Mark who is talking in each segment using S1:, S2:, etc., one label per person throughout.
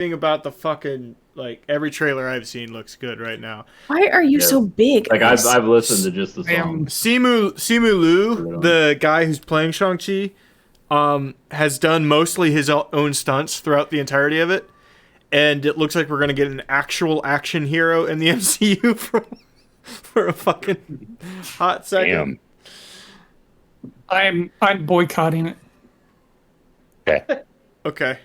S1: about the fucking every trailer I've seen looks good right now.
S2: Why are you so big?
S3: Like I've listened to just the song.
S1: Simu Liu, the guy who's playing Shang-Chi, has done mostly his own stunts throughout the entirety of it, and it looks like we're gonna get an actual action hero in the MCU for a fucking hot second.
S4: Damn. I'm boycotting it.
S5: Okay.
S1: Okay.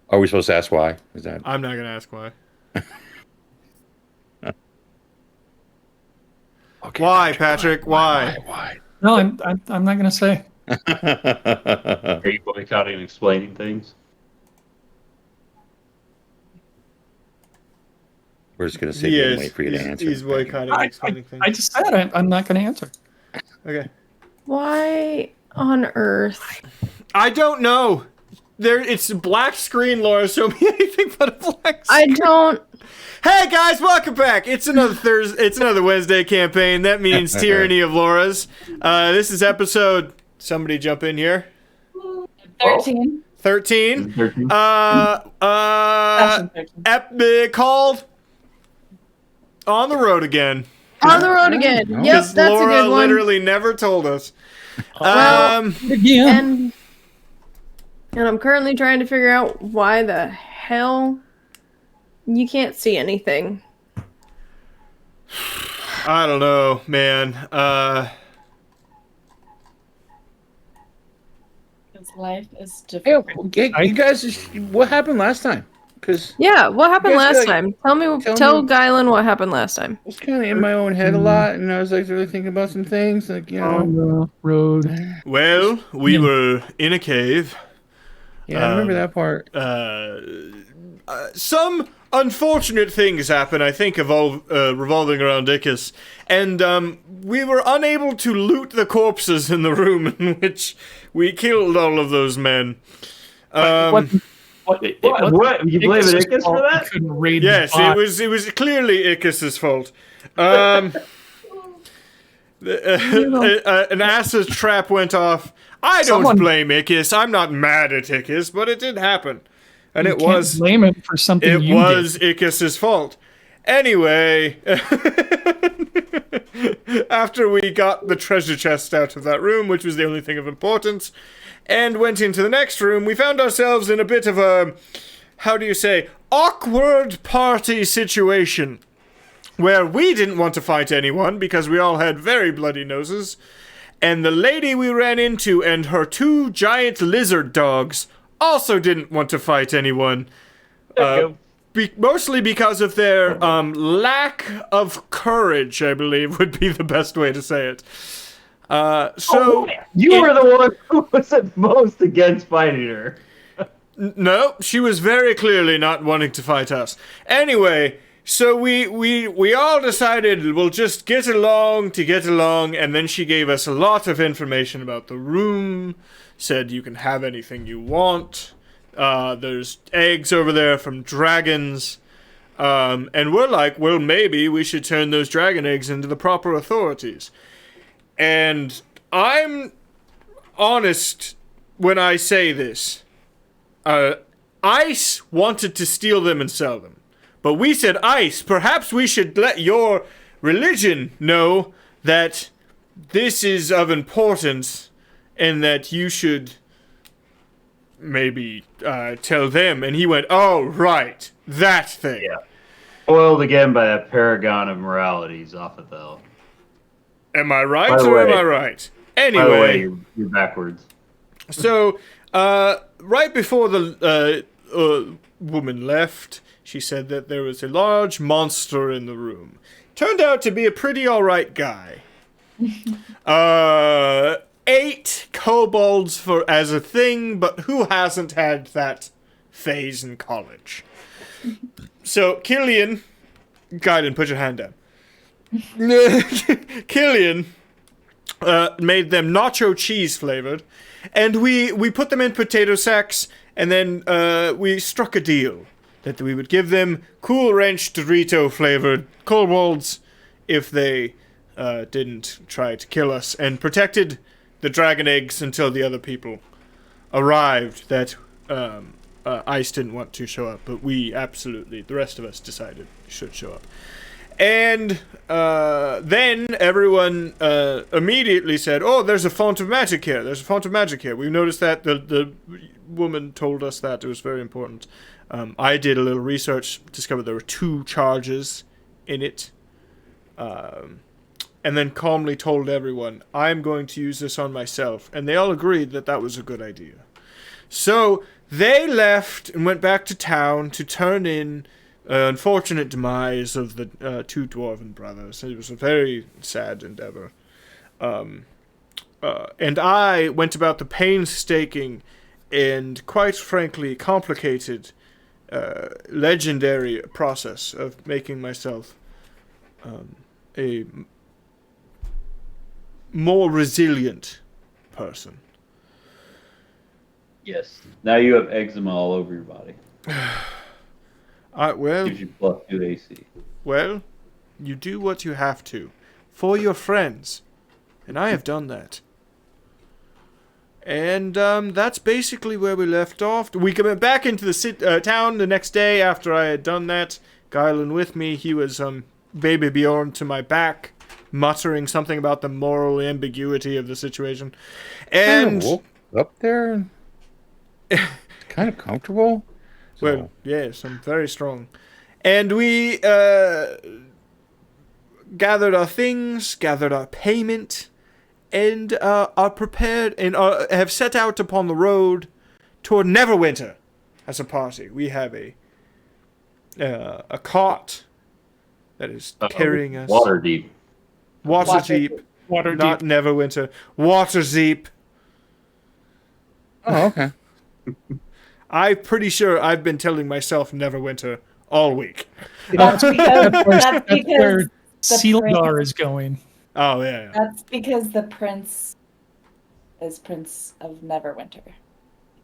S5: Are we supposed to ask why? Is that?
S1: I'm not gonna ask why.
S5: Okay,
S1: Why, Patrick? Why?
S5: Why?
S4: No, I'm not gonna say.
S3: Are you boycotting and explaining things?
S5: We're just gonna sit here and wait for you to answer.
S1: He's boycotting and explaining things.
S4: I just said I'm not gonna answer.
S1: Okay.
S2: Why on earth?
S1: I don't know. It's a black screen, Laura. Show me anything but a black
S2: I
S1: screen.
S2: don't.
S1: Hey guys, welcome back. It's another Thursday. It's another Wednesday campaign. That means Tyranny of Laura's. This is episode. Somebody jump in here.
S6: 13.
S1: 13.
S3: 13.
S1: Called On the Road Again.
S2: On the road again. Yep,
S1: Because
S2: that's
S1: Laura
S2: a good one.
S1: literally never told us.
S4: Again.
S2: And I'm currently trying to figure out why the hell you can't see anything.
S1: I don't know, man.
S6: His life is
S5: Hey,
S6: difficult.
S5: you guys, what happened last time? Because
S2: Yeah, what happened
S5: You guys
S2: last
S5: feel like-
S2: time? Tell Guylan what happened last time.
S5: I was kind of in my own head a lot, and I was like really thinking about some things, like
S4: On the road.
S1: Well, we were in a cave.
S5: Yeah, I remember that part.
S1: Some unfortunate things happen, I think, revolving around Ickis. And we were unable to loot the corpses in the room in which we killed all of those men.
S3: What? You blame Ickis for that?
S4: Couldn't raid
S1: Yes,
S4: the box.
S1: it was clearly Ickis' fault. An acid trap went off. I don't blame Ickis. I'm not mad at Ickis, but it did happen. And
S4: You can't blame him for something
S1: it
S4: you
S1: was
S4: did.
S1: Ickis' fault. Anyway, after we got the treasure chest out of that room, which was the only thing of importance, and went into the next room, we found ourselves in a bit of a, awkward party situation. Where we didn't want to fight anyone because we all had very bloody noses. And the lady we ran into and her 2 giant lizard dogs also didn't want to fight anyone. Mostly because of their lack of courage, I believe, would be the best way to say it.
S3: You were the one who was at most against fighting her.
S1: No, she was very clearly not wanting to fight us. Anyway, so we all decided we'll just get along, and then she gave us a lot of information about the room, said you can have anything you want, there's eggs over there from dragons, and we're like, well, maybe we should turn those dragon eggs into the proper authorities. And I'm honest when I say this. Ice wanted to steal them and sell them. But we said, Ice, perhaps we should let your religion know that this is of importance and that you should maybe tell them. And he went, oh, right, that thing.
S3: Yeah. Foiled again by that paragon of moralities off of the...
S1: Am I right
S3: By the
S1: or am
S3: way-
S1: I right?
S3: By the way,
S1: Anyway,
S3: you're backwards.
S1: so right before the woman left, she said that there was a large monster in the room. Turned out to be a pretty alright guy. 8 kobolds as a thing, but who hasn't had that phase in college? So, Killian... Gaiden, put your hand down. Killian made them nacho cheese flavored, and we put them in potato sacks, and then we struck a deal that we would give them Cool Ranch Dorito flavored kobolds if they didn't try to kill us, and protected the dragon eggs until the other people arrived that Ice didn't want to show up, but we absolutely, the rest of us decided he should show up. And then everyone immediately said, "Oh, there's a font of magic here. There's a font of magic here." We noticed that the woman told us that it was very important. I did a little research, discovered there were 2 charges in it, and then calmly told everyone, "I'm going to use this on myself." And they all agreed that that was a good idea. So they left and went back to town to turn in unfortunate demise of the 2 dwarven brothers. It was a very sad endeavor. And I went about the painstaking and, quite frankly, complicated, legendary process of making myself a more resilient person.
S3: Yes. Now you have eczema all over your body.
S1: Well,
S3: Gives you +2 AC.
S1: well, you do what you have to for your friends, and I have done that. And that's basically where we left off. We went back into the town the next day after I had done that. Gylan with me, he was baby Bjorn to my back, muttering something about the moral ambiguity of the situation. And
S5: I woke up there, and it's kind of comfortable. So.
S1: well, yes, I'm very strong. And we gathered our things, gathered our payment, and are prepared and have set out upon the road toward Neverwinter as a party. We have a cart that is carrying us.
S3: Waterdeep.
S1: Waterdeep.
S4: Waterdeep.
S1: Not Neverwinter. Waterdeep.
S5: Oh, okay.
S1: I'm pretty sure I've been telling myself Neverwinter all week.
S6: That's because,
S4: That's where
S6: the
S4: Sealdar is going.
S1: Oh, yeah.
S6: That's because the prince is Prince of Neverwinter.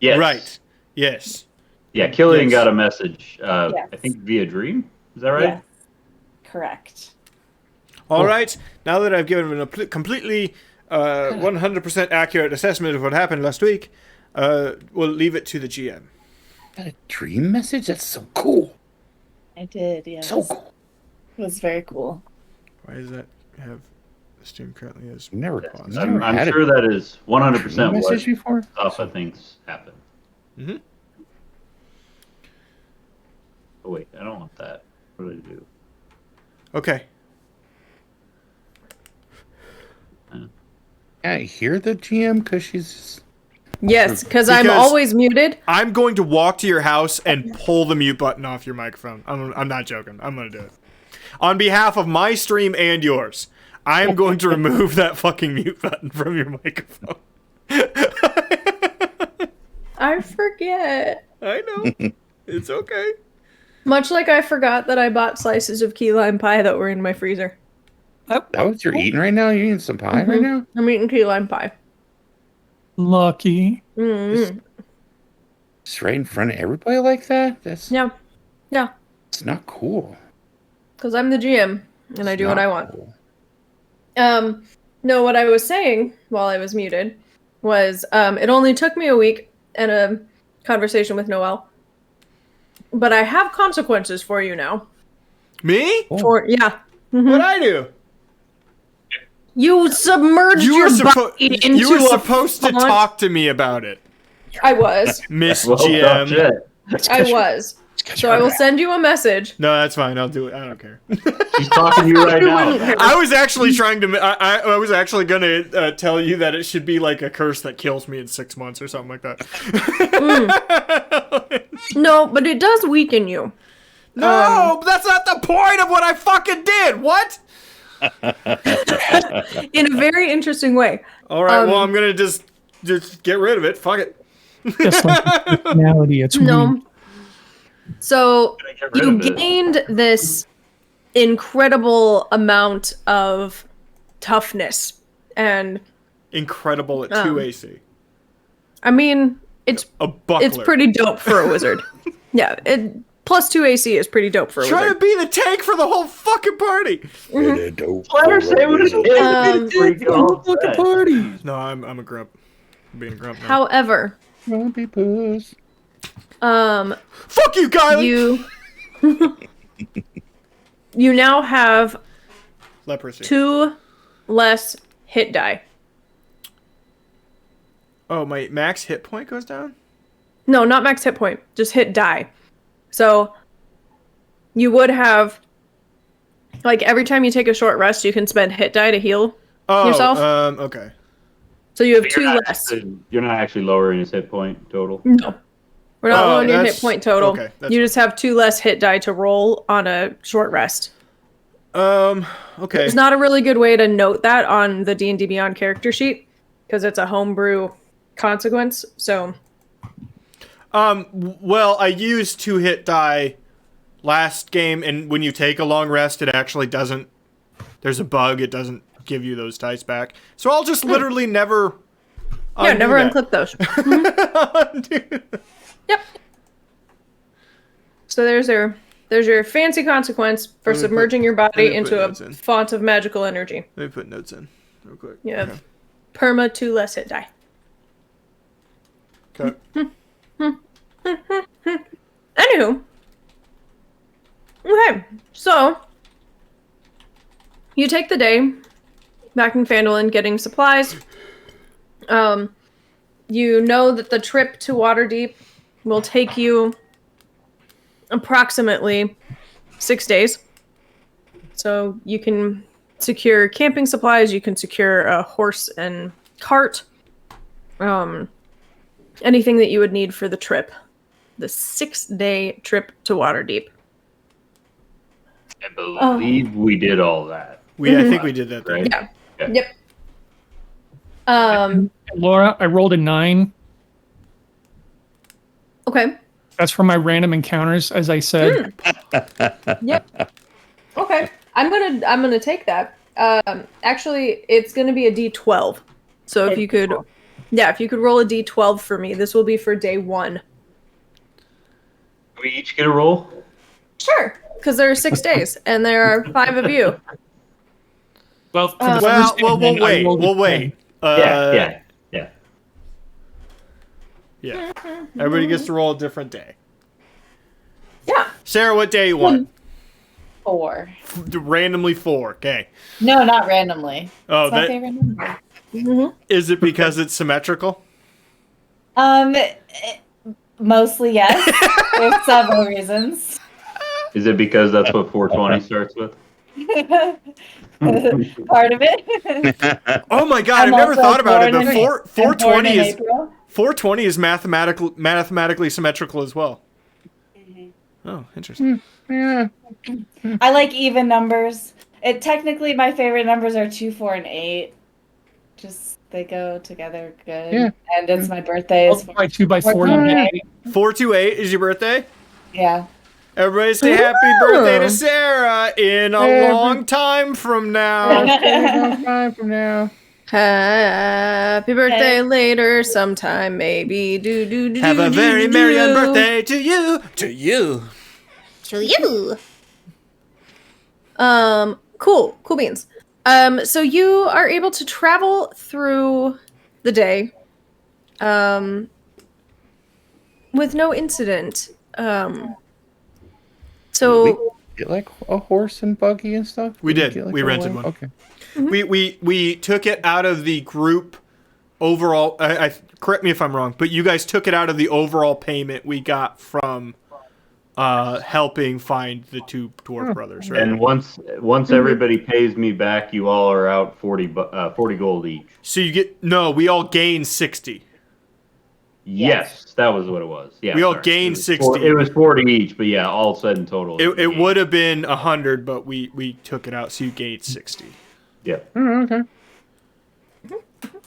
S3: Yes.
S1: Right. Yes.
S3: Yeah, Killian
S1: Yes.
S3: got a message,
S6: Yes.
S3: I think via dream. Is that right?
S6: Yes. Correct.
S1: All right. Now that I've given a completely 100% accurate assessment of what happened last week, we'll leave it to the GM.
S5: Got a dream message? That's so cool.
S6: I did, yes.
S5: So cool.
S6: It was very cool.
S1: Why does that have the stream currently as
S5: Never.
S1: paused?
S5: never
S3: I'm
S5: had
S3: sure that is
S5: a
S3: 100%
S5: dream
S3: what
S5: message before.
S3: Alpha thinks happened.
S1: Mm-hmm.
S3: Oh wait, I don't want that. What did I do?
S1: Okay.
S5: Can I hear the GM? Because she's.
S2: Yes, because I'm
S1: Because-
S2: always muted.
S1: I'm going to walk to your house and pull the mute button off your microphone. I'm not joking. I'm going to do it. On behalf of my stream and yours, I am going to remove that fucking mute button from your microphone.
S2: I forget.
S1: I know. It's okay.
S2: Much like I forgot that I bought slices of key lime pie that were in my freezer.
S5: That what you're eating right now? You're eating some pie right now?
S2: I'm eating key lime pie.
S4: Lucky.
S2: Mm-hmm.
S5: Just right in front of everybody like that? That's
S2: Yeah. Yeah.
S5: It's not cool.
S2: Because I'm the GM and I
S5: It's
S2: do what
S5: not
S2: I want.
S5: cool.
S2: No, what I was saying while I was muted was it only took me a week and a conversation with Noelle. But I have consequences for you now.
S1: Me?
S5: Oh.
S2: For yeah. Mhm.
S1: What'd I do?
S2: You submerged
S1: You
S2: your
S1: were,
S2: body into
S1: you were
S2: a
S1: supposed to
S2: font.
S1: talk to me about it,
S2: I was.
S1: Miss
S3: Well,
S1: GM.
S3: shit.
S2: I was. So I will send you a message.
S1: No, that's fine. I'll do it. I don't care.
S3: She's talking to you right now.
S1: I was actually trying to. I was actually gonna tell you that it should be like a curse that kills me in 6 months or something like that.
S2: No, but it does weaken you.
S1: No, that's not the point of what I fucking did. What?
S2: In a very interesting way.
S1: All right. Well, I'm gonna just get rid of it. Fuck it.
S4: Just like the personality, it's weak.
S2: No. So
S3: Gonna get rid
S2: you
S3: of it.
S2: gained this incredible amount of toughness. And
S1: Incredible at 2 AC.
S2: I mean, it's
S1: A buckler.
S2: it's pretty dope for a wizard. Yeah, plus 2 AC is pretty dope for a
S1: Trying to
S2: wizard.
S1: be the tank for the whole fucking party.
S3: Let her say what it is.
S2: Um,
S3: Freak all set.
S4: Party.
S1: No, I'm a grump. I'm being a grump now.
S2: However,
S5: Grumpy puss.
S1: Fuck you, Kylie!
S2: You now have
S1: Leprosy.
S2: 2 less hit die.
S1: Oh, my max hit point goes down?
S2: No, not max hit point, just hit die. So you would have, like, every time you take a short rest, you can spend hit die to heal yourself.
S1: Okay.
S2: So you have
S3: But
S2: 2 less.
S3: You're not actually lowering his hit point total.
S2: No. We're not lowering your hit
S1: that's-
S2: point total.
S1: okay, that's
S2: You
S1: fine.
S2: just have 2 less hit die to roll on a short rest.
S1: Okay.
S2: It's not a really good way to note that on the D&D Beyond character sheet because it's a homebrew consequence. So
S1: Well, I used 2 hit die last game, and when you take a long rest, it actually doesn't. There's a bug; it doesn't give you those dice back. So I'll just literally never.
S2: never
S1: undo
S2: unclick those.
S1: that. Undo-
S2: Yep. So there's your fancy consequence for
S1: Let me
S2: submerging your
S1: let
S2: body
S1: me put
S2: into a
S1: notes in.
S2: font of magical energy.
S1: Let me put notes in real quick.
S2: You have perma 2 less hit die.
S1: Okay.
S2: Anywho. Okay, so you take the day back in Phandalin getting supplies. You know that the trip to Waterdeep will take you approximately 6 days. So you can secure camping supplies, you can secure a horse and cart. Anything that you would need for the trip. The 6-day trip to Waterdeep.
S3: I believe we did all that.
S1: I think we did that.
S3: Right?
S2: Yeah.
S3: Okay.
S2: Yep.
S4: Laura, I rolled a 9.
S2: Okay.
S4: That's from my random encounters, as I said.
S2: Yep. Okay. I'm gonna take that. Actually, it's gonna be a D12. So if you could roll a D12 for me, this will be for day 1.
S3: We each get a roll?
S2: Sure. Because there are 6 days, and there are 5 of you.
S4: Well, for the
S1: Well,
S4: first day,
S1: we'll
S4: then I
S1: wait.
S4: rolled a
S1: We'll
S4: 10.
S1: wait.
S3: Yeah.
S1: Everybody gets to roll a different day.
S2: Yeah.
S1: Sarah, what day you want?
S6: 4.
S1: Randomly 4. Okay.
S6: No, not randomly.
S1: Oh,
S6: It's my
S1: that
S6: favorite number.
S1: is it because it's symmetrical?
S6: Mostly yes. There's several reasons.
S3: Is it because that's what 420 starts with?
S6: Part of it.
S1: Oh my god,
S6: I'm
S1: I've never
S6: also
S1: thought about it,
S6: born
S1: but
S6: in- I'm born
S1: 420
S6: in
S1: is
S6: April.
S1: 420 is mathematically symmetrical as well. Oh, interesting.
S5: Yeah.
S6: I like even numbers. Technically my favorite numbers are 2, 4, and 8. Just they go together good.
S5: Yeah.
S6: And it's my birthday. It's
S4: Multiply 2 by 4.
S6: 428.
S1: 428 is your birthday?
S6: Yeah.
S1: Everybody say happy birthday to Sarah in a long time from now.
S5: Time from now.
S2: Happy birthday later sometime, maybe.
S1: Have a very merry birthday to you. To you.
S2: To you. Cool beans. So you are able to travel through the day, with no incident. So
S5: Get like a horse and buggy and stuff.
S1: We did.
S5: Get, like,
S1: We
S5: a
S1: rented
S5: little-
S1: one.
S5: Okay.
S1: We took it out of the group overall. I correct me if I'm wrong, but you guys took it out of the overall payment we got from helping find the 2 dwarf brothers, right?
S3: And once everybody pays me back, you all are out 40 gold each.
S1: So you get we all gain 60.
S3: Yes, that was what it was. Yeah,
S1: We all
S3: sorry.
S1: gained
S3: It was
S1: 60.
S3: It was 40 each, but yeah, all said in total.
S1: It would have been 100, but we took it out, so you gained 60.
S3: Yeah.
S5: Oh, okay.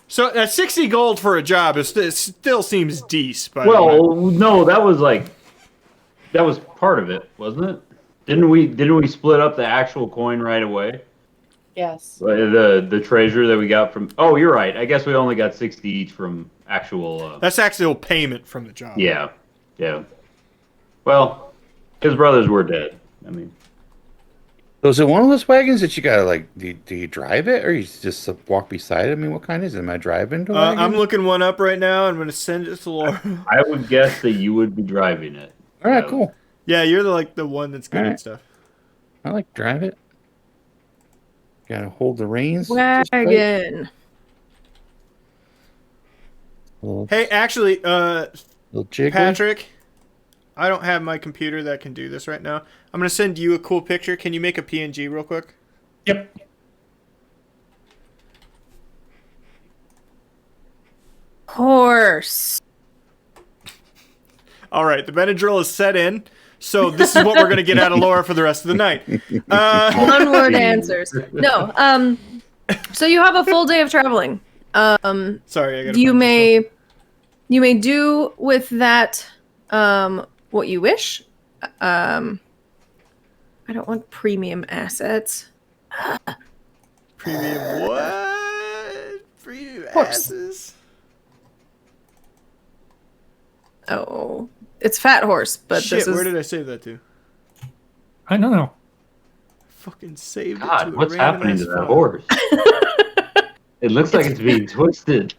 S1: So 60 gold for a job it still seems decent. By the way.
S3: Well, no, that was part of it, wasn't it? Didn't we split up the actual coin right away?
S6: Yes.
S3: The treasure that we got from. Oh, you're right. I guess we only got 60 each from actual.
S1: That's actual payment from the job.
S3: Yeah. Yeah. Well, his brothers were dead. I mean.
S5: So is it one of those wagons that you gotta like? Do you drive it or you just walk beside it? I mean, what kind is it? Am I driving?
S1: I'm looking one up right now. I'm going to send it to Laura.
S3: I would guess that you would be driving it.
S5: All right, cool.
S1: Yeah, you're the one that's good
S5: All
S1: at
S5: right.
S1: stuff.
S5: I like drive it. Gotta hold the reins. just right.
S2: Wagon.
S5: Little,
S1: Hey, actually,
S5: little jiggly.
S1: Patrick, I don't have my computer that can do this right now. I'm going to send you a cool picture. Can you make a PNG real quick?
S4: Yep.
S2: Horse.
S1: All right, the Benadryl is set in. So this is what we're going to get out of Laura for the rest of the night.
S2: One word answers. No. So you have a full day of traveling.
S1: Sorry, I got
S2: You may do with that what you wish. I don't want premium assets.
S1: Premium what? Premium
S2: Horse.
S1: asses?
S2: Oh, it's fat horse, but
S1: Shit,
S2: this is
S1: where did I save that to?
S4: I don't know.
S1: Fucking saved it to
S3: God,
S1: a
S3: what's
S1: random
S3: happening
S1: ass
S3: to that
S1: file.
S3: horse? It looks like it's being twisted.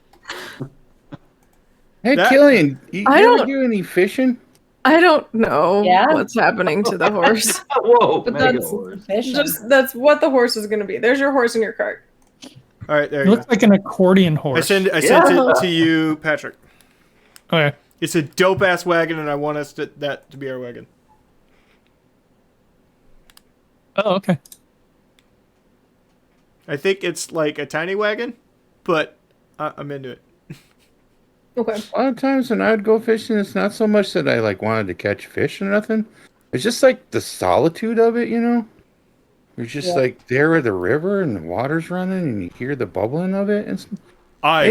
S5: Hey,
S1: That-
S5: Killian, you
S2: I
S5: ever
S2: don't-
S5: do any fishing?
S2: I don't know
S6: Yeah?
S2: what's happening to the horse.
S3: Whoa,
S2: But
S3: mega
S2: that's-
S3: horse.
S2: That's what the horse is going to be. There's your horse in your cart.
S1: All right, there
S4: It
S1: you go.
S4: looks like an accordion horse.
S1: I sent it to you, Patrick.
S4: Okay.
S1: It's a dope ass wagon, and I want that to be our wagon.
S4: Oh, okay.
S1: I think it's like a tiny wagon, but I'm into it.
S2: Okay.
S5: A lot of times when I would go fishing, it's not so much that I like wanted to catch fish or nothing. It's just like the solitude of it, you know. You're just like there at the river and the water's running and you hear the bubbling of it. And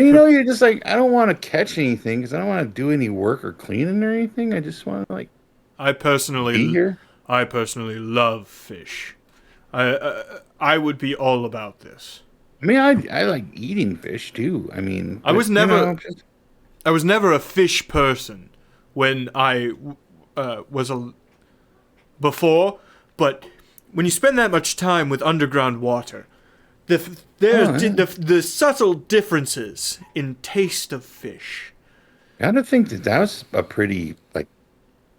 S5: you know, you're just like, I don't want to catch anything because I don't want to do any work or cleaning or anything. I just want to like
S1: I personally
S5: be here.
S1: I personally love fish. I would be all about this.
S5: I mean, I like eating fish too. I mean,
S1: I was
S5: you
S1: never-
S5: know, just-
S1: I was never a fish person when I before, but when you spend that much time with underground water, the subtle differences in taste of fish.
S5: I don't think that was a pretty like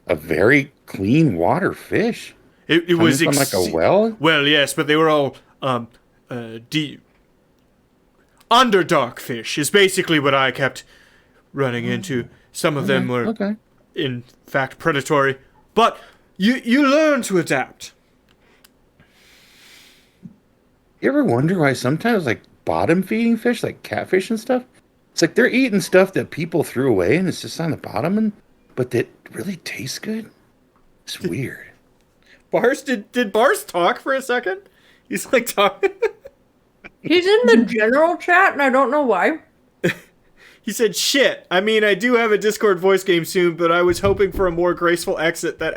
S5: a very clean water fish.
S1: It was
S5: from like a well.
S1: Well, yes, but they were all deep. Underdark fish is basically what I kept running into. Some of them were,
S5: Okay.
S1: in fact, predatory. But you learn to adapt.
S5: You ever wonder why sometimes like bottom feeding fish, like catfish and stuff, it's like they're eating stuff that people threw away and it's just on the bottom, but that really tastes good. It's weird.
S1: Bars, did Bars talk for a second? He's like talking.
S2: He's in the general chat, and I don't know why.
S1: He said, "Shit. I mean, I do have a Discord voice game soon, but I was hoping for a more graceful exit than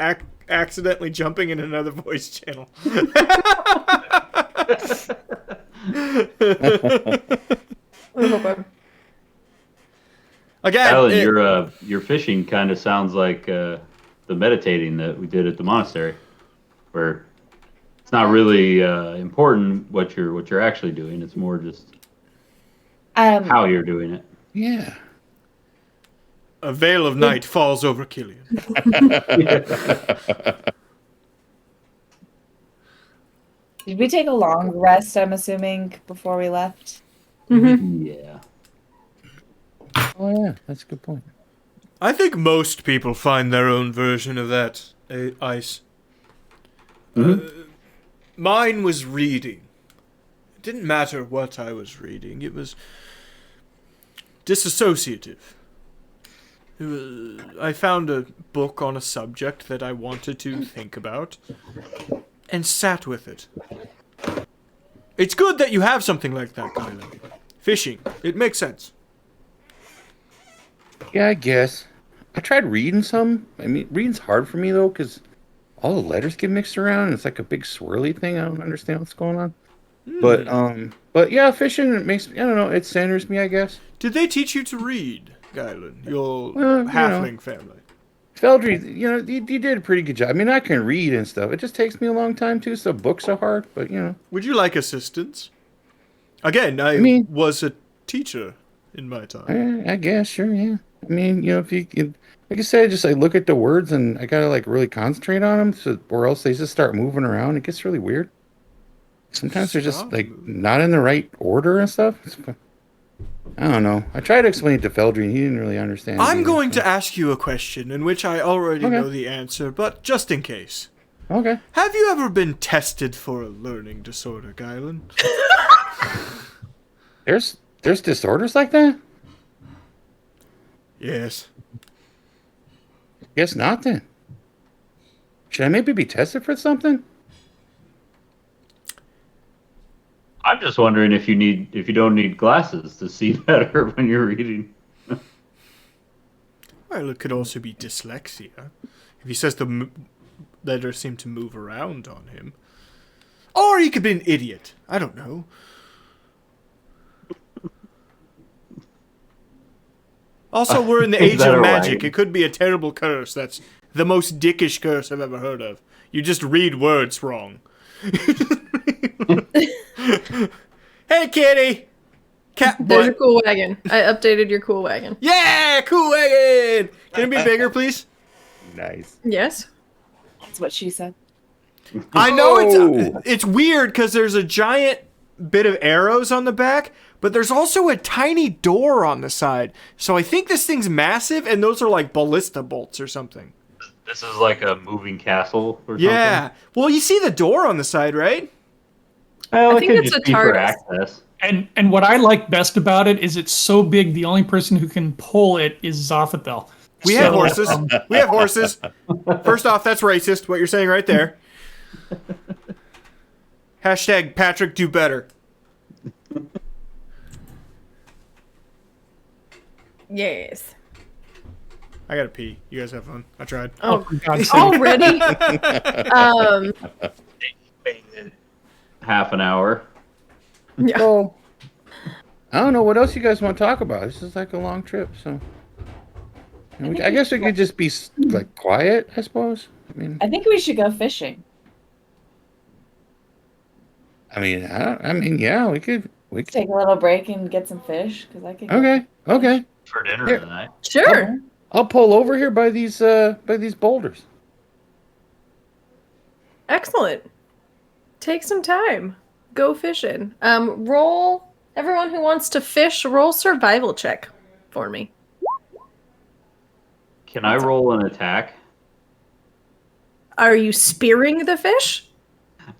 S1: accidentally jumping in another voice channel."
S2: Okay.
S1: Again,
S3: Alan, your fishing kind of sounds like the meditating that we did at the monastery, where it's not really important what you're actually doing. It's more just how you're doing it.
S5: Yeah.
S1: a veil of night falls over Killian.
S6: Did we take a long rest, I'm assuming, before we left?
S3: Yeah.
S5: Oh yeah, that's a good point.
S1: I think most people find their own version of that ice. Mine was reading. It didn't matter what I was reading. It was disassociative. I found a book on a subject that I wanted to think about and sat with it. It's good that you have something like that, Kylan. Fishing. It makes sense.
S5: Yeah, I guess. I tried reading some. I mean, reading's hard for me though, because all the letters get mixed around. And it's like a big swirly thing. I don't understand what's going on. But yeah, fishing, it makes, I don't know, it centers me, I guess.
S1: Did they teach you to read, Kylan? Your
S5: Well, you
S1: halfling family?
S5: Feldry, you know, you did a pretty good job. I mean, I can read and stuff. It just takes me a long time too, so books are hard. But you know,
S1: Would you like assistance? Again, I
S5: mean-
S1: was a teacher in my time.
S5: I guess sure, yeah. I mean, you know, if you like I said, just like look at the words and I gotta like really concentrate on them, so or else they just start moving around. It gets really weird. Sometimes they're just
S1: Stop
S5: like
S1: moving.
S5: not in the right order and stuff. I don't know. I tried to explain it to Feldry and he didn't really understand.
S1: I'm
S5: either,
S1: going
S5: so.
S1: to ask you a question in which I already
S5: Okay.
S1: know the answer, but just in case.
S5: Okay.
S1: Have you ever been tested for a learning disorder, Guylan?
S5: There's disorders like that?
S1: Yes.
S5: Guess not then. Should I maybe be tested for something?
S3: I'm just wondering if you don't need glasses to see better when you're reading.
S1: Well, it could also be dyslexia. If he says the letters seem to move around on him. Or he could be an idiot. I don't know. Also, we're in the
S3: Is
S1: age
S3: that
S1: of
S3: a
S1: magic.
S3: right?
S1: It could be a terrible curse. That's the most dickish curse I've ever heard of. You just read words wrong. Hey, kitty! Cat
S2: There's your
S1: butt.
S2: cool wagon. I updated your cool wagon.
S1: Yeah, cool wagon! Can it be bigger, please?
S5: Nice.
S2: Yes.
S6: That's what she said.
S1: I know
S5: Oh.
S1: it's weird because there's a giant bit of arrows on the back, but there's also a tiny door on the side. So I think this thing's massive, and those are like ballista bolts or something.
S3: This is like a moving castle or something.
S1: Yeah. Well, you see the door on the side, right?
S3: Well,
S2: I
S3: it
S2: think
S3: could
S2: it's
S3: just
S2: a
S3: be for
S2: TARDIS.
S3: access.
S4: And what I like best about it is it's so big. The only person who can pull it is Zophathel.
S1: We have
S4: So,
S1: horses. We have horses. First off, that's racist, what you're saying right there. Hashtag Patrick do better.
S2: Yes.
S1: I gotta pee. You guys have fun. I tried.
S2: Oh,
S4: for God's sake.
S2: already?
S3: Half an hour.
S2: Yeah.
S5: So, I don't know what else you guys want to talk about. This is like a long trip, so. I guess we could just be like quiet, I suppose.
S6: I think we should go fishing.
S5: Yeah, we could.
S6: Take a little break and get some fish because I could.
S5: Okay.
S3: For dinner
S5: Here.
S3: tonight.
S2: Sure.
S5: I'll pull over here by these boulders.
S2: Excellent. Take some time. Go fishing. Roll. Everyone who wants to fish, roll survival check for me.
S3: Can I roll an attack?
S2: Are you spearing the fish?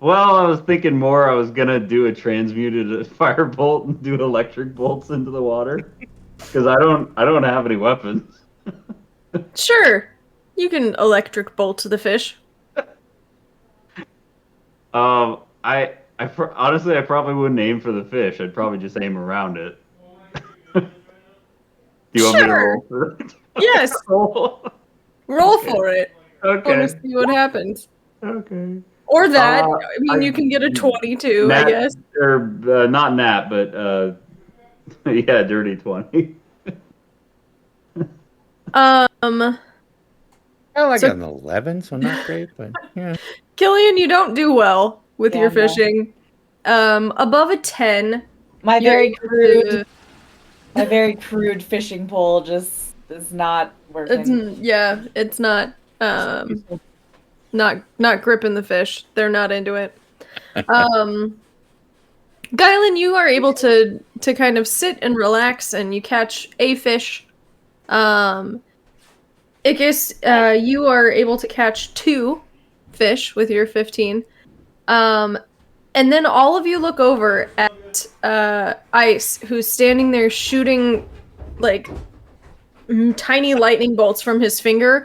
S3: Well, I was thinking more. I was gonna do a transmuted firebolt and do electric bolts into the water because I don't have any weapons.
S2: Sure. You can electric bolt the fish.
S3: Honestly, I probably wouldn't aim for the fish. I'd probably just aim around it. Do you want me to
S2: Sure.
S3: roll for it?
S2: Yes.
S3: Roll?
S2: Roll for it. I want
S3: Okay.
S2: to see what happens.
S3: Okay.
S2: Or that.
S3: Uh,
S2: I mean, you can get a 22,
S3: Nat-
S2: I guess.
S3: Or not Nat, but yeah, dirty 20.
S5: I like
S2: So-
S5: an 11, so not great, but yeah.
S2: Killian, you don't do well with
S6: Yeah,
S2: your
S6: no.
S2: fishing. Above a 10.
S6: My
S2: you're
S6: very
S2: able
S6: crude,
S2: to-
S6: my very crude fishing pole just is not working.
S2: It's not not gripping the fish. They're not into it. Guylan, you are able to kind of sit and relax, and you catch a fish. Ickis, you are able to catch 2 fish with your 15. And then all of you look over at Ice, who's standing there shooting like tiny lightning bolts from his finger,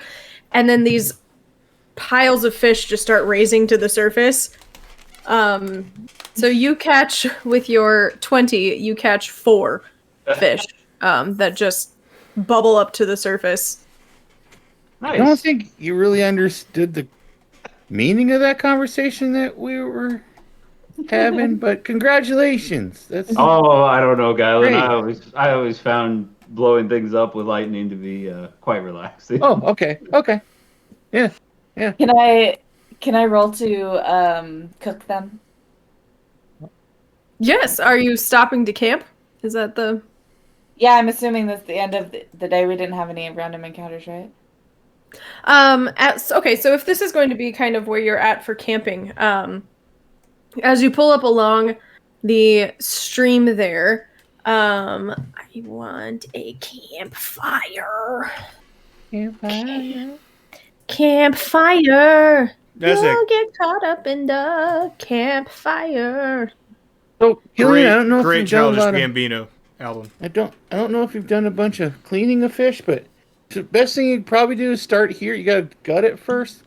S2: and then these piles of fish just start raising to the surface. So you catch, with your 20, you catch 4 fish that just bubble up to the surface.
S5: I don't
S3: Nice.
S5: think you really understood the meaning of that conversation that we were having, but congratulations. That's
S3: Oh, I don't know, Guylan.
S5: Great.
S3: I always found blowing things up with lightning to be quite relaxing.
S5: Oh, okay. Yeah.
S6: Can I roll to cook them?
S2: Yes. Are you stopping to camp? Is that the?
S6: Yeah, I'm assuming that's the end of the day. We didn't have any random encounters, right?
S2: Okay, so if this is going to be kind of where you're at for camping, as you pull up along the stream there, I want a campfire. Campfire.
S1: That's
S2: Don't get caught up in the campfire.
S5: So, Gillian, I don't know if
S1: great
S5: you've done a
S1: Childish
S5: lot of,
S1: Gambino album.
S5: I don't know if you've done a bunch of cleaning of fish, but the best thing you'd probably do is start here. You gotta gut it first.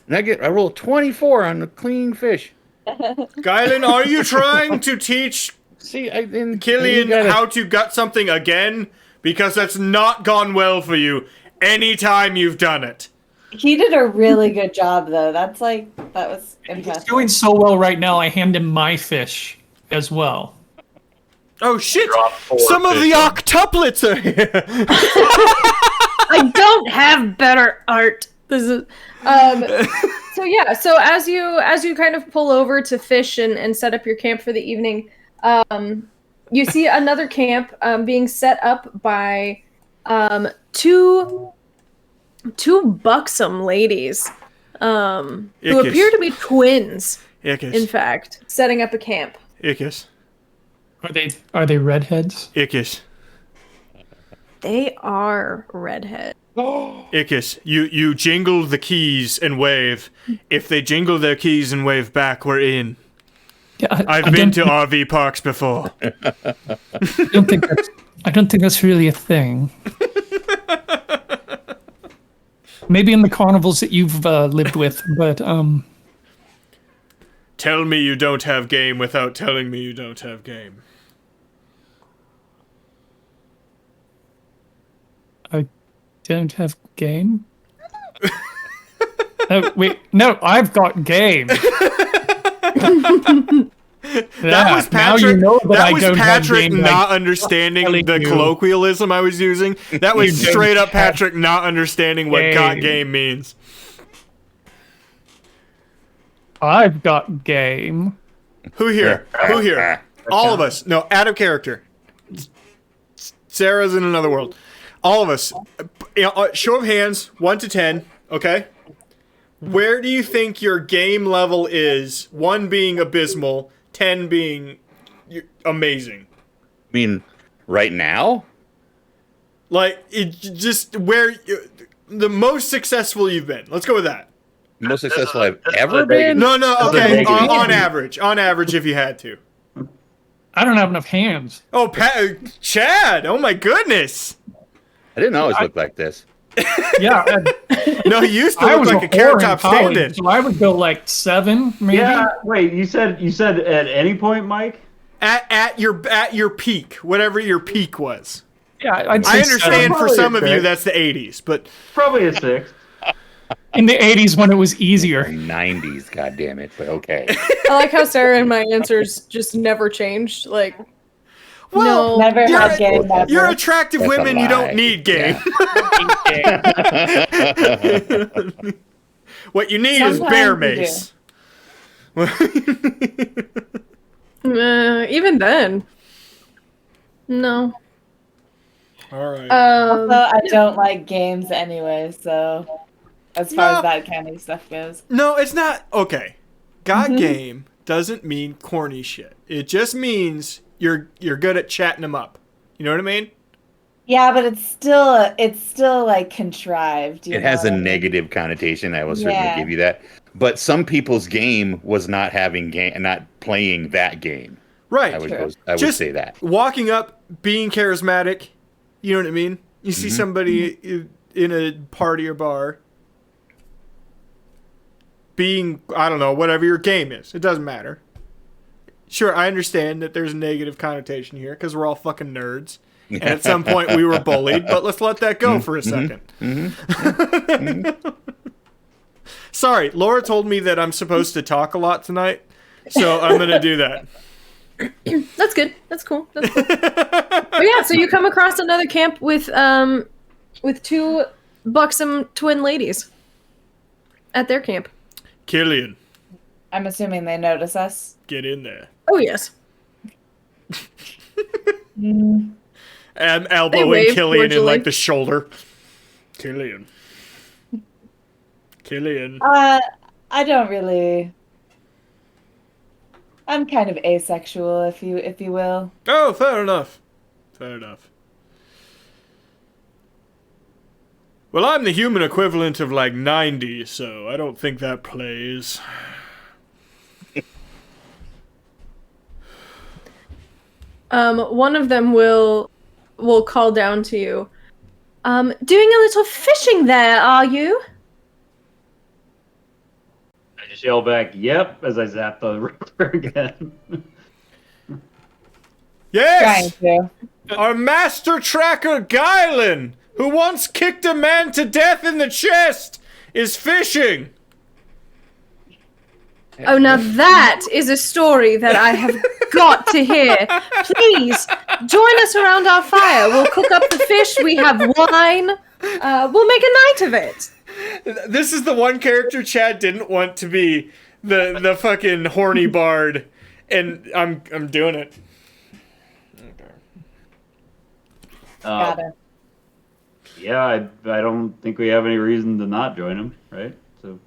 S5: And I roll 24 on the cleaning fish.
S1: Guylan, are you trying to teach
S5: See, then
S1: Killian
S5: you gotta-
S1: how to gut something again? Because that's not gone well for you anytime you've done it.
S6: He did a really good job, though. That was
S4: He's
S6: impressive.
S4: doing so well right now, I hand him my fish as well.
S1: Oh shit!
S7: Drop 4
S1: Some of the
S7: fish on-
S1: octuplets are here.
S2: I don't have better art. This is so yeah, so as you kind of pull over to fish and set up your camp for the evening, you see another camp being set up by two buxom ladies who
S1: Ickis.
S2: appear to be twins, in
S1: Ickis.
S2: fact, setting up a camp.
S1: Ickis.
S4: Are they redheads?
S1: Ickis.
S2: They are redhead.
S1: Ickis. You jingle the keys and wave. If they jingle their keys and wave back, we're in.
S4: Yeah,
S1: I've been to RV parks before.
S4: I don't think that's really a thing. Maybe in the carnivals that you've lived with, but
S1: Tell me you don't have game without telling me you don't have game.
S4: I don't have game. No, wait, no, I've got game.
S1: That was
S4: now
S1: Patrick.
S4: you know that I
S1: that was
S4: don't have
S1: Patrick
S4: game,
S1: not
S4: like,
S1: understanding
S4: telling
S1: the
S4: you.
S1: colloquialism I was using. That was
S4: You don't
S1: straight up
S4: have
S1: Patrick not understanding what got
S4: game.
S1: game means.
S4: I've got game.
S1: Who here? Who here? All of us. No, out of character. Sarah's in another world. All of us. Show of hands, 1 to 10. Okay. Where do you think your game level is? 1 being abysmal, 10 being amazing.
S5: I mean, right now?
S1: Like, just where the most successful you've been. Let's go with that.
S5: Most successful I've ever been?
S1: No, okay.
S3: negative.
S1: On average. On average, if you had to.
S4: I don't have enough hands.
S1: Oh, Chad. Oh, my goodness.
S5: I didn't always look like this.
S4: Yeah,
S1: No, he used to
S4: I
S1: look
S4: was
S1: like a
S4: a
S1: carrot
S4: whore in
S1: top
S4: college,
S1: stand-in.
S4: so I would go like 7, maybe.
S3: Yeah. Wait, you said at any point, Mike?
S1: At your peak, whatever your peak was.
S4: Yeah, I'd say
S1: I understand
S4: 7.
S1: for some of you
S3: Probably
S1: that's the 80s, but
S3: Probably a 6.
S4: In the 80s when it was easier.
S5: 90s, goddammit, but okay.
S2: I like how Sarah and my answers just never changed. Like,
S1: well,
S2: no.
S6: Never had game ever.
S1: you're attractive
S5: That's a
S1: women. You
S5: lie.
S1: don't need game. What you need is bear
S6: Sometimes you
S1: mace.
S2: Even then, no.
S1: All right.
S6: Also, I don't like games anyway, so as far
S1: No.
S6: as that kind of stuff goes.
S1: No, it's not. Okay. Got game doesn't mean corny shit. It just means you're good at chatting them up. You know what I mean?
S6: Yeah, but it's still like contrived. You
S5: It has
S6: know
S5: a
S6: what I mean?
S5: negative connotation. I will certainly
S6: Yeah.
S5: give you that. But some people's game was not playing that game.
S1: Right.
S5: I would
S6: True.
S1: Just
S5: say that.
S1: Walking up, being charismatic. You know what I mean? You see somebody in a party or bar being, I don't know, whatever your game is. It doesn't matter. Sure, I understand that there's a negative connotation here because we're all fucking nerds. And at some point we were bullied, but let's let that go for a second. Sorry, Laura told me that I'm supposed to talk a lot tonight, so I'm going to do that.
S2: That's good. That's cool. That's cool. But yeah, so you come across another camp with 2 buxom twin ladies at their camp.
S1: Killian,
S6: I'm assuming they notice us.
S1: get in there.
S2: Oh yes.
S6: Mm,
S1: And
S2: They
S1: elbowing
S2: wave
S1: Killian in
S2: cordially.
S1: like the shoulder. Killian.
S6: I don't really. I'm kind of asexual, if you will.
S1: Oh, fair enough. Fair enough. Well, I'm the human equivalent of like 90, so I don't think that plays.
S2: One of them will call down to you. Doing a little fishing there, are you?
S3: I just yell back, "Yep!" as I zap the river again.
S1: Yes!
S6: Trying to.
S1: Our master tracker Guylan, who once kicked a man to death in the chest, is fishing.
S2: Oh, now that is a story that I have got to hear. Please join us around our fire. We'll cook up the fish. We have wine. We'll make a night of it.
S1: This is the one character Chad didn't want to be the fucking horny bard, and I'm doing it.
S6: Got it.
S3: Yeah, I don't think we have any reason to not join him, right? So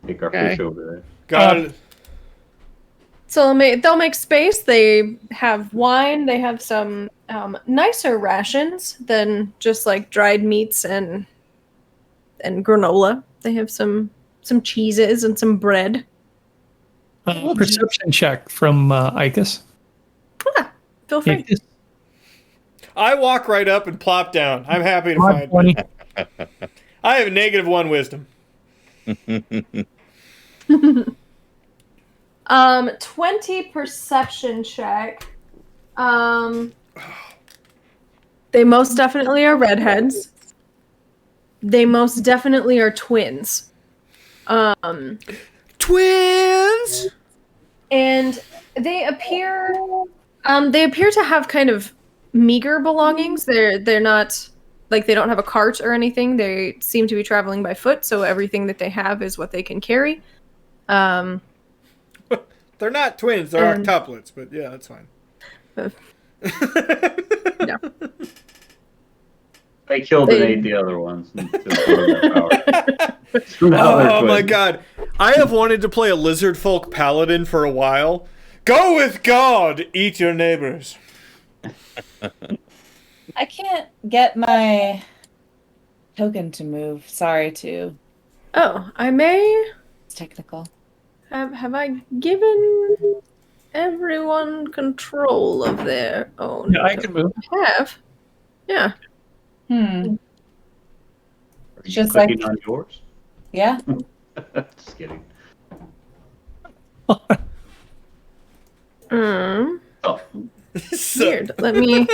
S3: take our
S5: Okay.
S3: fish over there.
S1: God,
S2: So they'll make space. They have wine. They have some nicer rations than just like dried meats and granola. They have some cheeses and some bread.
S4: Perception check from Icus.
S2: Feel free.
S4: Icus.
S1: I walk right up and plop down. I'm happy to find
S4: 20.
S1: I have -1 wisdom.
S2: 20 perception check. They most definitely are redheads. They most definitely are twins.
S1: Twins.
S2: And they appear to have kind of meager belongings. They're not like they don't have a cart or anything. They seem to be traveling by foot, so everything that they have is what they can carry.
S1: They're not twins. They're
S2: And-
S1: octuplets, but yeah, that's fine.
S2: Yeah.
S3: They killed and
S2: They-
S3: ate the other ones. Until their power. So now they're
S1: Oh my
S3: twins.
S1: god. I have wanted to play a lizard folk paladin for a while. Go with God, eat your neighbors.
S6: I can't get my token to move. Sorry to.
S2: Oh, I may
S6: It's technical.
S2: have I given everyone control of their own?
S4: Yeah, I can move.
S2: I have. Yeah.
S6: Hmm.
S3: Are you
S6: Just
S3: clicking
S6: like-
S3: on yours?
S6: Yeah.
S3: Just kidding.
S2: Mm.
S3: Oh,
S1: So-
S2: Weird. Let me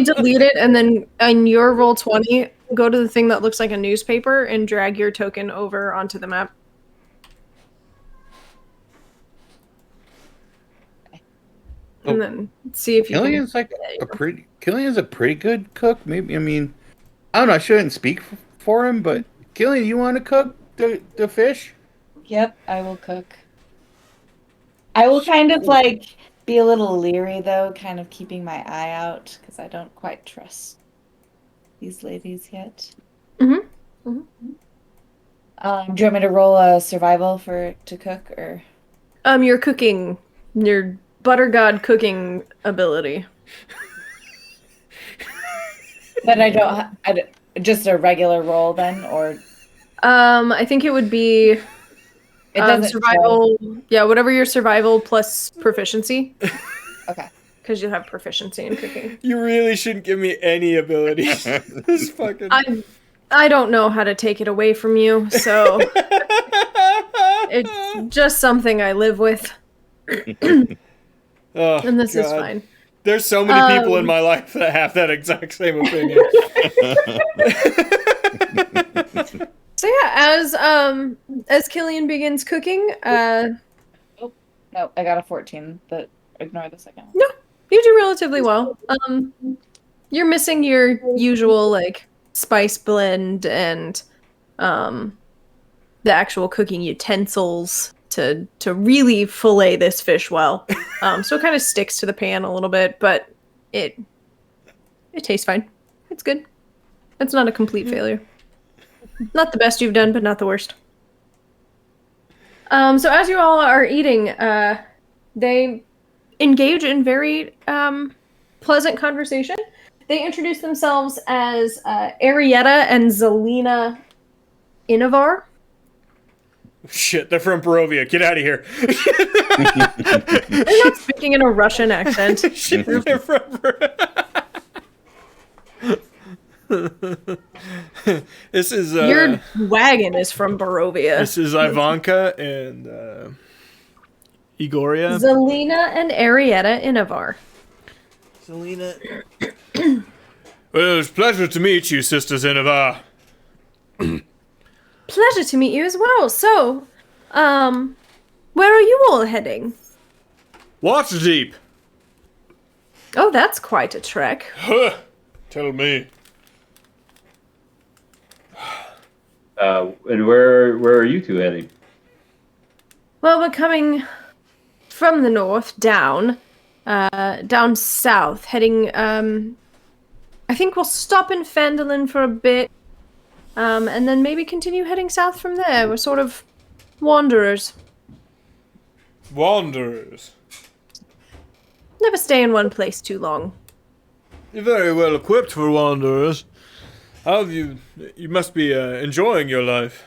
S2: delete it, and then on your roll 20, go to the thing that looks like a newspaper and drag your token over onto the map. And then see if you can.
S5: Killian's like Killian's a pretty good cook. Maybe, I mean, I don't know. I shouldn't speak for him, but Killian, you want to cook the fish?
S6: Yep, I will cook. I will kind of like be a little leery though, kind of keeping my eye out because I don't quite trust these ladies yet.
S2: Mhm.
S6: Do you want me to roll a survival to cook or?
S2: Your cooking, your butter god cooking ability.
S6: But I don't. Just a regular roll then, or
S2: I think it would be
S6: it doesn't
S2: survival. Yeah, whatever your survival plus proficiency,
S6: show. Okay.
S2: because you'll have proficiency in cooking.
S1: You really shouldn't give me any abilities. This fucking.
S2: I don't know how to take it away from you, so it's just something I live with,
S1: Oh,
S2: and this is
S1: God.
S2: fine.
S1: There's so many people in my life that have that exact same opinion.
S2: So yeah, as Killian begins cooking,
S6: No, I got a 14, but ignore the second one.
S2: no, you do relatively well. You're missing your usual like spice blend and the actual cooking utensils to really fillet this fish well. So it kind of sticks to the pan a little bit, but it tastes fine. It's good. It's not a complete failure. Not the best you've done, but not the worst. So as you all are eating, they engage in very pleasant conversation. They introduce themselves as Arietta and Zelina Inavar.
S1: Shit, they're from Barovia. Get out of here.
S2: They're not speaking in a Russian accent.
S1: Shit, they're from This is
S2: Your wagon is from Barovia.
S1: this is Ivanka and Igoria.
S2: Zelina and Arietta Inavar.
S1: Selena. Well, it's a pleasure to meet you, Sister Zinova.
S2: Pleasure to meet you as well. So, where are you all heading?
S1: Waterdeep.
S2: Oh, that's quite a trek.
S1: Huh. Tell me.
S3: And where are you two heading?
S2: Well, we're coming from the north down south, heading, I think we'll stop in Phandalin for a bit, and then maybe continue heading south from there. We're sort of wanderers.
S1: Wanderers.
S2: Never stay in one place too long.
S1: You're very well equipped for wanderers. How have you must be enjoying your life.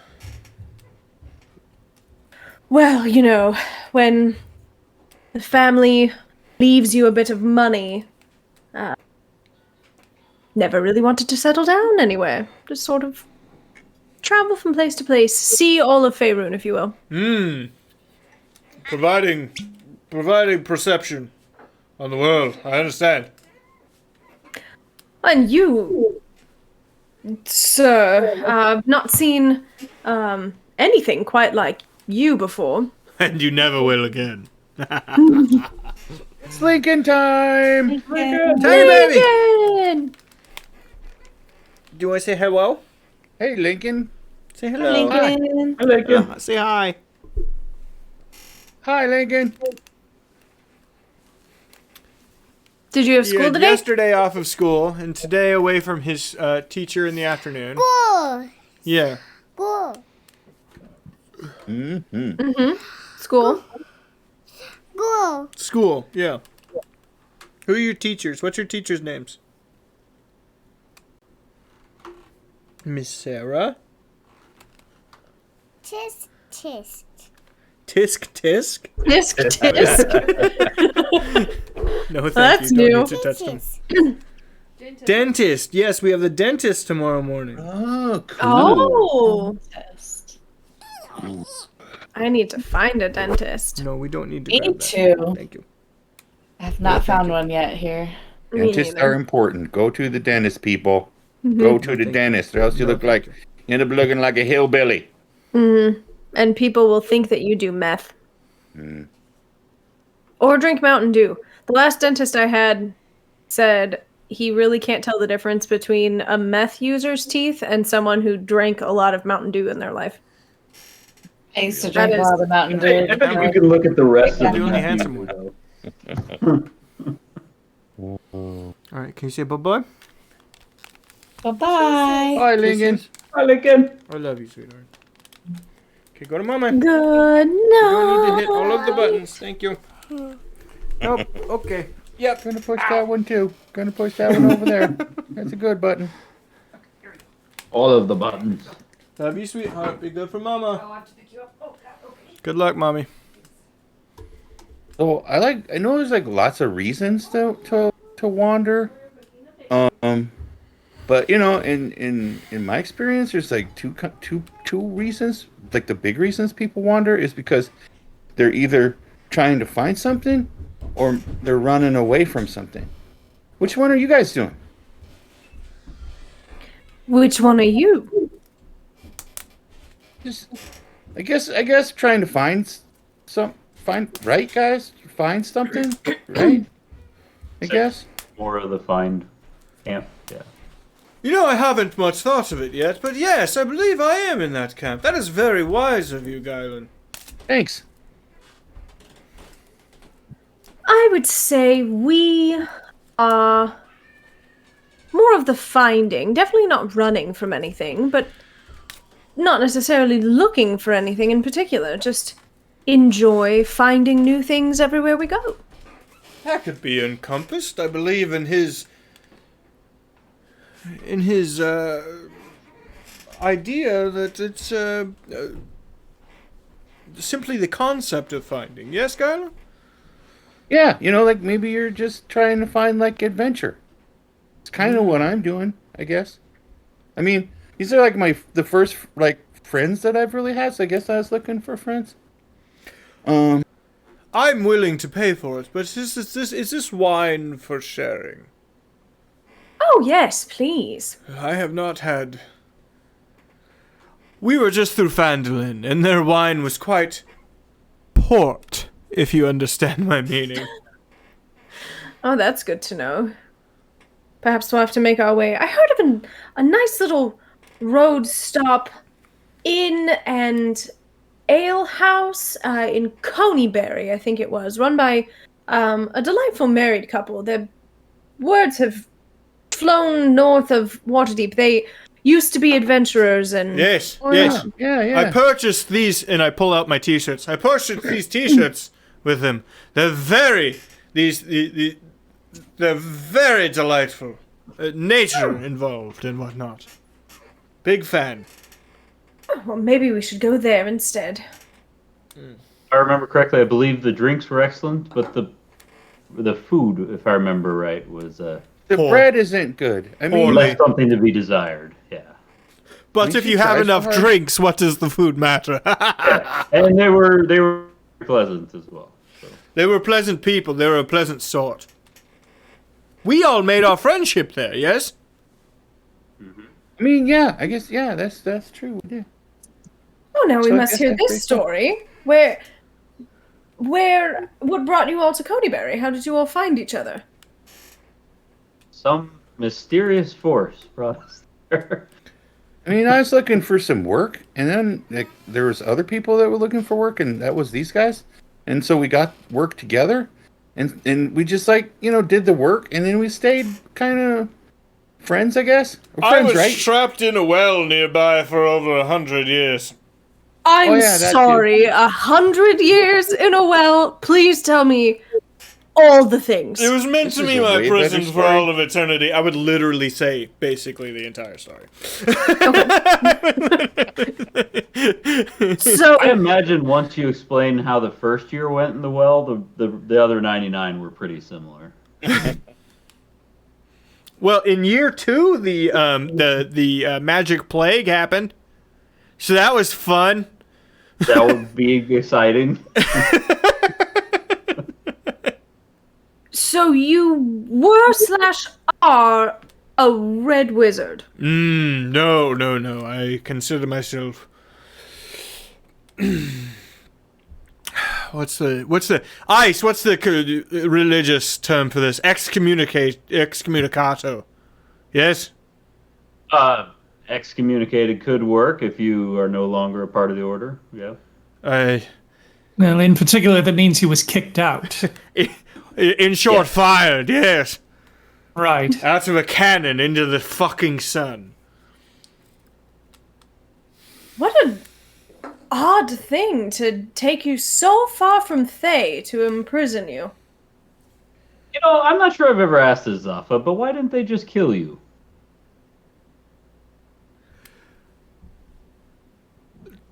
S2: Well, you know, when the family leaves you a bit of money, never really wanted to settle down anywhere. Just sort of travel from place to place, see all of Faerun, if you will.
S1: Providing perception on the world. I understand.
S2: And you, sir, I've not seen anything quite like you before.
S1: And you never will again.
S5: It's Lincoln time!
S1: Hey, baby!
S2: Lincoln!
S1: Do you want to say hello?
S5: Hey, Lincoln.
S1: Say hello.
S6: Lincoln.
S1: Say hi.
S5: Hi, Lincoln.
S2: Did you have school today?
S1: Yesterday off of school, and today away from his teacher in the afternoon.
S7: Go.
S1: Yeah.
S7: Go.
S2: School.
S7: Go.
S1: School, yeah. Who are your teachers? What's your teachers' names? Miss Sarah?
S7: Tisk tisk.
S1: Tisk tisk?
S2: Disc disc.
S1: No, thank
S2: That's
S1: you.
S2: new.
S1: Don't need to touch them. Dentist. Yes, we have the dentist tomorrow morning.
S5: Oh, cool.
S2: Oh,
S6: Test.
S2: I need to find a dentist.
S1: No, we don't need to
S6: Me
S1: grab that.
S6: too.
S1: Thank you.
S6: I have not found one yet here.
S2: Me
S5: Dentists
S2: neither.
S5: are important. Go to the dentist, people. Go to the dentist, or else you look like you end up looking like a hillbilly.
S2: And people will think that you do meth. Or drink Mountain Dew. The last dentist I had said he really can't tell the difference between a meth user's teeth and someone who drank a lot of Mountain Dew in their life.
S6: I used to
S2: That
S6: drink a
S2: is-
S6: lot of Mountain Dew.
S3: I think you can look at the rest of
S1: The only
S3: the
S1: handsome
S3: menu,
S1: one.
S3: though.
S1: All right, can you say bye-bye?
S6: Bye-bye.
S5: Hi, Lincoln.
S3: Hi, Lincoln.
S1: I love you, sweetheart. Okay, go to mama.
S2: Good
S1: You don't need to
S2: night.
S1: hit all of the buttons. Thank you. Nope. Okay. Yep.
S5: Gonna push that one too. Gonna push that one over there. That's a good button.
S3: All of the buttons.
S1: Love you, sweetheart. Be good for mama. Good luck, mommy.
S5: So I know there's like lots of reasons to wander. But you know, in my experience, there's like two reasons. Like the big reasons people wander is because they're either trying to find something or they're running away from something. Which one are you guys doing?
S2: Which one are you?
S5: Just I guess trying to right, guys? Find something, right? I guess.
S3: More of the find camp. Yeah.
S1: You know, I haven't much thought of it yet, but yes, I believe I am in that camp. That is very wise of you, Guylan.
S5: Thanks.
S2: I would say we are more of the finding. Definitely not running from anything, but not necessarily looking for anything in particular. Just enjoy finding new things everywhere we go.
S1: That could be encompassed, I believe, in his idea that it's simply the concept of finding. Yes, Guylan?
S5: Yeah, like maybe you're just trying to find like adventure. It's kind of what I'm doing, I guess. I mean, these are like the first like friends that I've really had, so I guess I was looking for friends.
S1: I'm willing to pay for it, but is this wine for sharing?
S2: Oh, yes, please.
S1: I have not had... We were just through Phandalin, and their wine was quite port, if you understand my meaning.
S2: Oh, that's good to know. Perhaps we'll have to make our way. I heard of a nice little road stop inn and ale house in Coneybury, I think it was, run by a delightful married couple. Their words have flown north of Waterdeep. They used to be adventurers and...
S1: Yes,
S2: Oh,
S1: yes.
S5: Yeah.
S1: I purchased these, and I pull out my t-shirts. I purchased these t-shirts with them. They're very... They're very delightful. Nature involved and whatnot. Big fan.
S2: Well, maybe we should go there instead.
S3: If I remember correctly, I believe the drinks were excellent, but the food, if I remember right, was
S5: The
S1: Poor.
S5: bread isn't good. I mean,
S1: Poorly.
S3: left something to be desired. Yeah.
S1: But
S5: Didn't
S1: if
S5: you
S1: you have
S5: try
S1: enough
S5: so hard?
S1: drinks, what does the food matter?
S3: Yeah. And they were pleasant as well. So.
S1: They were pleasant people. They were a pleasant sort. We all made our friendship there, yes?
S5: I mean, yeah. I guess that's true. We did.
S2: Oh, now we
S5: So I
S2: must
S5: guess
S2: hear
S5: that's
S2: this
S5: pretty
S2: story. What brought you all to Coneybury? How did you all find each other?
S3: Some mysterious force brought us there.
S5: I mean, I was looking for some work, and then like there was other people that were looking for work, and that was these guys. And so we got work together, and we just like did the work, and then we stayed kind of friends, I guess. We're
S1: I
S5: friends,
S1: was
S5: right?
S1: trapped in a well nearby for over 100 years.
S2: I'm
S5: Oh, yeah, that too.
S2: sorry, 100 years in a well? Please tell me all the things.
S1: It was meant
S5: This
S1: to
S5: is
S1: be
S5: a
S1: my
S5: way
S1: prison
S5: better
S1: for
S5: story.
S1: all of eternity. I would literally say basically the entire story.
S2: So,
S3: I imagine once you explain how the first year went in the well, the other 99 were pretty similar.
S1: Well, in year 2, the magic plague happened, so that was fun.
S3: That would be exciting.
S2: so you were/are a red wizard.
S1: No. I consider myself. What's the ice? What's the religious term for this? Excommunicato. Yes.
S3: Excommunicated could work if you are no longer a part of the order. Yeah.
S4: Well, in particular, that means he was kicked out.
S1: In short, fired. Yes.
S4: Right.
S1: Out of a cannon into the fucking sun.
S2: What an odd thing to take you so far from Thay to imprison you.
S3: I'm not sure I've ever asked this, Zaffa, but why didn't they just kill you?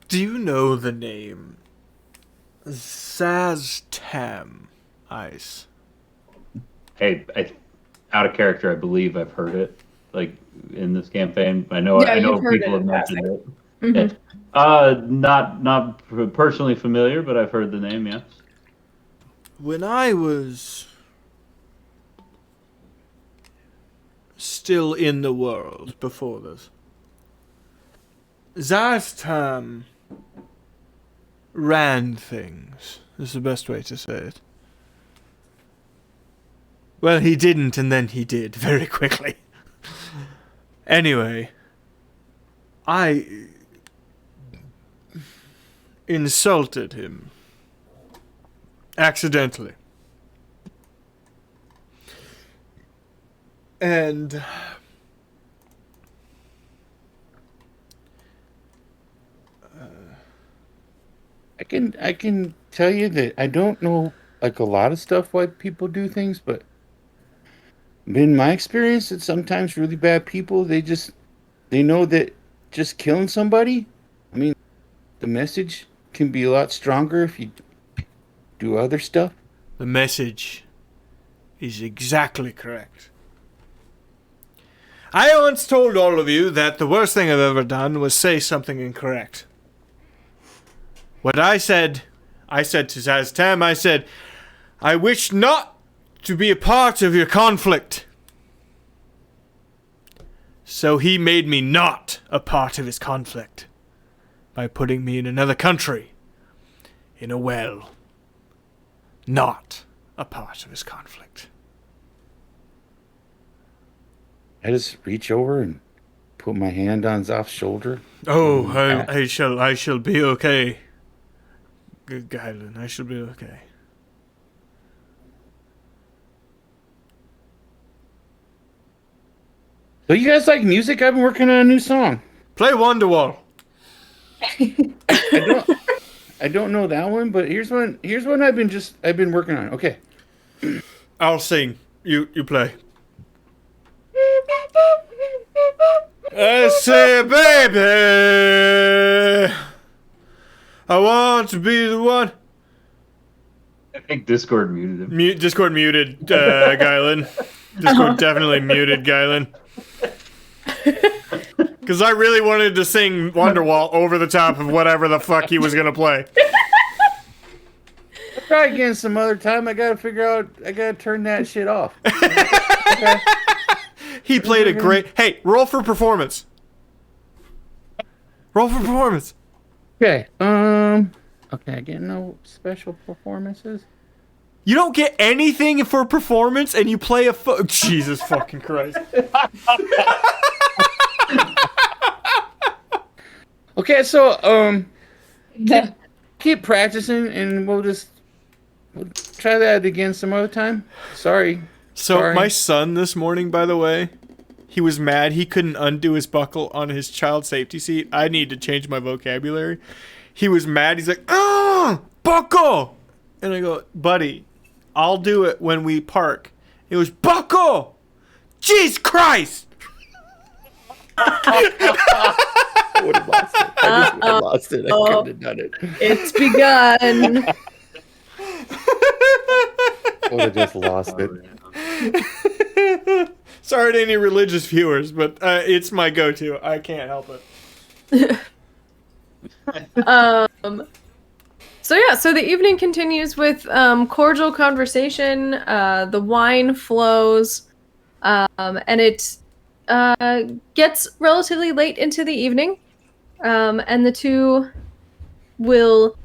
S1: Do you know the name Zaztam Ice?
S3: Hey, out of character, I believe I've heard it, like in this campaign. I know
S2: you've heard
S3: people
S2: it
S3: have
S2: in
S3: mentioned
S2: passing.
S3: it.
S2: Mhm.
S3: Yeah. Not personally familiar, but I've heard the name. Yes.
S1: When I was still in the world before this, Zaztam ran things, is the best way to say it. Well, he didn't, and then he did, very quickly. Anyway, I insulted him. Accidentally. And
S5: I can tell you that I don't know like a lot of stuff why people do things, but in my experience, it's sometimes really bad people. They know that just killing somebody, I mean, the message can be a lot stronger if you do other stuff.
S1: the message is exactly correct. I once told all of you that the worst thing I've ever done was say something incorrect. What I said to Zaztam, I said, I wish not to be a part of your conflict. So he made me not a part of his conflict by putting me in another country, in a well. Not a part of his conflict.
S5: I just reach over and put my hand on Zoph's shoulder.
S1: Oh, I shall be okay. Good Guylan, I shall be okay.
S5: So you guys like music? I've been working on a new song.
S1: Play Wonderwall.
S5: I don't know that one, but here's one I've been working on. Okay.
S1: I'll sing. You play. I say, baby, I want to be the one.
S3: I think Discord muted him.
S1: Discord muted Guylan. Discord definitely muted Guylan. Because I really wanted to sing Wonderwall over the top of whatever the fuck he was gonna play.
S5: I'll try again some other time. I gotta turn that shit off. Okay.
S1: He played a great. Hey, roll for performance. Roll for performance.
S5: Okay. Okay, I get no special performances.
S1: You don't get anything for performance, and you play a Jesus fucking Christ.
S5: Okay, so keep practicing, and we'll try that again some other time. Sorry.
S1: So my son this morning, by the way, he was mad he couldn't undo his buckle on his child safety seat. I need to change my vocabulary. He was mad. He's like, buckle! And I go, buddy, I'll do it when we park. It was buckle! Jeez Christ!
S5: I would have lost it. I just would have lost it. I couldn't have done it.
S2: It's begun.
S5: I would have just lost it.
S1: Sorry to any religious viewers, but it's my go-to. I can't help it.
S2: So the evening continues with cordial conversation. The wine flows, and it gets relatively late into the evening, and the two will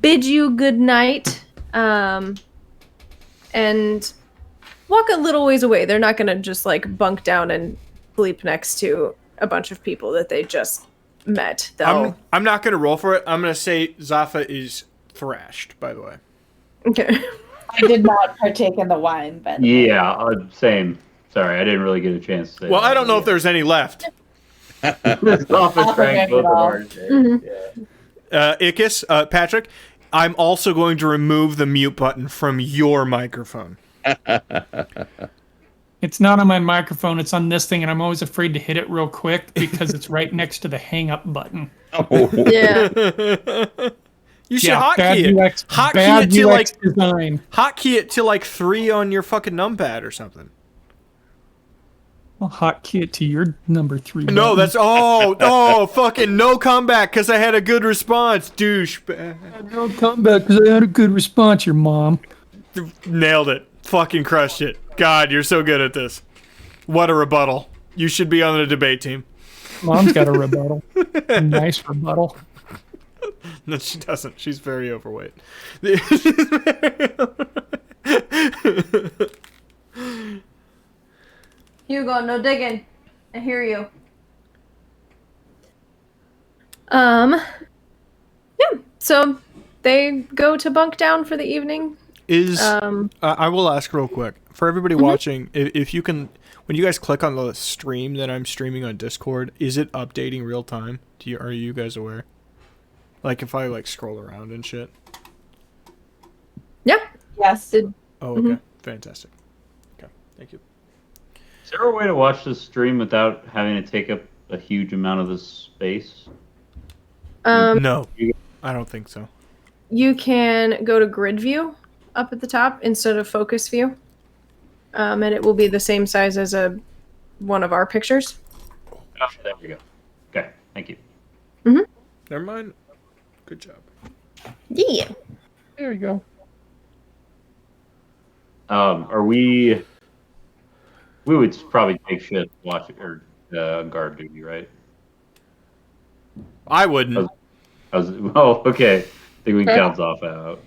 S2: bid you good night, and walk a little ways away. They're not gonna just like bunk down and sleep next to a bunch of people that they just met.
S1: I'm not gonna roll for it. I'm gonna say Zafa is thrashed, by the way.
S2: Okay.
S6: I did not partake in the wine, but
S3: Yeah, same. Sorry, I didn't really get a chance to say
S1: Well,
S3: that.
S1: I don't know if there's any left.
S3: This office drank both of ours. Yeah.
S1: Ikis, Patrick, I'm also going to remove the mute button from your microphone.
S4: It's not on my microphone, it's on this thing, and I'm always afraid to hit it real quick because it's right next to the hang up button.
S5: Oh.
S2: Yeah.
S1: You should
S4: bad
S1: hotkey it.
S4: UX,
S1: Hotkey
S4: bad
S1: it to
S4: UX design.
S1: hotkey it to like 3 on your fucking numpad or something.
S4: I'll hotkey it to your number 3.
S1: No, that's fucking no comeback because I had a good response, douche.
S4: No comeback because I had a good response, your mom.
S1: Nailed it. Fucking crushed it. God, you're so good at this. What a rebuttal. You should be on the debate team.
S4: Mom's got a rebuttal. A nice rebuttal.
S1: No, she doesn't. She's very overweight.
S2: Hugo, no digging. I hear you. Yeah. So they go to bunk down for the evening.
S1: I will ask real quick for everybody watching, if you can, when you guys click on the stream that I'm streaming on Discord, is it updating real time? Are you guys aware? Like if I like scroll around and shit.
S2: Yeah.
S6: Yes.
S1: Oh, okay. Fantastic. Okay, thank you.
S3: Is there a way to watch this stream without having to take up a huge amount of the space?
S1: No, I don't think so.
S2: You can go to grid view up at the top instead of focus view. And it will be the same size as one of our pictures.
S3: Oh, there we go. Okay, thank you.
S1: Never mind. Good job.
S2: Yeah.
S5: There we go.
S3: Are we? We would probably take shit, watch or guard duty, right?
S1: I wouldn't.
S3: Oh, okay. I think we can count Zaffa out.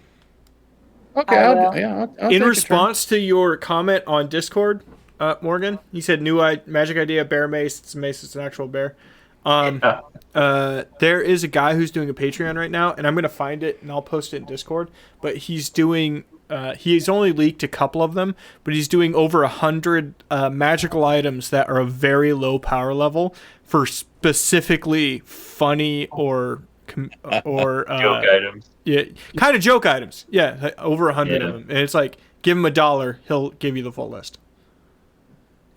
S5: Okay,
S6: I
S5: I'll
S6: will.
S5: take
S1: In
S5: a turn.
S1: response to your comment on Discord, Morgan, you said magic idea, bear mace. It's a mace. It's an actual bear. There is a guy who's doing a Patreon right now, and I'm gonna find it and I'll post it in Discord. But he's doing. He's only leaked a couple of them, but he's doing over 100 magical items that are a very low power level for specifically funny or
S3: Joke items.
S1: yeah, kind of joke items. Yeah, like over 100
S3: Yeah.
S1: of them, and it's like give him $1, he'll give you the full list.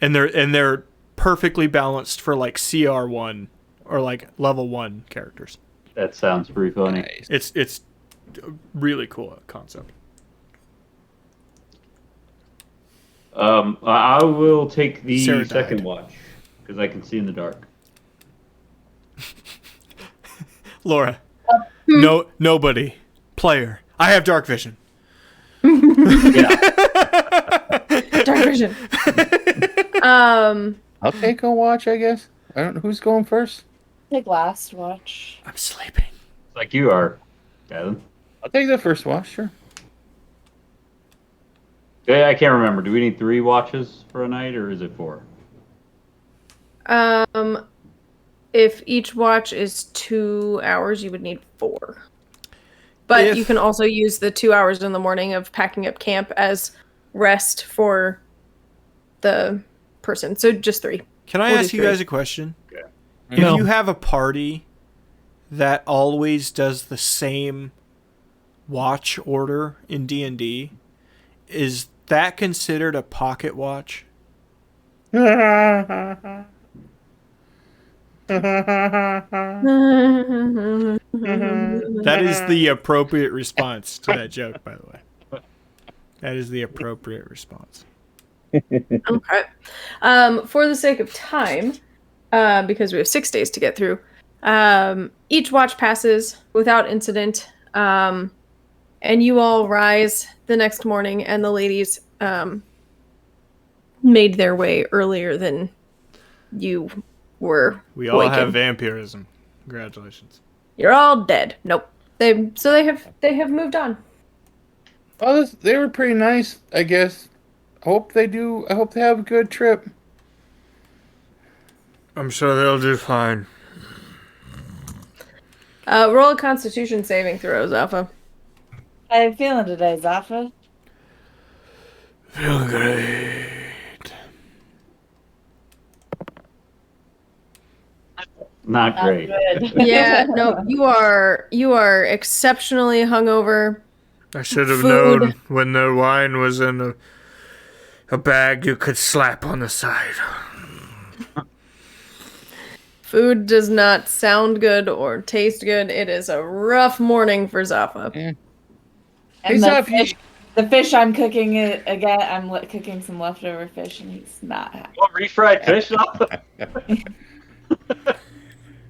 S1: And they're perfectly balanced for like CR1 or like level 1 characters.
S3: That sounds pretty funny.
S5: Nice.
S1: It's a really cool concept.
S3: I will take the
S1: Sarah
S3: second
S1: died.
S3: watch because I can see in the dark.
S1: Laura, nobody, player. I have dark vision.
S3: Yeah.
S2: Dark vision.
S5: I'll take a watch, I guess. I don't know who's going first.
S6: Take last watch.
S1: I'm sleeping.
S3: Like you are, Kevin.
S5: I'll take the first watch, sure.
S3: Yeah, I can't remember. Do we need 3 watches for a night, or is it 4?
S2: If each watch is 2 hours, you would need 4. But you can also use the 2 hours in the morning of packing up camp as rest for the person. So just 3.
S1: Can I
S2: We'll
S1: ask
S2: do
S1: you
S2: 3.
S1: guys a question?
S3: Yeah.
S1: If
S4: No.
S1: you have a party that always does the same watch order in D&D, is that considered a pocket watch? That is the appropriate response to that joke, by the way. That is the appropriate response.
S2: Okay. For the sake of time, because we have 6 days to get through, each watch passes without incident, and you all rise the next morning, and the ladies made their way earlier than you were.
S1: We all
S2: waking.
S1: have vampirism. Congratulations.
S2: You're all dead. Nope. They have moved on.
S5: Well, they were pretty nice, I guess. I hope they have a good trip.
S1: I'm sure they'll do fine.
S2: Roll a Constitution saving throw, Zaffa.
S6: How you feeling today, Zaffa?
S1: Feel great.
S3: Not great.
S6: Good.
S2: Yeah, no, you are exceptionally hungover.
S1: I should have
S2: Food.
S1: known when the wine was in a bag you could slap on the side.
S2: Food does not sound good or taste good. It is a rough morning for Zaffa.
S5: Hey,
S6: And
S5: Zaf,
S6: the fish I'm cooking again. I'm cooking some leftover fish, and he's not happy.
S3: Well, refried fish.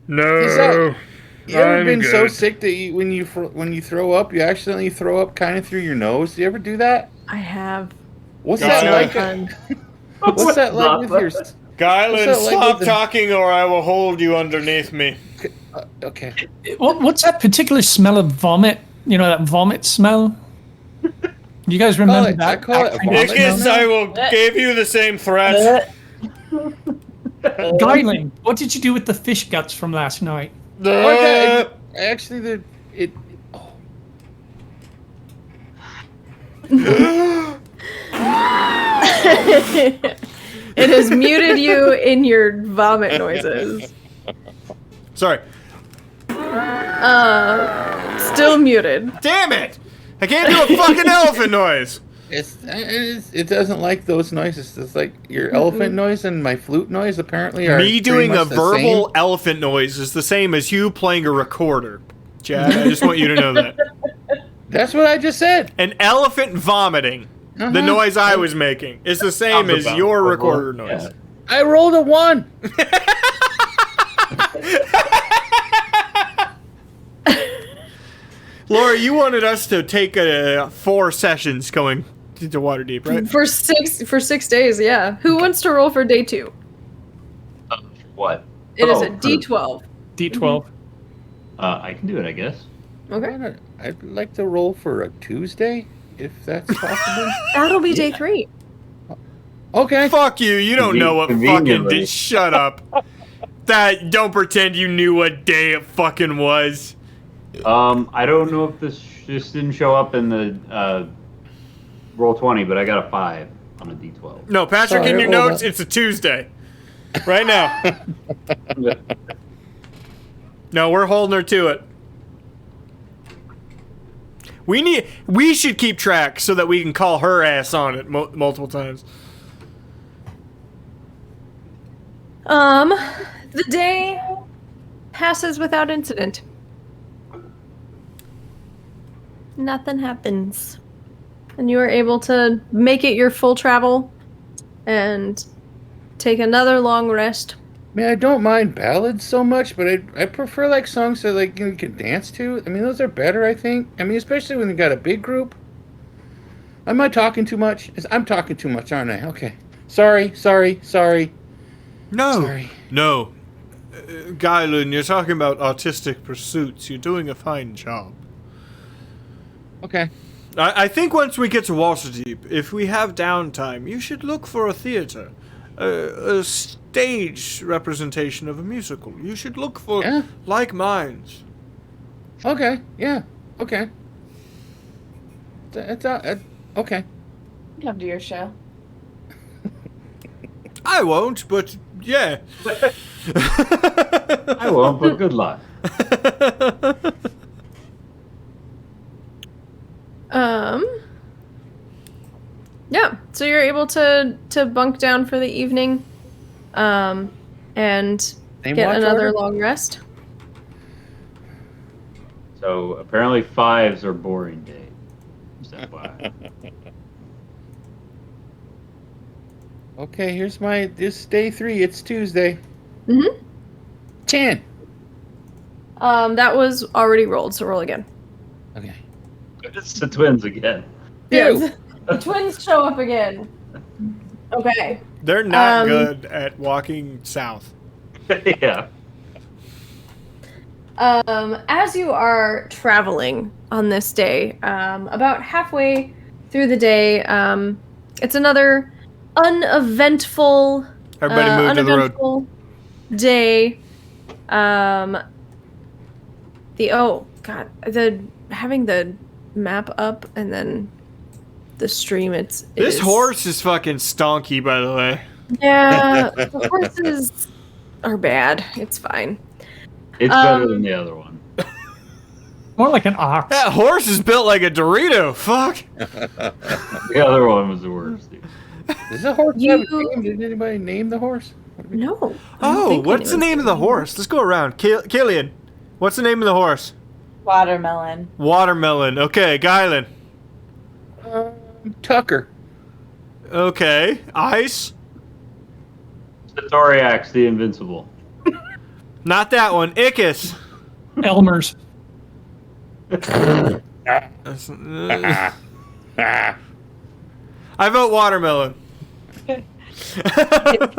S1: No.
S5: you ever
S1: I'm
S5: been so
S1: good.
S5: sick that when you throw up, you accidentally throw up kind of through your nose? Do you ever do that?
S2: I have.
S5: What's
S1: God.
S5: that like?
S2: Fun.
S5: What's that like with your?
S1: Guylan,
S5: What's that like
S1: stop
S5: with the-
S1: talking or I will hold you underneath me.
S5: Okay.
S4: What's that particular smell of vomit? You know, that vomit smell? You guys remember
S5: I
S4: that?
S5: call it
S4: that kind of
S5: vomit
S1: Ickis,
S4: smell?
S1: I will give you the same threat.
S4: Guylan, what did you do with the fish guts from last night?
S5: Actually, it. Oh.
S2: It has muted you in your vomit noises.
S1: Sorry.
S2: Still muted.
S1: Damn it! I can't do a fucking elephant noise.
S5: It doesn't like those noises. It's like your elephant noise and my flute noise apparently are
S1: Me
S5: pretty
S1: doing a
S5: much the
S1: verbal
S5: same.
S1: elephant noise is the same as you playing a recorder. Chad, I just want you to know that.
S5: That's what I just said.
S1: An elephant vomiting, the noise I was making, is the same as your recorder noise.
S5: I rolled a 1.
S1: Laura, you wanted us to take 4 sessions going to Waterdeep, right?
S2: For 6 days, yeah. Who wants to roll for day 2?
S3: What?
S2: It is a
S3: for-
S2: D12.
S4: D12.
S3: I can do it, I guess.
S2: Okay.
S5: I'd like to roll for a Tuesday, if that's possible.
S2: That'll be day 3.
S5: Okay.
S1: Fuck you, you don't know what fucking
S3: Conveniently.
S1: did. Shut up. Don't pretend you knew what day it fucking was.
S3: I don't know if this just didn't show up in the roll 20, but I got a 5 on a D12.
S1: No, Patrick,
S5: Sorry,
S1: in your
S5: hold
S1: notes,
S5: on.
S1: it's a Tuesday. Right now. No, we're holding her to it. We should keep track so that we can call her ass on it multiple times.
S2: The day passes without incident. Nothing happens. And you are able to make it your full travel and take another long rest.
S5: I mean, I don't mind ballads so much, but I prefer like songs that like you can dance to. I mean, those are better, I think. I mean, especially when you got a big group. Am I talking too much? I'm talking too much, aren't I? Okay. Sorry.
S1: No.
S5: Sorry.
S1: No. Guylan, you're talking about artistic pursuits. You're doing a fine job.
S5: Okay.
S1: I think once we get to Waterdeep, if we have downtime, you should look for a theater. A stage representation of a musical. You should look for like minds.
S5: Okay. Yeah. Okay. Okay.
S6: Come to your show.
S1: I won't, but yeah.
S3: I won't, but good luck.
S2: Yeah, so you're able to bunk down for the evening, and
S5: Name
S2: get
S5: watch
S2: another
S5: order?
S2: long rest.
S3: So apparently 5s are boring days. Just FYI.
S5: Okay, this day 3. It's Tuesday. 10.
S2: That was already rolled, so roll again.
S5: Okay.
S3: It's the twins again.
S2: Yes. The twins show up again. Okay.
S1: They're not good at walking south.
S3: Yeah.
S2: As you are traveling on this day, about halfway through the day, it's another uneventful,
S1: Everybody move to the road.
S2: uneventful day. Having the map up and then the stream,
S1: This horse is fucking stonky, by the way.
S2: Yeah, the horses are bad. It's fine.
S3: It's better than the other one.
S4: More like an ox.
S1: That horse is built like a Dorito. Fuck.
S3: The other one was the worst, dude.
S5: Is the horse
S2: You-
S5: have a name? Did anybody name the horse?
S2: No. I don't
S1: Oh,
S2: think
S1: what's the
S2: anyone's
S1: name of the horse? Let's go around. Killian, what's the name of the horse?
S6: Watermelon.
S1: Watermelon. Okay, Guylan.
S5: Tucker.
S1: Okay, Ice.
S3: Satoriax the Invincible.
S1: Not that one. Ickis.
S4: Elmer's.
S1: That's- I vote watermelon.
S6: Favorite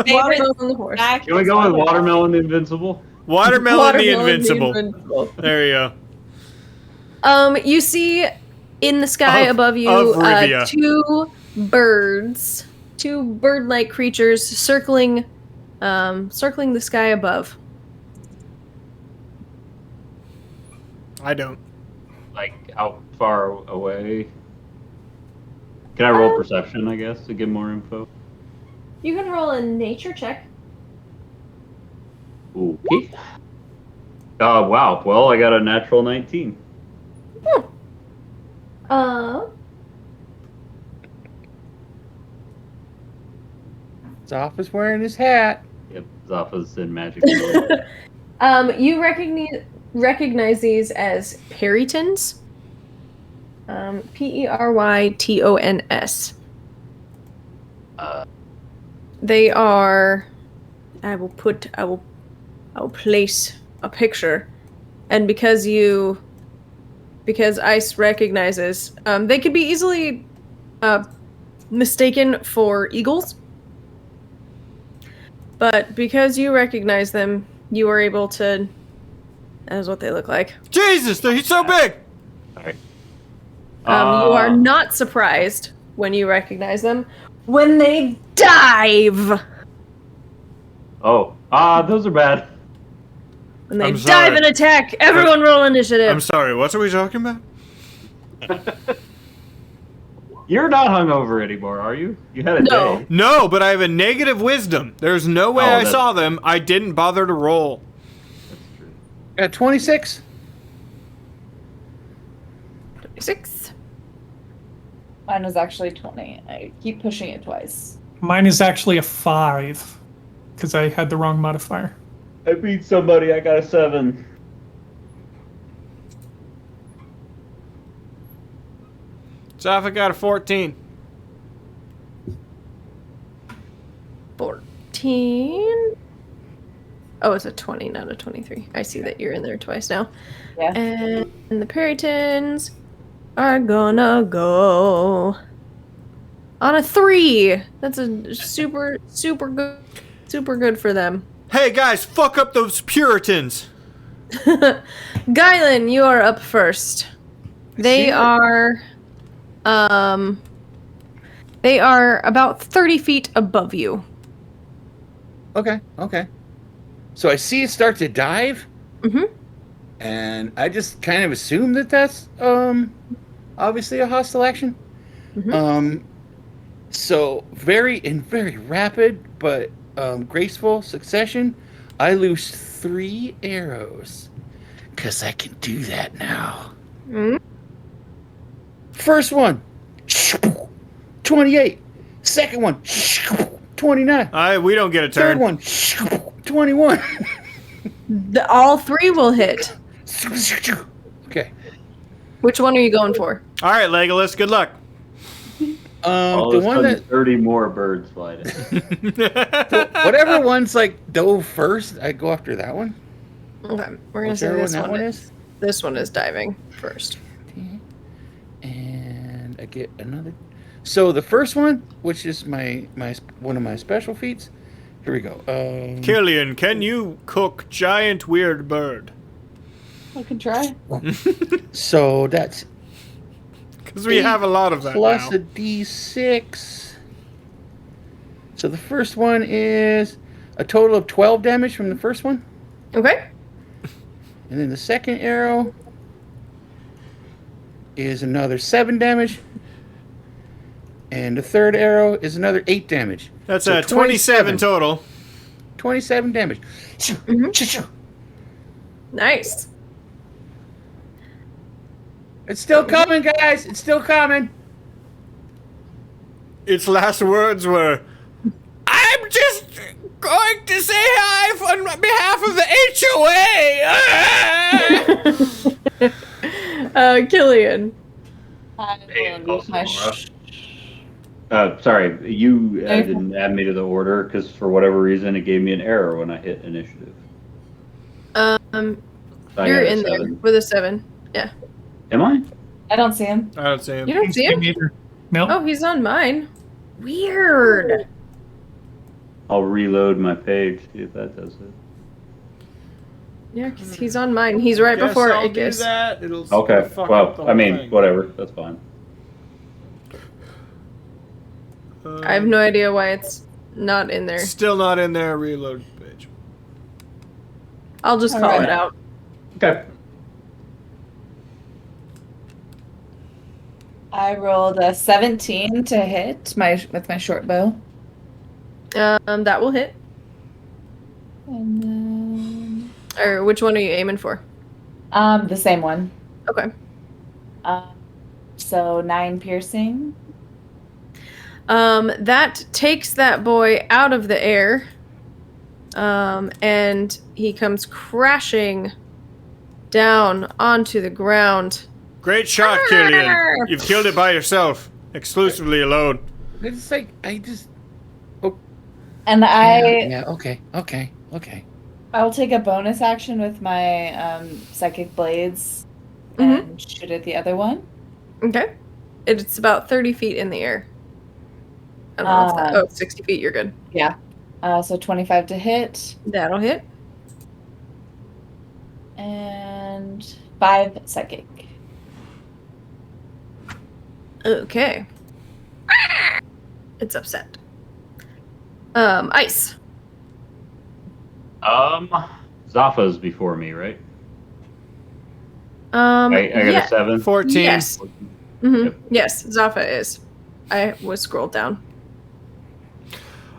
S2: Watermelon the horse.
S6: snack
S3: Can we
S6: is
S3: go with
S6: watermelon.
S3: Watermelon the Invincible?
S1: Watermelon the
S2: Watermelon
S1: Invincible.
S2: Invincible.
S1: There you go.
S2: You see in the sky
S1: Of
S2: above you
S1: Rivia.
S2: two birds, two bird-like creatures circling the sky above.
S1: I don't.
S3: Like, how far away? Can I roll perception, I guess, to get more info?
S2: You can roll a nature check.
S3: Okay. Wow. Well, I got a natural 19.
S5: Zoff is wearing his hat.
S3: Yep, Zappa's in magic.
S2: You recognize these as perytons. Perytons. They are. I will place a picture, and because Ice recognizes, they could be easily mistaken for eagles. But because you recognize them, you are able to. That is what they look like.
S1: Jesus, he's so big!
S3: Alright.
S2: You are not surprised when you recognize them when they dive.
S3: Oh. Those are bad.
S2: When they
S1: I'm
S2: dive
S1: sorry.
S2: and attack, everyone roll initiative.
S1: I'm sorry, what are we talking about?
S3: You're not hungover anymore, are you? You had a
S2: No.
S3: day.
S1: No, but I have a negative wisdom. There's no way I saw them. I didn't bother to roll.
S3: That's true.
S5: At 26.
S2: 6.
S6: Mine was actually 20. I keep pushing it twice.
S4: Mine is actually a 5 because I had the wrong modifier.
S3: I beat somebody, I got a 7.
S1: Zaffa got a 14.
S2: 14. Oh, it's a 20, not a 23. I see that you're in there twice now.
S6: Yeah.
S2: And the perytons are gonna go on a 3. That's a super good for them.
S1: Hey guys, fuck up those Puritans!
S2: Guylan, you are up first. They are about 30 feet above you.
S5: Okay. So I see it start to dive.
S2: Mm-hmm.
S5: And I just kind of assume that that's obviously a hostile action.
S2: Mm-hmm.
S5: So very rapid but graceful succession, I loose 3 arrows because I can do that now.
S2: Mm-hmm.
S5: First one, 28. Second one, 29.
S1: We don't get a turn.
S5: Third one, 21.
S2: All 3 will hit.
S5: Okay.
S2: Which one are you going for?
S1: Alright, Legolas, good luck.
S3: All
S5: The
S3: of a
S5: one
S3: sudden,
S5: that
S3: 30 more birds fly in.
S5: whatever one's like dove first, I go after that one.
S2: Okay, we're gonna say
S5: Whichever
S2: this
S5: that
S2: one is. This one is diving first.
S5: And I get another. So the first one, which is my one of my special feats. Here we go.
S1: Killian, can you cook giant weird bird?
S6: I could try.
S5: So that's
S1: Because we have a lot of that
S5: plus
S1: now.
S5: a d6. So the first one is a total of 12 damage from the first one.
S2: Okay.
S5: And then the second arrow is another 7 damage. And the third arrow is another 8 damage.
S1: That's
S5: So
S1: a 27 total.
S5: 27 damage.
S2: Nice.
S5: It's still coming, guys. It's still coming.
S1: Its last words were, I'm just going to say hi on behalf of the HOA.
S2: Killian.
S6: I
S3: Hey,
S6: will use my
S3: also, sorry, you didn't add me to the order because for whatever reason it gave me an error when I hit initiative. So I
S2: You're
S3: got a
S2: in there
S3: 7.
S2: with a 7. Yeah.
S3: Am I?
S6: I don't see him.
S1: I don't see him.
S2: You don't see him?
S4: Either. No.
S2: Oh, he's on mine. Weird.
S3: I'll reload my page, see if that does it.
S2: Yeah, because he's on mine. He's right
S1: Guess
S2: before
S1: I'll do
S2: Ickis.
S1: that. It'll
S3: Okay.
S1: fuck up
S3: Well,
S1: the
S3: I
S1: whole
S3: mean,
S1: thing.
S3: whatever. That's fine.
S2: I have no idea why it's not in there.
S1: Still not in there. Reload page.
S2: I'll just call it out.
S3: Okay.
S6: I rolled a 17 to hit with my short bow.
S2: That will hit.
S6: And then
S2: Or which one are you aiming for?
S6: the same one.
S2: Okay.
S6: So 9 piercing.
S2: That takes that boy out of the air. And he comes crashing down onto the ground.
S1: Great shot, Killian. You've killed it by yourself, exclusively alone.
S5: It's like I just.
S6: And
S5: Yeah. Okay.
S6: I'll take a bonus action with my psychic blades and shoot at the other one.
S2: Okay. It's about 30 feet in the air. I don't know what's that. Oh, 60 feet, you're good.
S6: Yeah. So 25 to hit.
S2: That'll hit.
S6: And 5 psychic.
S2: Okay. It's upset. Ice.
S3: Zafa's before me, right? I got
S2: yeah.
S3: a 7.
S1: 14.
S2: Yes.
S3: Yep.
S2: Yes, Zafa is. I was scrolled down.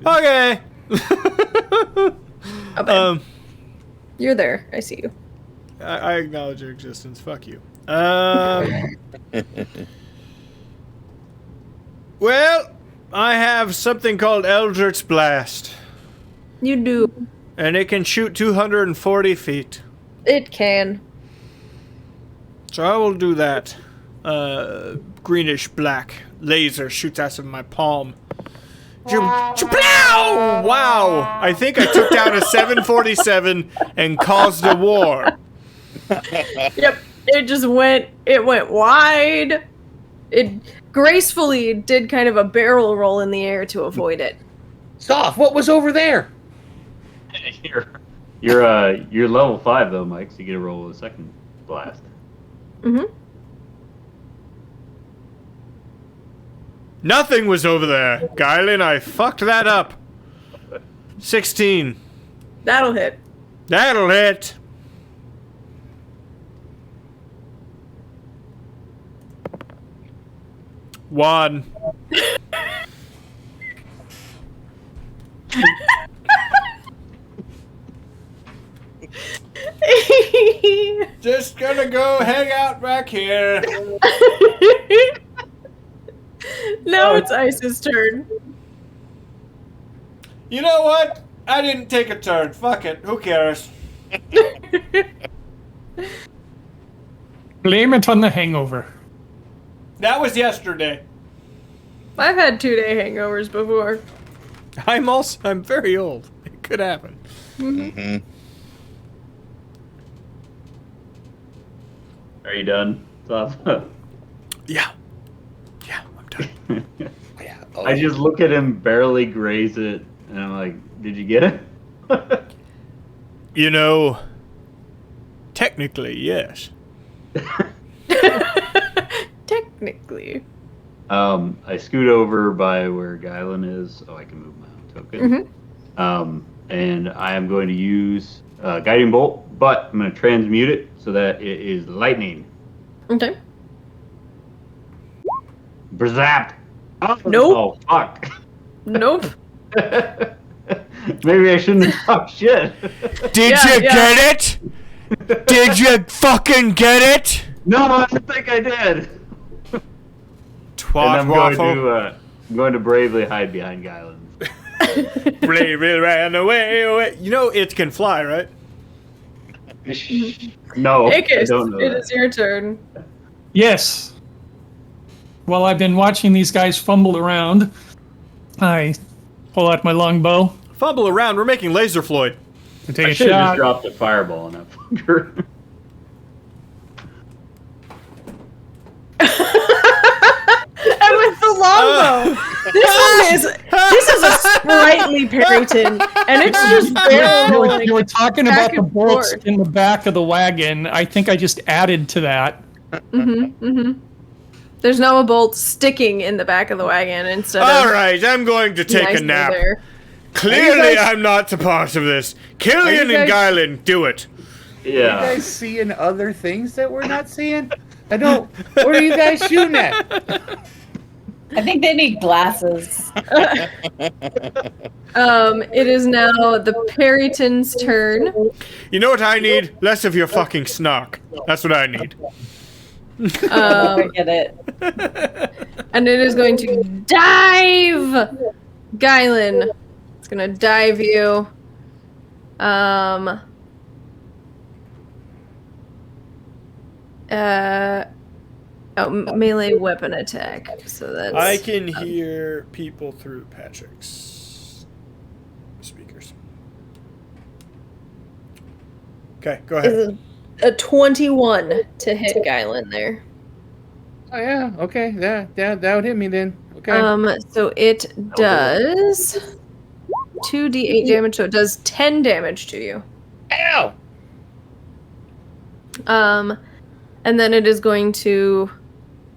S1: Okay.
S2: Okay. You're there. I see you.
S1: I acknowledge your existence. Fuck you. Well, I have something called Eldritch Blast,
S2: You do.
S1: and it can shoot 240 feet.
S2: It can.
S1: So I will do that. Greenish black laser shoots out of my palm. Chaplow! Wow! I think I took down a 747 and caused a war.
S2: Yep. It went wide. It gracefully did kind of a barrel roll in the air to avoid it.
S5: Zoff, what was over there?
S3: You're level 5 though, Mike. So you get a roll with a second blast.
S1: Nothing was over there. Guylan, I fucked that up. 16.
S2: That'll hit.
S1: That'll hit. One. Just gonna go hang out back here.
S2: Now it's Ice's turn.
S1: You know what? I didn't take a turn. Fuck it. Who cares?
S4: Blame it on the hangover.
S1: That was yesterday.
S2: I've had 2-day hangovers before.
S1: I'm very old. It could happen.
S5: Mm-hmm.
S3: Are you done, Zafa?
S1: Yeah. Yeah, I'm done.
S5: Yeah.
S3: I just look at him barely graze it, and I'm like, did you get it?
S1: You know, technically, yes.
S2: Technically.
S3: I scoot over by where Guylan is, so I can move my own token. And I am going to use Guiding Bolt, but I'm going to transmute it so that it is lightning.
S2: Okay.
S3: Brzap! Oh,
S2: Nope.
S3: Oh, fuck.
S2: Nope.
S3: Maybe I shouldn't have talked shit.
S1: Did
S2: Yeah,
S1: you
S2: yeah.
S1: get it? Did you fucking get it?
S3: No, I don't think I did.
S1: Twat
S3: And I'm going to bravely hide behind Guylan.
S1: Bravely ran away. You know it can fly, right?
S3: No, I
S2: Ickis,
S3: don't know
S2: it
S3: that.
S2: is your turn.
S4: Yes. While I've been watching these guys fumble around, I pull out my longbow
S1: Fumble around. We're making laser Floyd.
S4: and take
S3: I
S4: a
S3: should have just
S4: shot.
S3: dropped a fireball on that fucker.
S2: And with the longbow. This is a sprightly Perryton, and it's just barrel rolling.
S4: You were talking
S2: back
S4: about the
S2: and
S4: bolts
S2: forth.
S4: in the back of the wagon. I think I just added to that.
S2: There's now a bolt sticking in the back of the wagon instead of.
S1: All right, I'm going to take a
S2: nicely
S1: nap.
S2: there.
S1: Clearly,
S5: guys-
S1: I'm not a part of this. Killian and
S5: guys-
S1: Guylan, do it.
S5: Are you
S3: Yeah.
S5: guys seeing other things that we're not seeing? I don't. What are you guys shooting at?
S6: I think they need glasses.
S2: It is now the Perryton's turn.
S1: You know what I need? Less of your fucking snark. That's what I need.
S6: Forget it.
S2: And it is going to dive! Guylan. It's gonna dive you. Melee weapon attack. So that's.
S1: I can hear people through Patrick's speakers. Okay, go ahead.
S2: Is a 21 to hit Guylan there.
S5: Oh yeah. Okay. That would hit me then. Okay.
S2: So it does 2d8 damage, so it does 10 damage to you.
S5: Ow!
S2: And then it is going to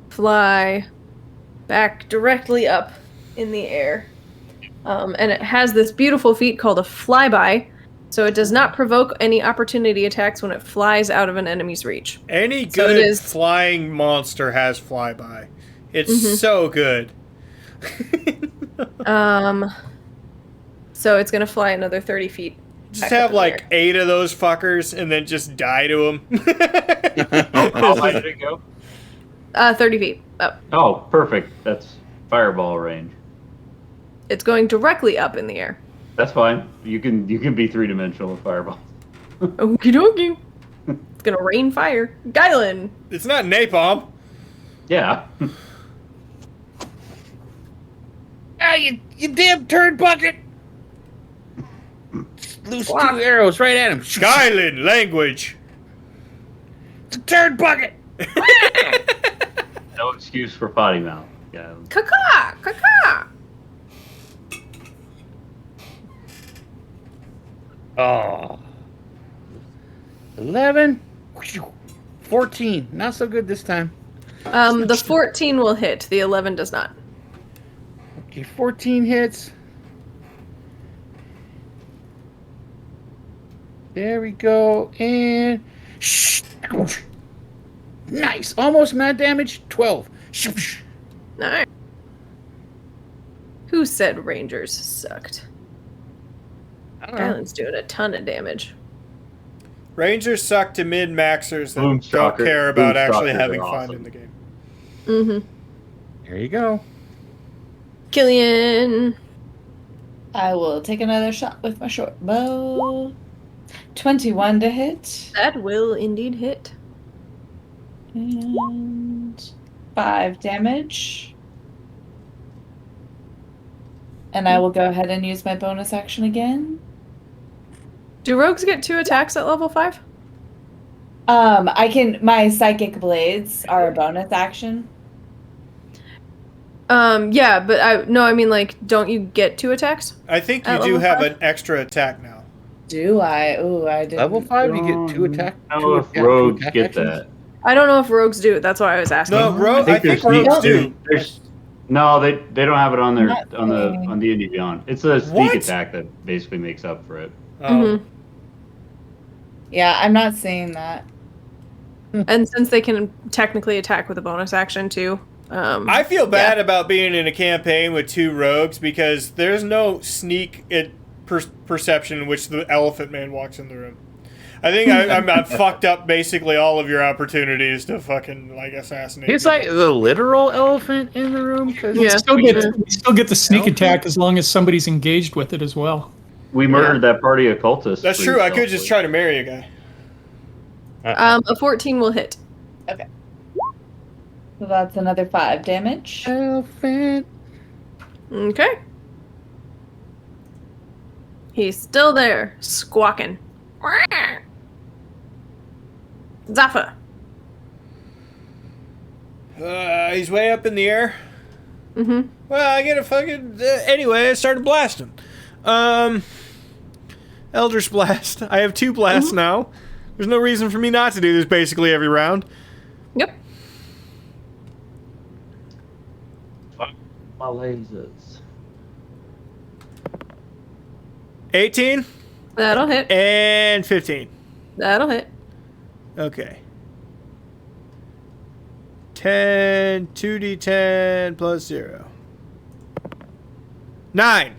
S2: fly back directly up in the air. And it has this beautiful feat called a flyby, so it does not provoke any opportunity attacks when it flies out of an enemy's reach.
S1: Any
S2: So
S1: good
S2: it is-
S1: flying monster has flyby. It's so good.
S2: So it's going to fly another 30 feet.
S1: Just
S2: back up
S1: have
S2: in the
S1: like
S2: air.
S1: 8 of those fuckers and then just die to them.
S3: How high did it go?
S2: 30 feet up.
S3: Oh, perfect. That's fireball range.
S2: It's going directly up in the air.
S3: That's fine. You can be 3-dimensional with fireball.
S2: Okie dokie. It's gonna rain fire. Guylan!
S1: It's not napalm.
S3: Yeah.
S5: Ah, you damn turd bucket! Loose 2 arrows right at him.
S1: Skyland language.
S5: It's a turd bucket.
S3: No excuse for potty mouth. Yeah.
S2: Caca! Caca!
S5: Oh. 11. 14. Not so good this time.
S2: The 14 will hit. The 11 does not.
S5: Okay, 14 hits. There we go. And nice. Almost mad damage. 12.
S2: Alright. Who said Rangers sucked?
S5: I don't know.
S2: Guylan's doing a ton of damage.
S1: Rangers suck to mid-maxers that
S3: Boom
S1: don't
S3: stalker-
S1: care about
S3: boom
S1: actually
S3: stalkers
S1: having
S3: are
S1: fun
S3: awesome.
S1: in the game.
S2: Mm-hmm.
S5: There you go.
S2: Killian.
S6: I will take another shot with my short bow. 21 to hit.
S2: That will indeed hit.
S6: And 5 damage. And I will go ahead and use my bonus action again.
S2: Do rogues get 2 attacks at level 5?
S6: My psychic blades are a bonus action.
S2: Yeah, but I mean, like, don't you get 2 attacks?
S1: I think you
S2: At
S1: do
S2: level
S1: have
S2: 5?
S1: an extra attack now.
S6: Do I? Ooh, I did.
S5: Level 5, you get 2 attack.
S3: I don't
S5: two
S3: know if
S5: attack-
S3: rogues
S5: attack
S3: get
S5: actions?
S3: that.
S2: I don't know if rogues do. That's why I was asking.
S1: No, I think
S3: there's
S1: rogues
S3: sneak-
S1: do.
S3: There's no, they don't have it on their
S6: Not
S3: on the
S6: really.
S3: on D&D Beyond. It's a sneak
S1: What?
S3: attack that basically makes up for it.
S2: Mhm.
S6: Yeah, I'm not seeing that.
S2: And since they can technically attack with a bonus action too.
S1: I feel bad about being in a campaign with 2 rogues because there's no sneak perception in which the elephant man walks in the room. I think I'm fucked up basically all of your opportunities to fucking like assassinate.
S5: He's
S1: people.
S5: like the literal elephant in the room. 'Cause
S2: Yeah.
S4: We still get the sneak
S5: Okay.
S4: attack as long as somebody's engaged with it as well.
S3: We murdered that party of cultists.
S1: That's
S3: pretty
S1: true. I could just
S3: stealthily.
S1: try to marry a guy.
S2: A 14 will hit.
S6: So that's another 5 damage.
S5: Elephant.
S2: Okay. He's still there, squawking. Zaffa.
S1: He's way up in the air. Well, I get a fucking... anyway, I started blasting. Eldritch Blast. I have 2 blasts now. There's no reason for me not to do this basically every round.
S2: Yep.
S3: Fuck my lasers.
S1: 18
S2: That'll hit.
S1: and 15.
S2: That'll hit.
S1: Okay. 10, 2d10 plus 0. 9.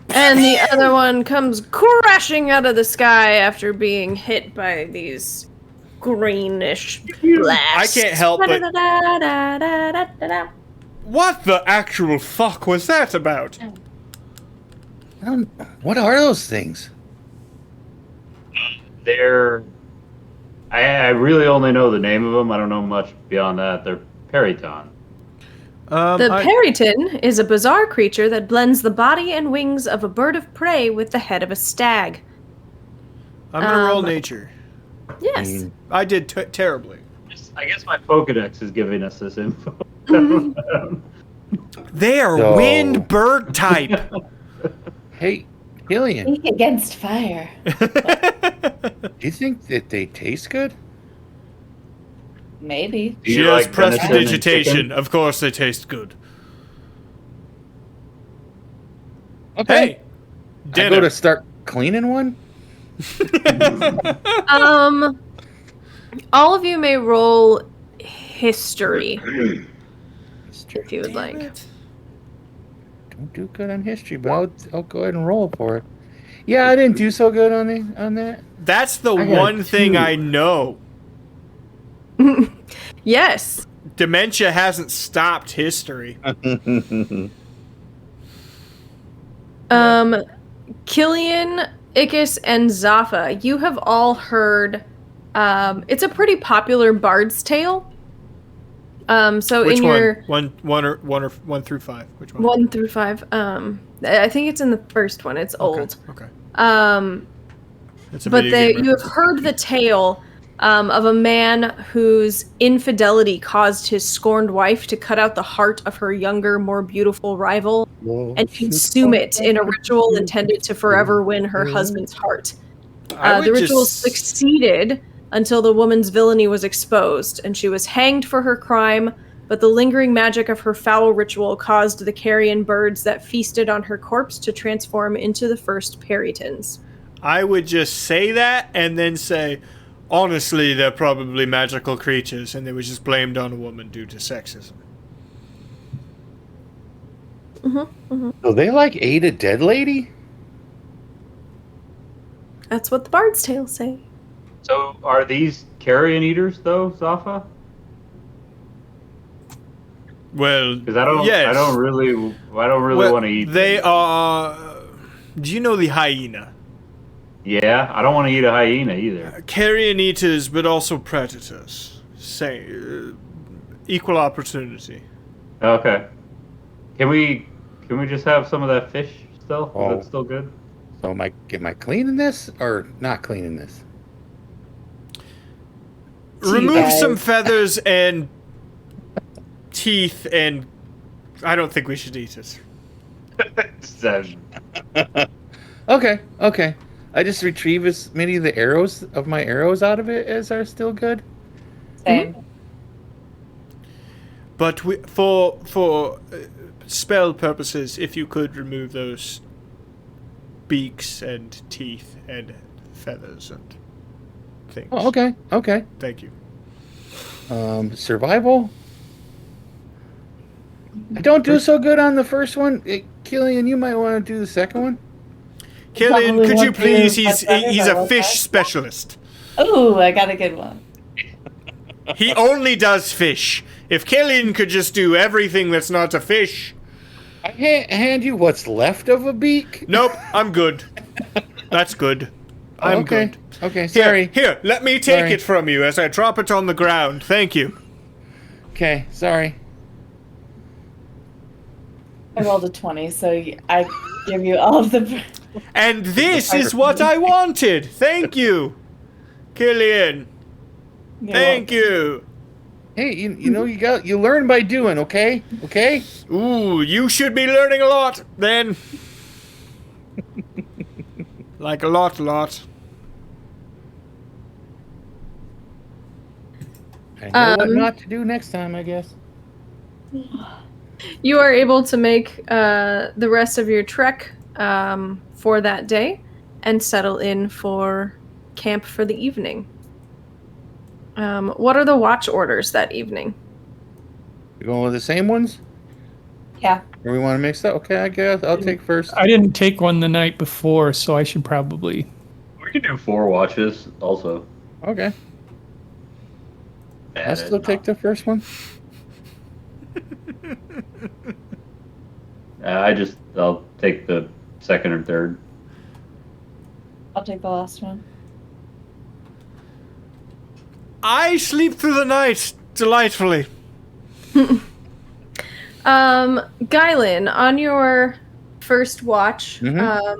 S2: And the other one comes crashing out of the sky after being hit by these greenish blasts.
S1: I can't help but... What the actual fuck was that about?
S5: What are those things?
S3: They're... I really only know the name of them. I don't know much beyond that. They're Periton.
S2: The Periton is a bizarre creature that blends the body and wings of a bird of prey with the head of a stag.
S1: I'm gonna roll nature.
S2: Yes.
S1: I did terribly.
S3: I guess my Pokedex is giving us this info.
S1: They are
S5: So-
S1: wind bird type.
S5: Hey, Killian,
S6: Speak against fire.
S5: do you think that they taste good?
S6: Maybe.
S3: Do
S1: She
S3: you
S1: has
S3: like venison and
S1: prestidigitation.
S3: chicken?
S1: Of course they taste good.
S5: Okay.
S1: Hey!
S5: I
S1: Dinner.
S5: go to start cleaning one.
S2: All of you may roll history if you would
S1: Damn
S2: like.
S1: it.
S5: Don't do good on history, but I'll go ahead and roll for it. Yeah, I didn't do so good on that.
S1: That's the
S5: I got
S1: one thing
S5: 2.
S1: I know.
S2: Yes.
S1: Dementia hasn't stopped history.
S2: Killian, Ickis, and Zafa, you have all heard. It's a pretty popular bard's tale. So
S1: Which
S2: in
S1: one?
S2: your
S1: 1 through 5. Which one?
S2: 1 through 5, I think it's in the first one. It's old.
S1: Okay.
S2: Um,
S1: It's a
S2: but
S1: video game
S2: you have
S1: reference.
S2: heard the tale of a man whose infidelity caused his scorned wife to cut out the heart of her younger, more beautiful rival and consume it in a ritual intended to forever win her husband's heart.
S1: I
S2: The
S1: would
S2: ritual
S1: just-
S2: succeeded until the woman's villainy was exposed, and she was hanged for her crime, but the lingering magic of her foul ritual caused the carrion birds that feasted on her corpse to transform into the first Peritons.
S1: I would just say that and then say, honestly, they're probably magical creatures, and they were just blamed on a woman due to sexism.
S5: So they like ate a dead lady?
S2: That's what the bard's tales say.
S3: So are these carrion eaters though, Zafa?
S1: Well,
S3: Because I don't
S1: yes.
S3: really
S1: Well,
S3: want to eat.
S1: They
S3: them.
S1: are. Do you know the hyena?
S3: Yeah, I don't want to eat a hyena either.
S1: Carrion eaters, but also predators. Equal opportunity.
S3: Okay. Can we just have some of that fish still?
S5: Oh.
S3: Is that still good?
S5: So am I cleaning this or not cleaning this?
S1: Remove
S6: guys.
S1: some feathers and teeth, and I don't think we should eat it.
S5: Okay. I just retrieve as many of the arrows of my arrows out of it as are still good.
S6: Same.
S1: But for spell purposes, if you could remove those beaks and teeth and feathers and things.
S5: Oh, okay.
S1: Thank you.
S5: Survival. I don't do so good on the first one. Killian, you might want to do the second one.
S1: Killian,
S6: Probably
S1: could you
S6: won't do
S1: please?
S6: much better,
S1: He's
S6: but
S1: a
S6: we'll
S1: fish
S6: try.
S1: specialist.
S6: Ooh, I got a good one.
S1: He only does fish. If Killian could just do everything that's not a fish.
S5: I hand you what's left of a beak.
S1: Nope, I'm good. That's good. I'm
S5: okay.
S1: good.
S5: Okay, sorry.
S1: Here, let me take
S5: Sorry.
S1: it from you as I drop it on the ground. Thank you.
S5: Okay, sorry.
S6: I rolled a 20, so I give you all of the.
S1: And this is what I wanted. Thank you, Killian. Thank you.
S5: Hey, you know you learn by doing, okay? Okay?
S1: Ooh, you should be learning a lot then. Like a lot.
S5: I know what not to do next time, I guess.
S2: You are able to make the rest of your trek for that day and settle in for camp for the evening. What are the watch orders that evening?
S5: You going with the same ones?
S6: Yeah.
S5: Or we want to mix that? Okay, I guess I'll take first.
S4: I didn't take one the night before, so I should probably.
S3: We can do 4 watches also.
S5: Okay. I'll still take the first one.
S3: I'll take the second or third.
S6: I'll take the last one.
S1: I sleep through the night delightfully.
S2: Guylan, on your first watch,
S5: Mhm.
S1: I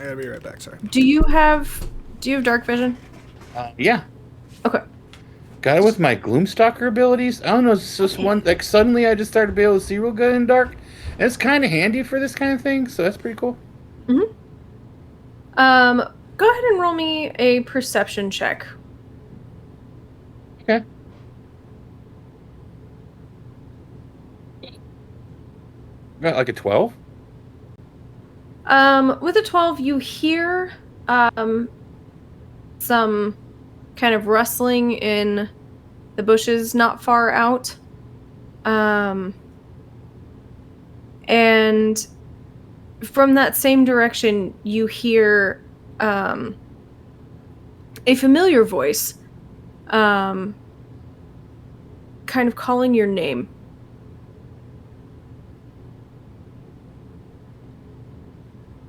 S1: gotta be right back, sorry.
S2: do you have dark vision?
S5: Yeah.
S2: Okay.
S5: Got it with my Gloomstalker abilities. I don't know, it's just one, like, suddenly I just started to be able to see real good in dark. And it's kind of handy for this kind of thing, so that's pretty cool.
S2: Go ahead and roll me a perception check.
S5: Okay. Got like a 12?
S2: With a 12, you hear some kind of rustling in the bushes not far out. And from that same direction, you hear a familiar voice kind of calling your name.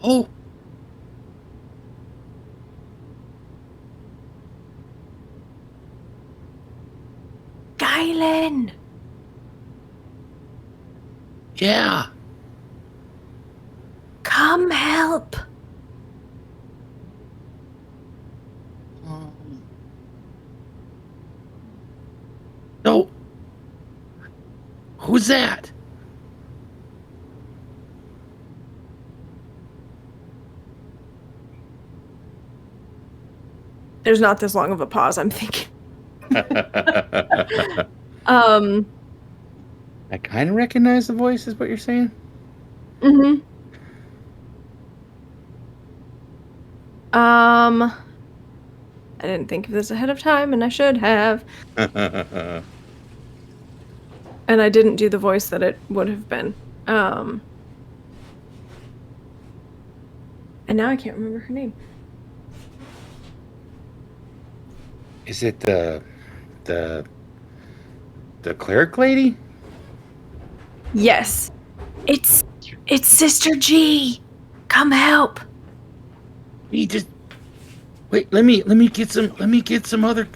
S5: Oh!
S2: Guylan!
S5: Yeah!
S2: Come help!
S5: No! Who's that?
S2: There's not this long of a pause, I'm thinking.
S5: I kind of recognize the voice, is what you're saying?
S2: Mm-hmm. I didn't think of this ahead of time, and I should have. And I didn't do the voice that it would have been. And now I can't remember her name.
S5: Is it the cleric lady?
S2: Yes. It's Sister G. Come help.
S5: He just wait. Let me get some. Let me get some other.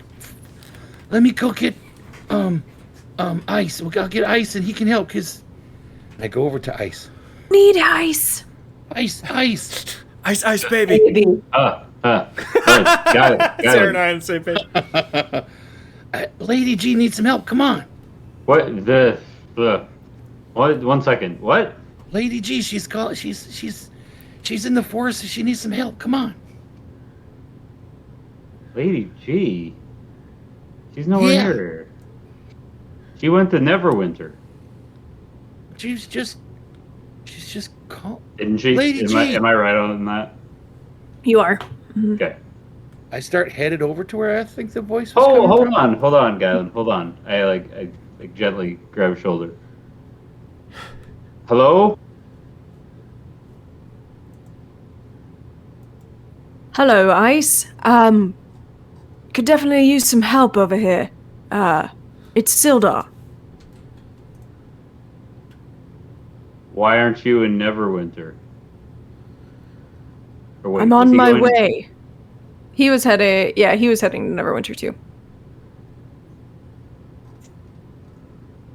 S5: Let me go get ice. I'll get ice, and he can help. Cause I go over to ice.
S2: Need ice.
S5: Ice.
S1: Ice, baby.
S3: Got it.
S1: Sarah and I on the same page.
S5: Lady G needs some help. Come on.
S3: What what? 1 second. What?
S5: Lady G, she's in the forest. She needs some help. Come on.
S3: Lady G. She's nowhere
S5: Yeah.
S3: near here. She went to Neverwinter.
S5: She's just call.
S3: Didn't she?
S5: Lady G.
S3: Am I right on that?
S2: You are.
S3: Okay.
S5: I start headed over to where I think the voice was
S3: Oh,
S5: coming
S3: hold
S5: from.
S3: on, Galen. Hold on. I gently grab his shoulder. Hello?
S2: Hello, Ice. Could definitely use some help over here. It's Sildar.
S3: Why aren't you in Neverwinter? Or wait,
S2: I'm
S3: was
S2: on
S3: he
S2: my
S3: going-
S2: way. He was heading to Neverwinter too.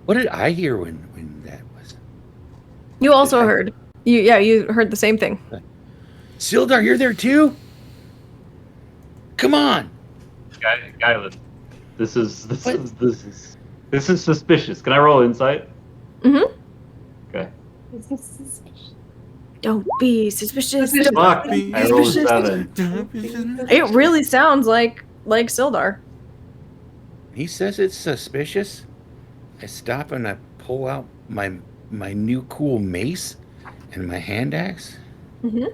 S5: What did I hear when that was?
S2: You also
S5: I-
S2: heard. You heard the same thing.
S5: Sildar, you're there too? Come on.
S3: Galen. This is This is suspicious. Can I roll insight?
S2: Mm-hmm.
S3: Okay.
S2: Don't be suspicious.
S6: Suspicious.
S3: Fuck.
S1: Be
S3: I rolled a
S1: suspicious.
S3: 7.
S2: It really sounds like Sildar.
S5: He says it's suspicious. I stop and I pull out my new cool mace and my hand axe.
S2: Mm-hmm.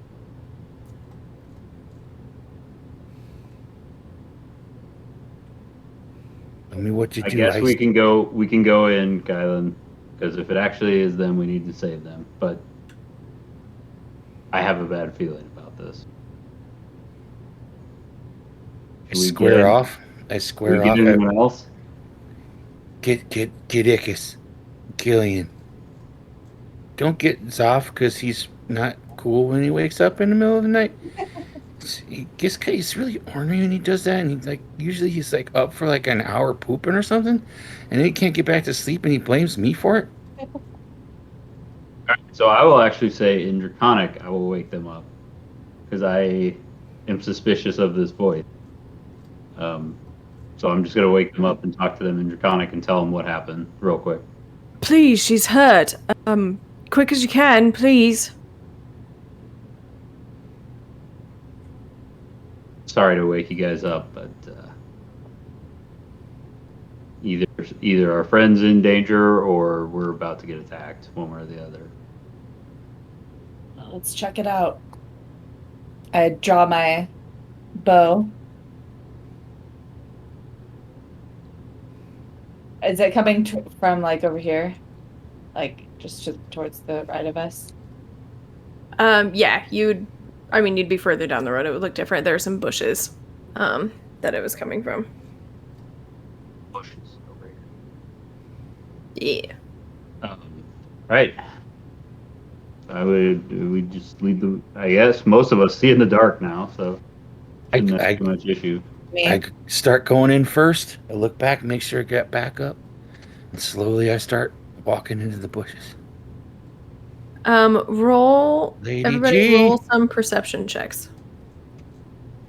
S5: Tell me what you
S3: I
S5: do.
S3: guess we can go in, Kylan, because if it actually is them, we need to save them. But I have a bad feeling about this.
S5: I square off. I
S3: Can
S5: square
S3: we get
S5: off.
S3: anyone else?
S5: Get Ickis. Killian. Don't get Zoff because he's not cool when he wakes up in the middle of the night. He's really ornery when he does that, and usually he's like up for like an hour pooping or something, and then he can't get back to sleep, and he blames me for it.
S3: So I will actually say in Draconic, I will wake them up because I am suspicious of this voice. So I'm just gonna wake them up and talk to them in Draconic and tell them what happened real quick.
S2: Please, she's hurt. Quick as you can, please.
S3: Sorry to wake you guys up, but either our friend's in danger or we're about to get attacked, one way or the other.
S6: Let's check it out. I draw my bow. Is it coming from like over here? Like just towards the right of us?
S2: Yeah, you'd be further down the road. It would look different. There are some bushes that it was coming from.
S3: Bushes over here.
S2: Yeah.
S3: Right. We just leave the. I guess most of us see in the dark now, so shouldn't have too much issue.
S5: I start going in first. I look back, make sure I get back up, and slowly I start walking into the bushes.
S2: Roll.
S5: Lady
S2: Everybody
S5: G.
S2: roll some perception checks.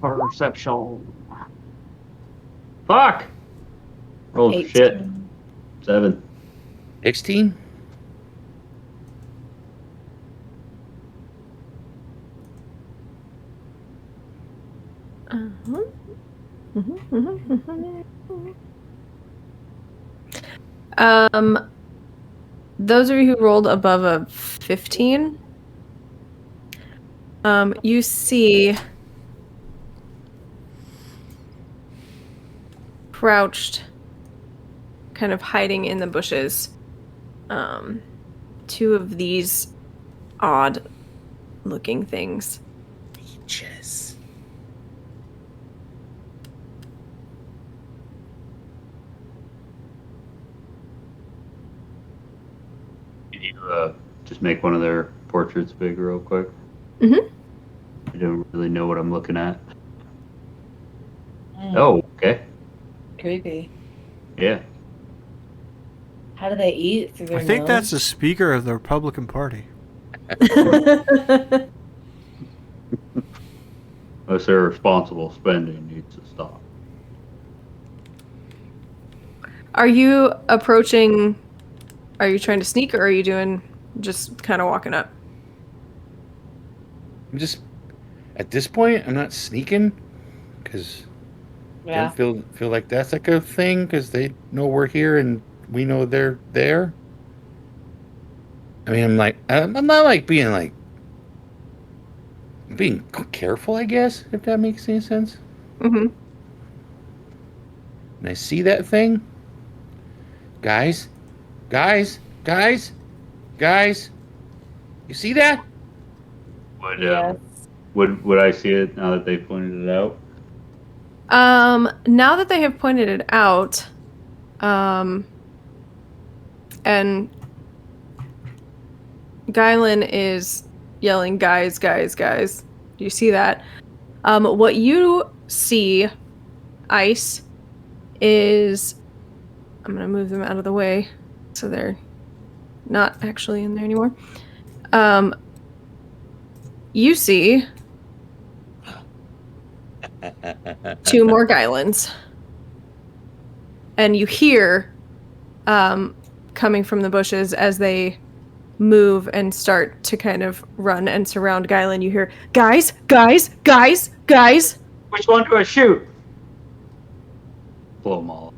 S3: Perception. Fuck. Rolled
S6: 18.
S3: shit. 7.
S5: 16?
S2: Those of you who rolled above a 15, you see crouched, kind of hiding in the bushes, two of these odd-looking things.
S5: Leeches.
S3: Can you just make one of their portraits big real quick?
S2: Mm-hmm.
S3: I don't really know what I'm looking at.
S6: Mm,
S3: Oh, okay.
S6: creepy.
S3: Yeah.
S6: How do they eat through their
S1: I think
S6: nose?
S1: that's the speaker of the Republican Party.
S3: Unless they're responsible spending needs to stop.
S2: Are you approaching? Are you trying to sneak, or are you doing just kind of walking up?
S5: I'm just at this point. I'm not sneaking because
S6: Yeah.
S5: I feel like that's like a thing because they know we're here and we know they're there. I mean, I'm not like being careful, I guess, if that makes any sense.
S2: Mm-hmm.
S5: And I see that thing, guys, you see that?
S3: Would
S6: Yes.
S3: would I see it now that they pointed it out?
S2: Now that they have pointed it out, and Guylan is yelling, guys, guys, guys. Do you see that? What you see, Ice, is... I'm going to move them out of the way so they're not actually in there anymore. You see 2 more Gylans. And you hear coming from the bushes as they move and start to kind of run and surround Guylan. You hear, guys, guys, guys, guys.
S3: Which one do I shoot? Blow them all.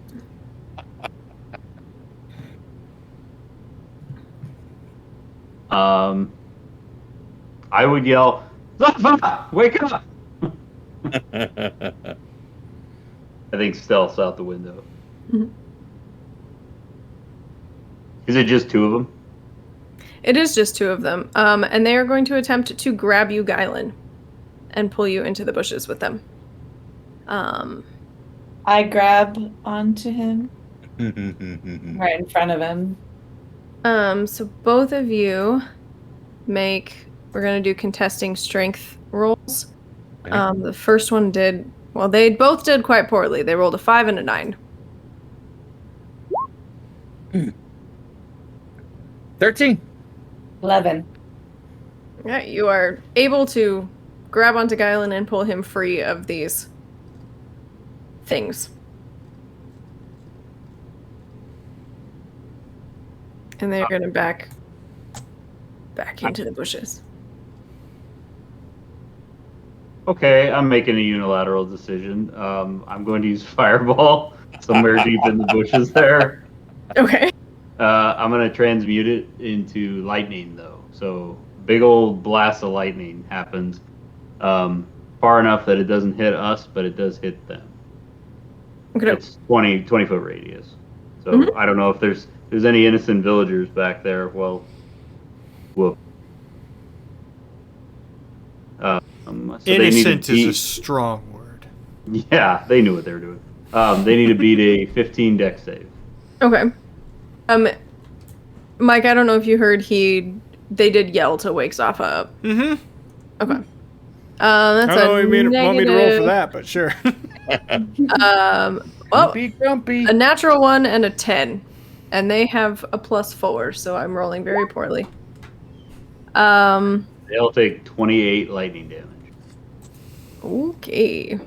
S3: I would yell, Zafa, wake up! I think stealth's out the window.
S2: Mhm.
S3: Is it just two of them?
S2: It is just two of them. And they are going to attempt to grab you, Guylan, and pull you into the bushes with them.
S6: I grab onto him right in front of him.
S2: So both of you we're going to do contesting strength rolls.
S5: Okay.
S2: The first one they both did quite poorly. They rolled a 5 and a 9.
S5: 13.
S6: 11.
S2: Yeah, you are able to grab onto Guylan and pull him free of these things. And they're going to back into the bushes.
S3: Okay, I'm making a unilateral decision. I'm going to use Fireball somewhere deep in the bushes there.
S2: Okay.
S3: I'm going to transmute it into lightning, though. So, big old blast of lightning happens far enough that it doesn't hit us, but it does hit them.
S2: Okay.
S3: It's 20-foot radius. So, I don't know if there's any innocent villagers back there. Well, whoop. So
S1: Innocent is a strong word.
S3: Yeah, they knew what they were doing. They need to beat a 15 dex save.
S2: Okay. Mike, I don't know if you heard they did yell to wake Zafa up.
S1: Mm-hmm.
S2: Okay. That's
S1: I don't know what you want me to roll for
S2: negative.
S1: that, but sure.
S2: Well,
S5: Grumpy.
S2: a natural 1 and a 10. And they have a +4, so I'm rolling very poorly.
S3: They'll take 28 lightning damage.
S2: Okay.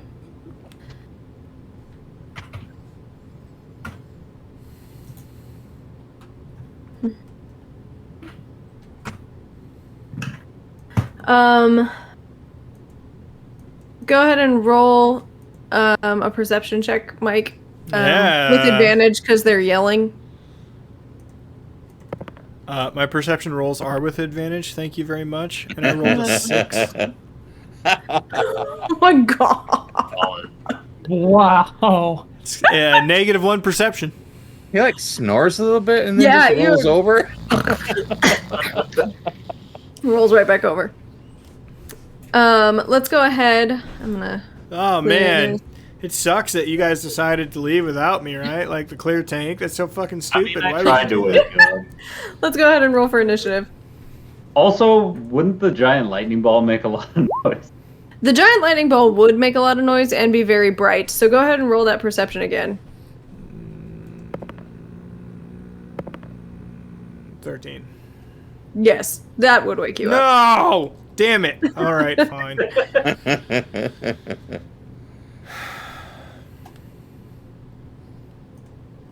S2: Go ahead and roll a perception check, Mike.
S1: Yeah.
S2: With advantage because they're yelling.
S1: My perception rolls are with advantage. Thank you very much. And I rolled a 6.
S2: Oh my god.
S4: Wow.
S1: -1 perception.
S5: He like snores a little bit and then
S2: Yeah,
S5: just rolls over.
S2: Rolls right back over. Let's go ahead. I'm gonna.
S1: Oh
S2: clear
S1: man,
S2: this.
S1: it sucks that you guys decided to leave without me, right? Like the clear tank. That's so fucking stupid.
S3: I
S1: Why
S3: tried
S1: would you
S3: to
S1: do
S3: wake you up.
S2: Let's go ahead and roll for initiative.
S3: Also, wouldn't the giant lightning ball make a lot of noise?
S2: The giant lightning ball would make a lot of noise and be very bright. So go ahead and roll that perception again.
S1: 13.
S2: Yes, that would wake you up.
S1: No! Damn it. All right, fine.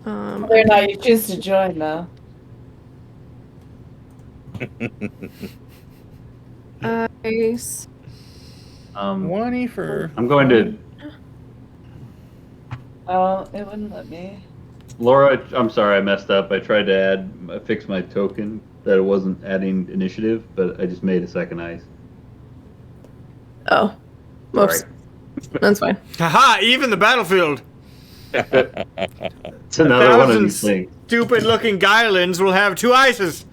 S6: Whether or not you choose to join, though.
S2: Ice.
S5: 20 for.
S3: I'm going to
S6: Oh, it wouldn't let me.
S3: Laura. I'm sorry, I messed up. I tried to fix my token that it wasn't adding initiative, but I just made a second ice.
S2: Oh. Whoops.
S3: Sorry.
S2: That's fine.
S1: Haha, even the battlefield.
S3: It's another one of these things.
S1: Stupid looking Gylans will have 2 ices.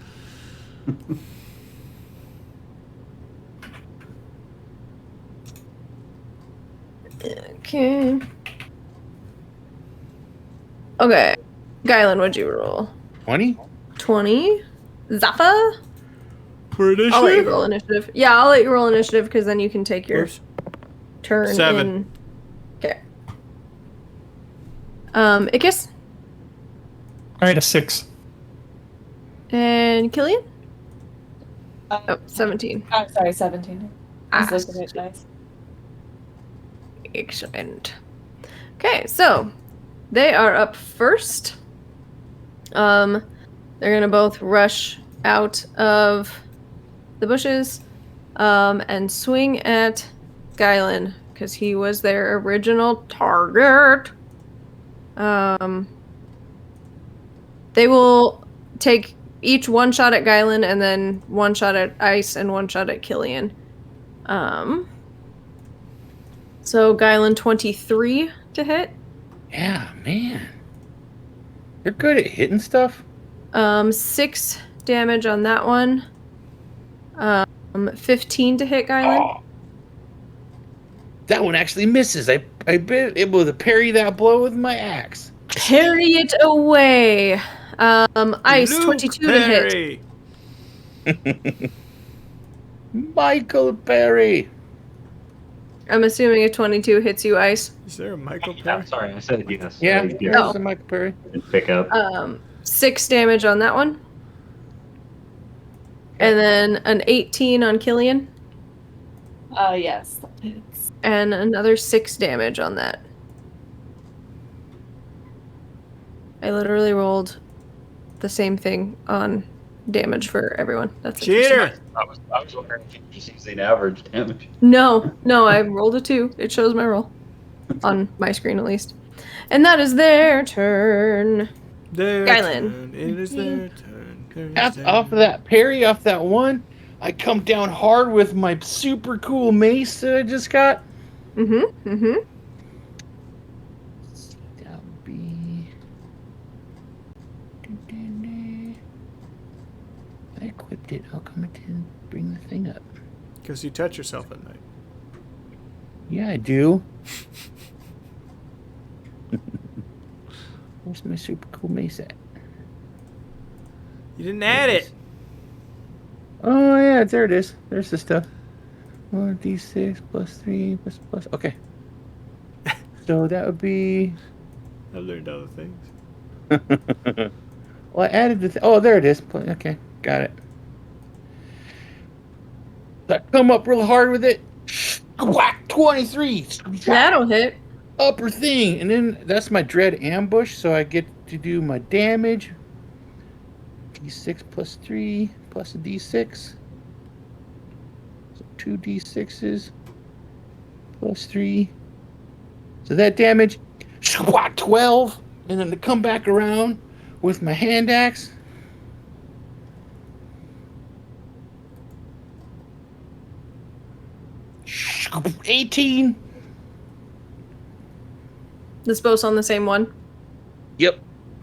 S2: Okay. Okay. Guylan, what'd you roll?
S5: 20?
S2: 20? Zafa?
S1: For initiative?
S2: I'll let you roll initiative. Yeah, I'll let you roll initiative because then you can take your
S1: Oops.
S2: turn
S1: 7.
S2: in. Okay. Ikis?
S4: All right, a 6.
S2: And Killian?
S6: Oh,
S2: Oh, 17.
S6: I'm sorry, 17. I was looking at dice.
S2: Excellent. Okay, so they are up first. They're gonna both rush out of the bushes and swing at Guylan because he was their original target. They will take each one shot at Guylan and then one shot at Ice and one shot at Killian. So Guylan 23 to hit.
S5: Yeah, man. They're good at hitting stuff.
S2: 6 damage on that one. 15 to hit Guylan.
S5: Oh. That one actually misses. I've been able to parry that blow with my axe.
S2: Parry it away. Ice,
S1: Luke
S2: 22 to hit.
S1: Perry.
S5: Michael Perry.
S2: I'm assuming a 22 hits you, Ice.
S1: Is there a Michael
S3: I'm
S1: Perry?
S3: sorry, I said yes.
S5: Yeah,
S3: I
S5: there's
S2: Oh.
S5: a Michael Perry.
S3: didn't pick up.
S2: 6 damage on that one. And then an 18 on Killian.
S6: Yes. That hits.
S2: And another 6 damage on that. I literally rolled the same thing on damage for everyone. That's interesting.
S1: Cheater!
S3: I was wondering if you were just using average damage.
S2: No, I rolled a 2. It shows my roll. On my screen, at least. And that is their turn.
S1: Their
S2: Guylan.
S1: turn. It is their turn.
S5: Off of that parry, off that one, I come down hard with my super cool mace that I just got.
S2: Mm-hmm.
S5: That would be... I equipped it. How come it didn't bring the thing up?
S1: Because you touch yourself at night.
S5: Yeah, I do. Where's my super cool mace at?
S1: You didn't add it.
S5: Oh, yeah, there it is. There's the stuff. 1d6 plus 3 plus. Okay. So that would be...
S1: I learned other things.
S5: Well, I added the... Oh, there it is. Okay, got it. So I come up real hard with it. Whack! 23!
S2: That'll hit.
S5: Upper thing. And then that's my dread ambush, so I get to do my damage. D6 plus 3 plus a D6. So 2 D6s plus 3. So that damage, 12. And then to come back around with my hand axe. $18.
S2: This both on the same one.
S5: Yep.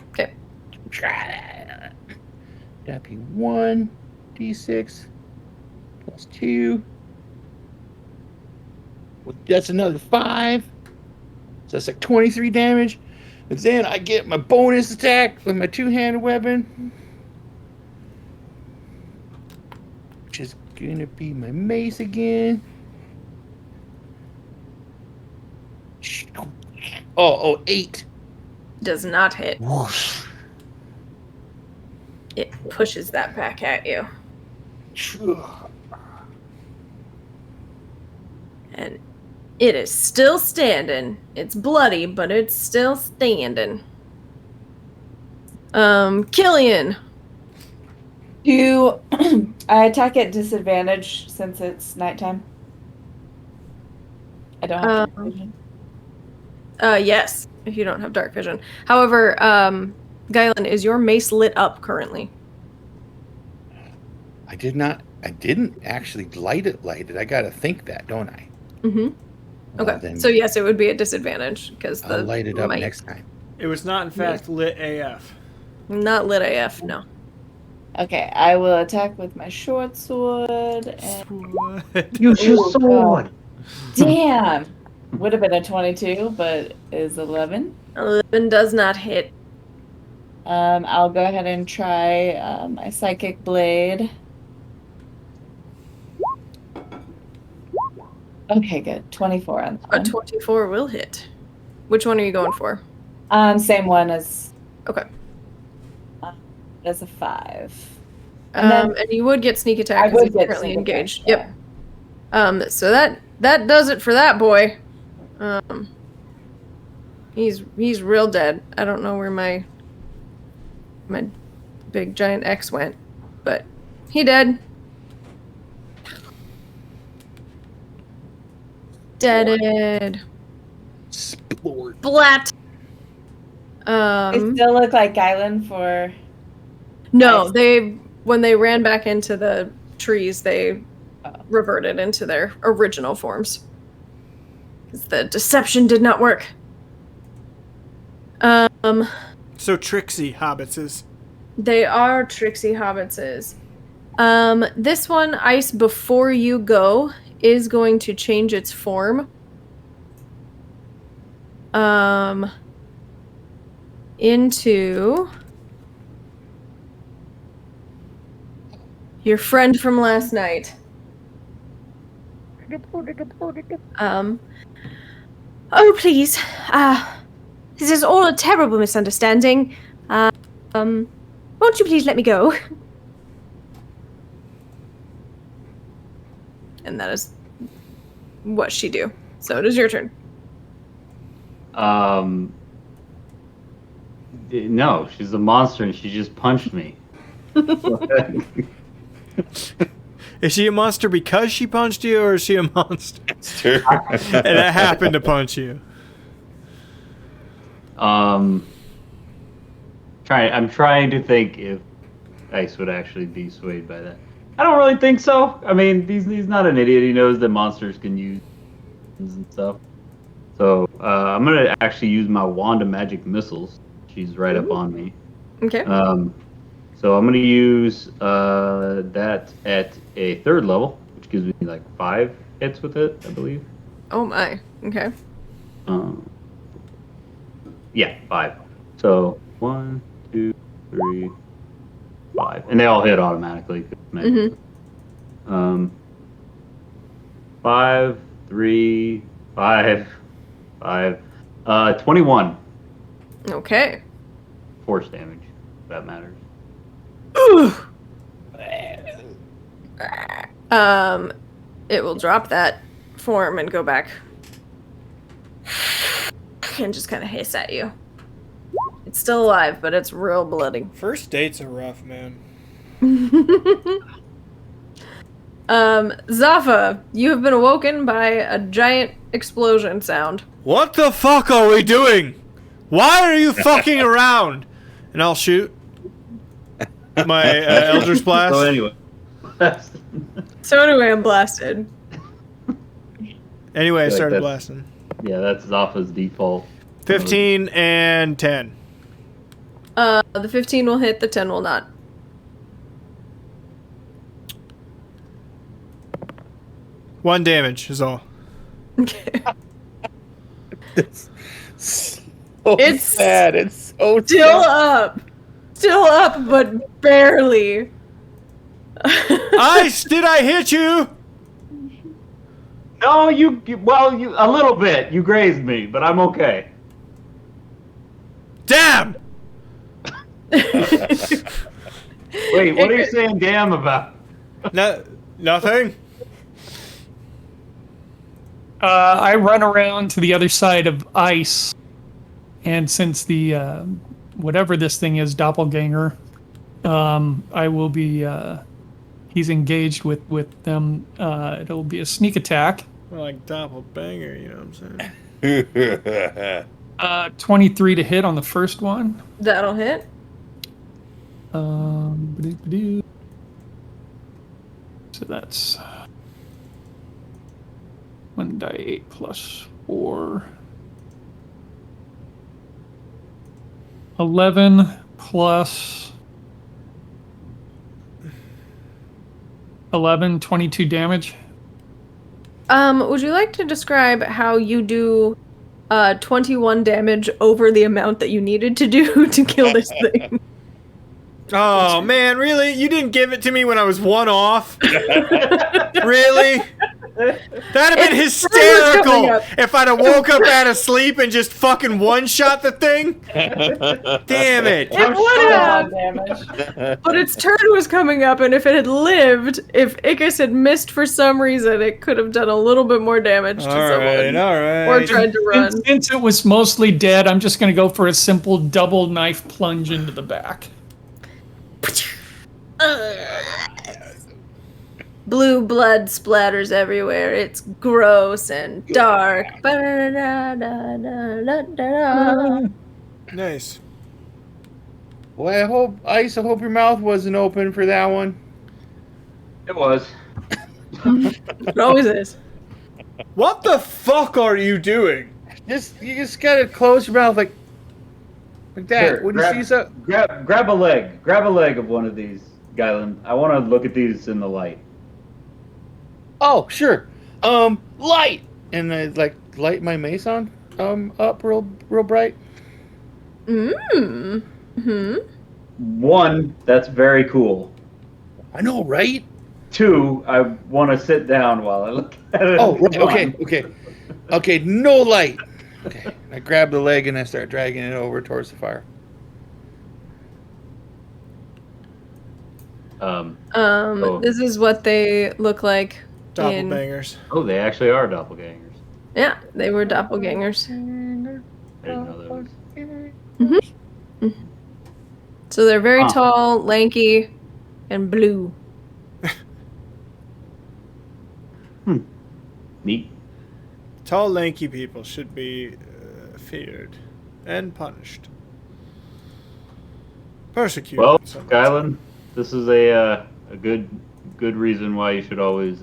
S2: Okay.
S5: That'd be 1 D6 plus 2. Well, that's another 5. So that's like 23 damage. And then I get my bonus attack with my two-handed weapon, which is gonna be my mace again. Oh, 8.
S2: Does not hit.
S5: Whoosh.
S2: It pushes that back at you. And it is still standing. It's bloody, but it's still standing. Killian.
S6: Do I attack at disadvantage since it's nighttime? I don't have dark vision.
S2: Yes, if you don't have dark vision. However, Guylan, is your mace lit up currently?
S5: I didn't actually light it. I gotta think that, don't I?
S2: Mm-hmm.
S5: Well,
S2: Okay.
S5: then
S2: So yes, it would be a disadvantage because
S5: I'll
S2: the
S5: light it up
S2: might-
S5: next time.
S1: It was not, in fact, lit AF.
S2: Not lit AF, no.
S6: Okay, I will attack with my short sword. And...
S1: What?
S3: Use your
S6: Oh,
S3: sword.
S6: Damn! Would have been a 22, but is 11.
S2: 11 does not hit.
S6: I'll go ahead and try my psychic blade. Okay, good. 24 on that
S2: A
S6: one.
S2: 24 will hit. Which one are you going for?
S6: Same one as
S2: Okay.
S6: as a 5. And then-
S2: And you would get sneak attack
S6: I
S2: because
S6: would
S2: he's
S6: get
S2: currently
S6: sneak attack,
S2: engaged.
S6: yeah.
S2: Yep. So that does it for that boy. He's real dead. I don't know where my my big giant X went. But he dead. Deaded.
S5: Splort.
S2: Blat.
S6: They still look like Guyland for.
S2: No,
S6: Nice.
S2: when they ran back into the trees, they reverted into their original forms. Because the deception did not work.
S1: So tricksy hobbitses.
S2: They are tricksy hobbitses. This one, Ice, before you go, is going to change its form. Into your friend from last night. Oh, please. This is all a terrible misunderstanding. Won't you please let me go? And that is what she do. So it is your turn.
S3: No, she's a monster and she just punched me.
S1: Is she a monster because she punched you, or is she a monster
S5: Sure.
S1: and it happened to punch you?
S3: I'm trying to think if Ice would actually be swayed by that. I don't really think so. I mean, he's not an idiot. He knows that monsters can use and stuff. So I'm gonna actually use my wand of magic missiles. She's right up on me.
S2: Okay.
S3: So I'm gonna use that at a 3rd level, which gives me like 5 hits with it, I believe.
S2: Oh my. Okay.
S3: Yeah, 5. So 1, 2, 3, 5, and they all hit automatically.
S2: Mm-hmm.
S3: 5, 3, 5, 5. 21
S2: Okay.
S3: force damage. If that matters.
S2: It will drop that form and go back. And just kind of hiss at you. It's still alive, but it's real bloody.
S1: First dates are rough, man.
S2: Zafa, you have been awoken by a giant explosion sound.
S1: What the fuck are we doing? Why are you fucking around? And I'll shoot my Eldritch Blast.
S3: So anyway.
S2: So anyway, I'm blasted.
S1: Anyway, I
S3: Like
S1: started
S3: that's-
S1: blasting.
S3: Yeah, that's Zafa's default.
S1: 15 and 10.
S2: The 15 will hit, the 10 will not.
S1: One damage is all.
S2: Okay.
S5: It's so
S2: It's
S5: sad. It's so
S2: Still
S5: sad.
S2: up. Still up, but barely.
S1: Ice, did I hit you?
S3: No, you a little bit. You grazed me, but I'm okay.
S1: Damn!
S3: Wait, what are you saying damn about?
S1: No, nothing?
S4: I run around to the other side of Ice, and since the whatever this thing is, doppelganger, I will be. He's engaged with them. It'll be a sneak attack.
S1: Well, like doppelbanger, you know what I'm saying?
S4: 23 to hit on the first one.
S2: That'll hit.
S4: So that's 1d8 plus 4. 11 plus 11, 22 damage.
S2: Would you like to describe how you do 21 damage over the amount that you needed to do to kill this thing?
S1: Oh, man, really? You didn't give it to me when I was one off? Really? That'd have been
S2: It's coming
S1: hysterical
S2: up.
S1: if I'd have woke up out of sleep and just fucking one-shot the thing. Damn it.
S2: It would have,
S6: Damage.
S2: but its turn was coming up, and if it had lived, if Ickis had missed for some reason, it could have done a little bit more damage to someone.
S1: Alright.
S2: Or tried to run.
S4: Since it was mostly dead, I'm just going to go for a simple double knife plunge into the back.
S2: Blue blood splatters everywhere. It's gross and dark. Ba-da-da-da-da-da-da.
S1: Nice.
S5: Well, I hope your mouth wasn't open for that one.
S3: It was.
S2: It always is.
S1: What the fuck are you doing?
S5: You just gotta close your mouth like that.
S3: Here,
S5: When you see something.
S3: grab a leg. Grab a leg of one of these, Guyland. I want to look at these in the light.
S5: Oh, sure. Light, and I light my mace on up real bright.
S2: Mm-hmm.
S3: One, that's very cool.
S5: I know, right?
S3: Two, I want to sit down while I look at it.
S5: Oh, right.
S3: One.
S5: Okay. No light. Okay. I grab the leg and I start dragging it over towards the fire.
S2: This is what they look like.
S1: Doppelbangers.
S3: Oh, they actually are doppelgangers.
S2: Yeah, they were doppelgangers.
S3: I didn't know those.
S2: So they're very tall, lanky, and blue.
S3: Neat.
S1: Tall, lanky people should be feared and punished. Persecuted.
S3: Well,
S1: some might
S3: Skyland, this is a good reason why you should always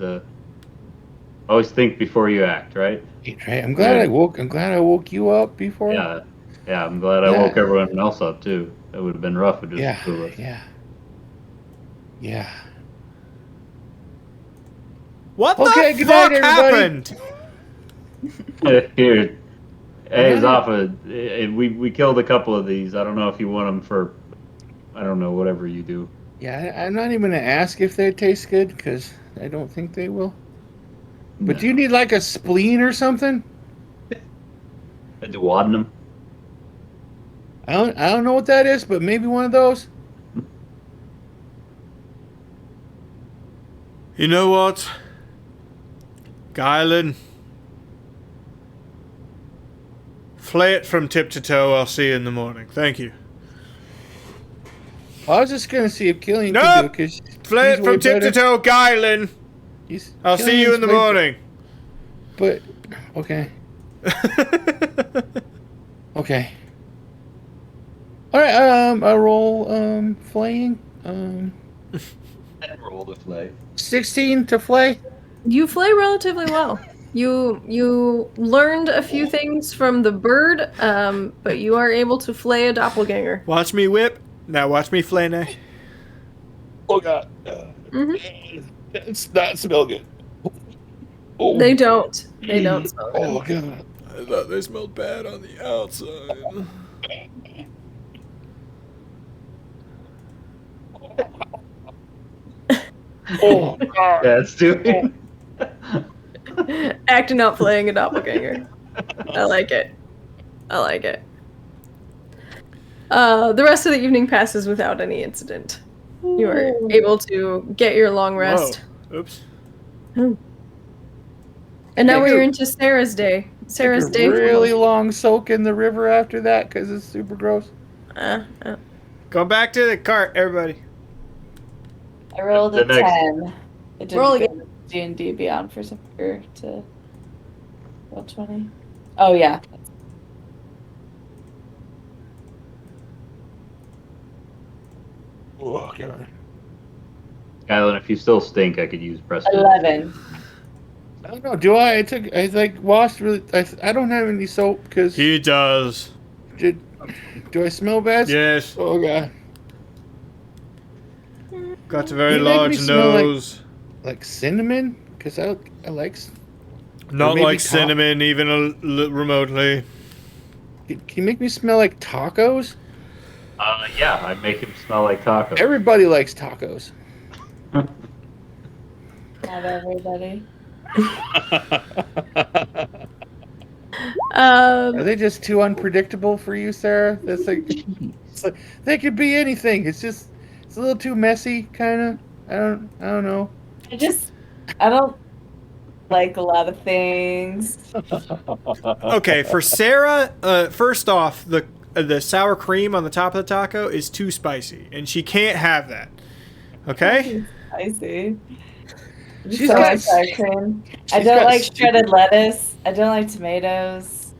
S3: think before you act, right?
S5: Right. I'm glad I woke you up before.
S3: Yeah. I'm glad I woke everyone else up too. That would have been rough with just the two of us.
S5: Yeah.
S1: What
S5: Okay,
S1: the
S5: good
S1: fuck
S5: night, everybody.
S1: happened?
S3: Here, hey, Zaffa, we killed a couple of these. I don't know if you want them for, I don't know, whatever you do.
S5: Yeah, I'm not even gonna ask if they taste good because I don't think they will. But do you need like a spleen or something?
S3: A duodenum.
S5: I don't know what that is, but maybe one of those.
S1: You know what? Guyland. Flay it from tip to toe. I'll see you in the morning. Thank you.
S5: I was just gonna see if Killian
S1: Nope.
S5: could do it because
S1: Flay it from tip to toe, Guyland. I'll see you in the morning.
S5: But okay. Okay. All right. I roll flaying.
S3: Roll the flay.
S5: 16 to flay.
S2: You flay relatively well. You learned a few things from the bird, but you are able to flay a doppelganger.
S1: Watch me whip. Now watch me flay now.
S5: Oh God. It's not smell good. Oh.
S2: They don't. They don't smell good.
S5: Oh God.
S1: I thought they smelled bad on the outside.
S5: Oh God.
S3: That's doing.
S2: Acting out flaying a doppelganger. I like it. The rest of the evening passes without any incident. You are able to get your long rest.
S1: Whoa. Oops.
S2: And now we're into Sarah's day. Sarah's
S5: Take
S2: day.
S5: a really long soak in the river after that because it's super gross.
S1: Go back to the cart, everybody.
S6: I rolled
S3: The
S6: a
S3: next-
S6: 10. It didn't
S2: Roll
S6: go
S2: again.
S6: D&D Beyond for some year to roll 20. Oh, yeah.
S5: Oh God.
S3: Skyland, if you still stink, I could use Preston.
S6: 11.
S5: I don't know. Do I? I like washed really. I don't have any soap because.
S1: He does.
S5: Do I smell bad?
S1: Yes.
S5: Oh God.
S1: Got a very
S5: You make me
S1: large
S5: smell
S1: nose.
S5: Like cinnamon? Because I like.
S1: Not
S5: maybe
S1: like
S5: top-
S1: cinnamon, even remotely.
S5: Can you make me smell like tacos?
S3: Yeah, I make him smell like taco.
S5: Everybody likes tacos.
S6: Not everybody.
S5: Are they just too unpredictable for you, Sarah? That's like, they could be anything. It's a little too messy, kind of. I don't know.
S6: I don't like a lot of things.
S1: Okay, for Sarah, first off, the sour cream on the top of the taco is too spicy, and she can't have that. Okay?
S6: I see.
S5: She's
S6: So
S5: got-
S6: much sour cream. I
S5: she's
S6: don't
S5: got
S6: like
S5: super-
S6: shredded lettuce. I don't like tomatoes.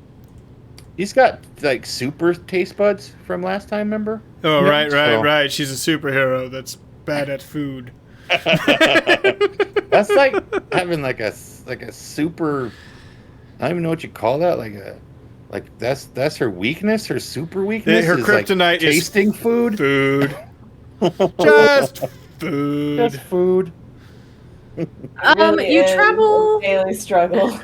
S5: He's got like super taste buds from last time, remember?
S1: Oh,
S4: Yep.
S1: right.
S5: So-
S1: Right. She's a superhero that's bad at food.
S5: That's like having like a super. I don't even know what you call that. Like that's her weakness. Her super weakness.
S1: Her
S5: is like
S1: kryptonite is
S5: tasting food.
S1: Food. Just food.
S5: Just food.
S6: It really
S2: You
S6: is
S2: travel.
S6: a daily struggle.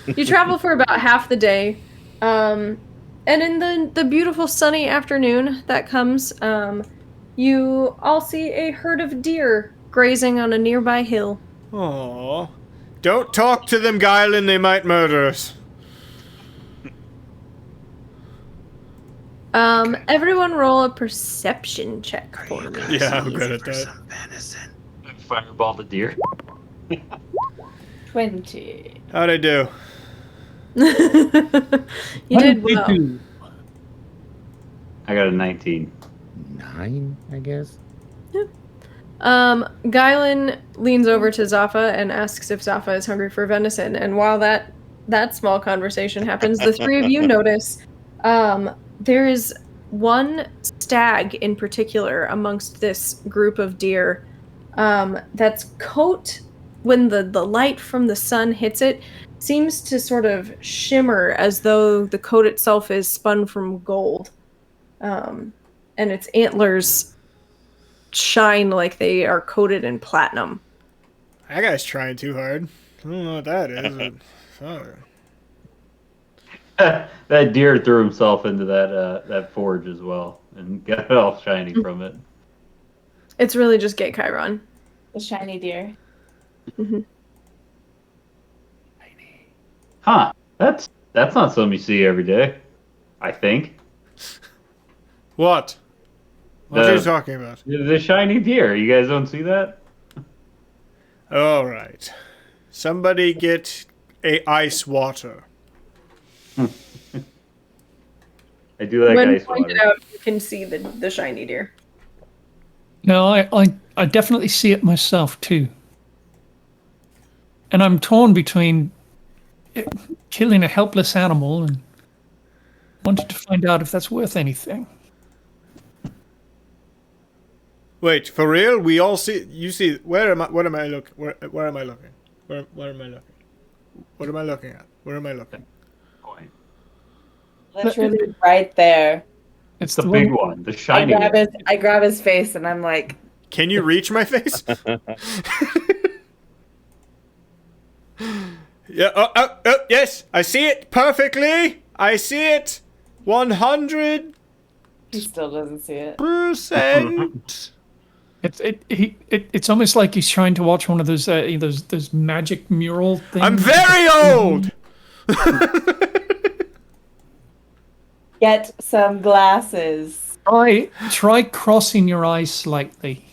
S2: You travel for about half the day, and in the beautiful sunny afternoon that comes, you all see a herd of deer grazing on a nearby hill.
S1: Aww. Don't talk to them, Guylan. They might murder us.
S2: Everyone roll a perception check for me.
S1: Yeah, I'm good at that.
S3: Fireball the deer.
S6: 20.
S1: How'd I do?
S2: You did well.
S4: 22.
S3: I got a 19.
S5: 9, I guess.
S2: Guylan leans over to Zaffa and asks if Zaffa is hungry for venison. And while that small conversation happens, the three of you notice there is one stag in particular amongst this group of deer that's coat, when the light from the sun hits it, seems to sort of shimmer as though the coat itself is spun from gold. And its antlers shine like they are coated in platinum.
S1: That guy's trying too hard. I don't know what that is. But,
S3: That deer threw himself into that forge as well and got it all shiny from it.
S2: It's really just gay Chiron.
S6: The shiny deer.
S3: Huh? That's not something you see every day. I think
S1: what? What
S3: The-
S1: are you talking about?
S3: the shiny deer. You guys don't see that?
S1: All right. Somebody get a ice water.
S3: I do like
S2: When
S3: ice
S2: pointed
S3: water.
S2: out, you can see the shiny deer.
S4: No, I definitely see it myself too. And I'm torn between killing a helpless animal and wanted to find out if that's worth anything.
S1: Wait, for real? We all see. You see? Where am I? What am I looking? Where am I looking? Where am I looking? What am I looking at? Where am I looking?
S3: Point.
S6: Literally right there.
S4: It's
S3: The big one, the shiny one.
S6: I grab his face and I'm like,
S1: Can you reach my face? Yeah. Oh, yes. I see it perfectly. I see it. 100%.
S6: he still doesn't see it.
S4: It's almost like he's trying to watch one of those magic mural things.
S1: I'm very old.
S6: Get some glasses.
S4: Try crossing your eyes slightly.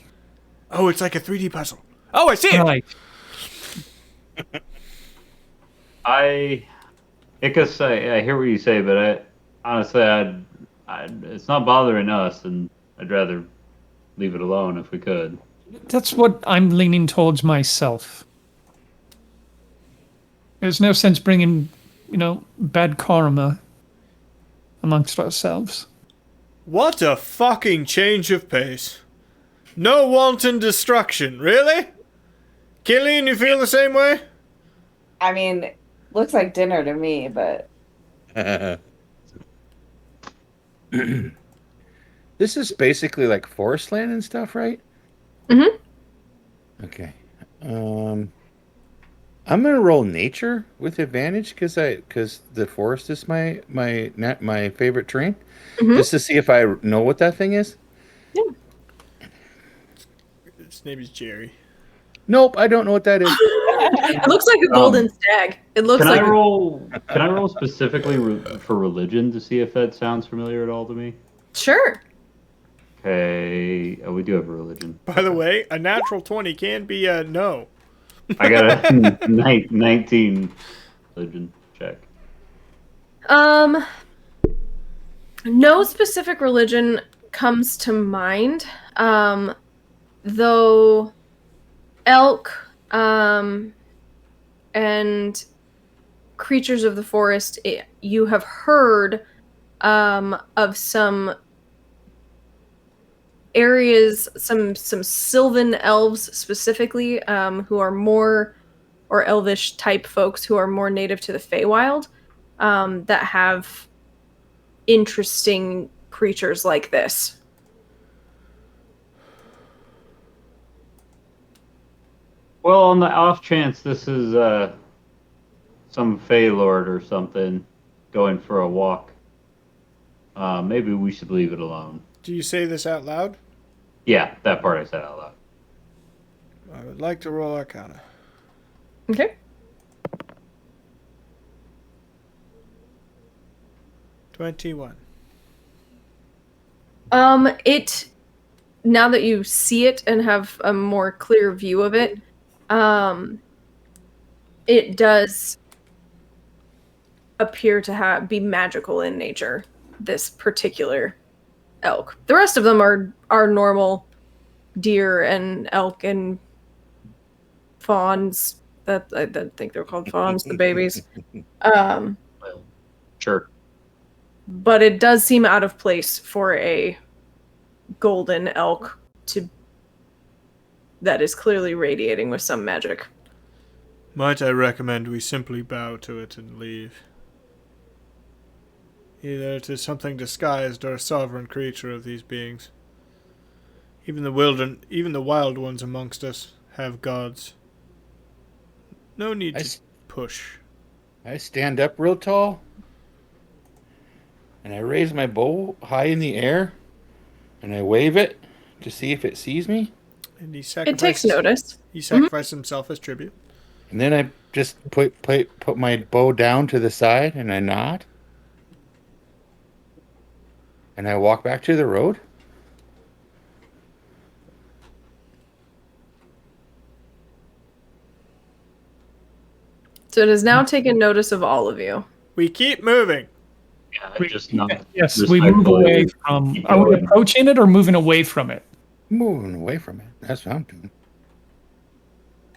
S1: Oh, it's like a 3D puzzle. Oh, I see it.
S4: Right.
S3: Ickis, I hear what you say, but honestly, it's not bothering us, and I'd rather leave it alone if we could.
S4: That's what I'm leaning towards myself. There's no sense bringing, bad karma amongst ourselves.
S1: What a fucking change of pace. No wanton destruction, really? Killian, you feel the same way?
S6: I mean, looks like dinner to me, but
S5: This is basically like forest land and stuff, right?
S2: Mhm.
S5: Okay. I'm gonna roll nature with advantage because the forest is my favorite terrain, just to see if I know what that thing is.
S1: His name is Jerry.
S5: Nope, I don't know what that is.
S2: It looks like a golden stag. It looks
S3: Can
S2: like
S3: I roll? Can I roll specifically for religion to see if that sounds familiar at all to me?
S2: Sure.
S3: Okay. Oh, we do have a religion.
S1: By the way, a natural 20 can be a no.
S3: I got a 19 religion check.
S2: No specific religion comes to mind, though elk and creatures of the forest, you have heard of some areas, some sylvan elves specifically, who are more, or elvish type folks who are more native to the Feywild, that have interesting creatures like this.
S3: Well, on the off chance this is some Fey Lord or something going for a walk, maybe we should leave it alone.
S1: Do you say this out loud?
S3: Yeah, that part I said out loud.
S1: I would like to roll Arcana.
S2: Okay.
S1: 21.
S2: It, now that you see it and have a more clear view of it, it does appear to be magical in nature, this particular elk. The rest of them are normal deer and elk and fawns. That I think they're called fawns, the babies.
S3: Well, sure.
S2: But it does seem out of place for a golden elk that is clearly radiating with some magic.
S1: Might I recommend we simply bow to it and leave? Either it is something disguised or a sovereign creature of these beings. Even the wild ones amongst us have gods. No need to push.
S5: I stand up real tall, and I raise my bow high in the air, and I wave it to see if it sees me.
S1: And he
S2: It takes notice.
S1: He sacrificed himself as tribute.
S5: And then I just put my bow down to the side, and I nod. And I walk back to the road.
S2: So it has now taken notice of all of you.
S1: We keep moving.
S3: Yeah, I just not
S4: Yes, we move away from.
S3: keep
S4: Are we
S3: going.
S4: approaching it or moving away from it?
S5: Moving away from it. That's what I'm doing.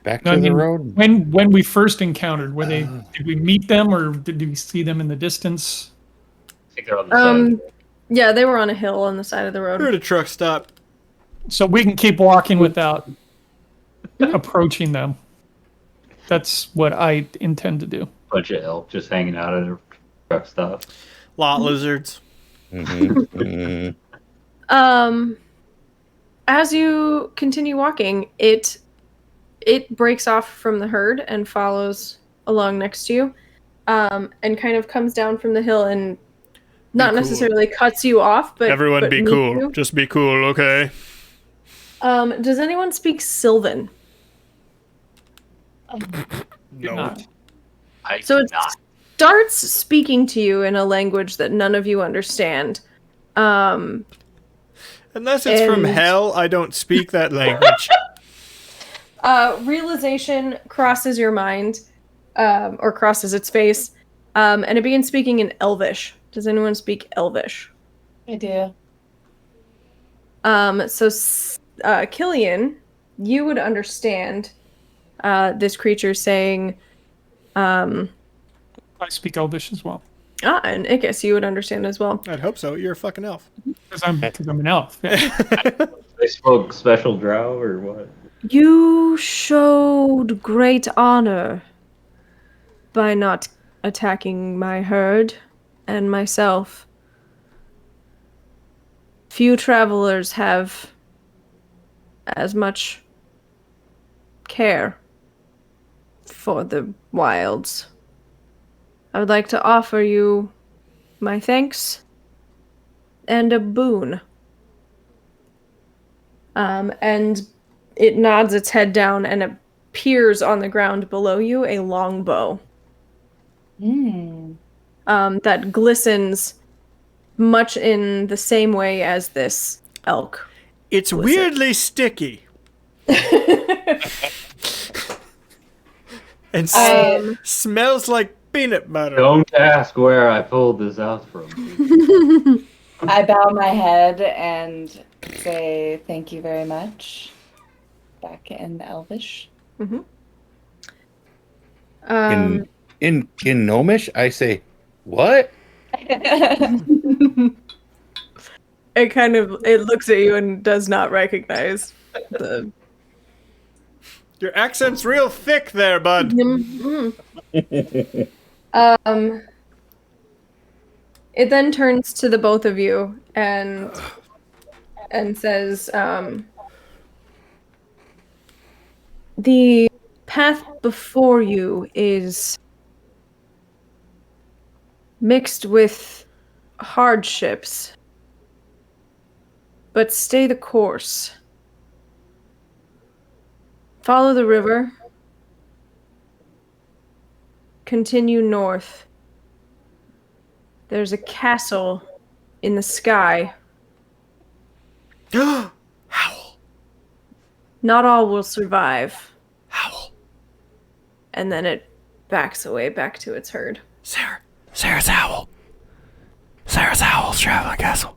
S5: Back
S4: No,
S5: to
S4: I
S5: the
S4: mean,
S5: road.
S4: when we first encountered, did we meet them or did we see them in the distance?
S3: I think they're on the side.
S2: Yeah, they were on a hill on the side of the road.
S1: We're at a truck stop.
S4: So we can keep walking without approaching them. That's what I intend to do.
S3: Bunch of elk just hanging out at a truck stop.
S1: Lot lizards.
S2: As you continue walking, it breaks off from the herd and follows along next to you, and kind of comes down from the hill and not
S1: cool.
S2: necessarily cuts you off, but
S1: Everyone
S2: but
S1: be
S2: meets
S1: cool.
S2: you.
S1: Just be cool, okay?
S2: Does anyone speak Sylvan?
S1: No.
S3: I
S2: So
S3: do
S2: it's
S3: not.
S2: starts speaking to you in a language that none of you understand.
S1: Unless it's from
S2: And-
S1: hell, I don't speak that language.
S2: Realization crosses your mind, or crosses its face, and it begins speaking in Elvish. Does anyone speak Elvish?
S6: I do.
S2: Killian, you would understand this creature saying,
S4: I speak Elvish as well
S2: and Ickis, you would understand as well.
S1: I'd hope so. You're a fucking elf.
S4: because I'm an elf. Yeah.
S3: They spoke special drow or what?
S2: You showed great honor by not attacking my herd and myself. Few travelers have as much care for the wilds. I would like to offer you my thanks and a boon. And it nods its head down and appears on the ground below you a long bow. That glistens much in the same way as this elk.
S1: It's weirdly sticky. And smells like peanut butter.
S3: Don't ask where I pulled this out from.
S6: I bow my head and say thank you very much. Back in Elvish.
S5: In Gnomish, I say, what?
S2: It looks at you and does not recognize the.
S1: Your accent's real thick there, bud.
S2: It then turns to the both of you and says, the path before you is mixed with hardships, but stay the course. Follow the river. Continue north. There's a castle in the sky.
S1: Howl.
S2: Not all will survive.
S1: Howl.
S2: And then it backs away back to its herd.
S1: Sarah's Howl. Sarah's Howl's traveling castle.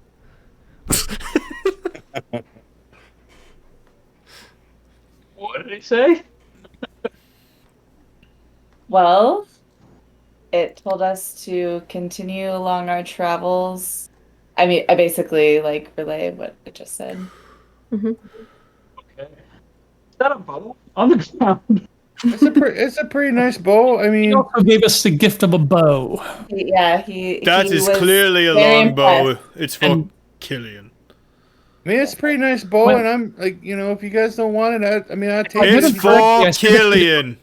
S3: What did he say?
S6: Well, it told us to continue along our travels. I mean, I basically like relay what it just said.
S3: Okay. Is that a bow on the ground?
S5: It's a pretty nice bow. I
S4: He
S5: mean,
S4: also gave us the gift of a bow.
S1: That
S6: he
S1: is
S6: was
S1: clearly a
S6: very
S1: long bow.
S6: impressed.
S1: It's for
S4: And-
S1: Killian.
S5: it's a pretty nice bow,
S4: Well-
S5: and I'm like, if you guys don't want it, I'd take
S4: heard
S1: It's
S5: it.
S4: him
S1: for
S4: correct, yes.
S1: Killian.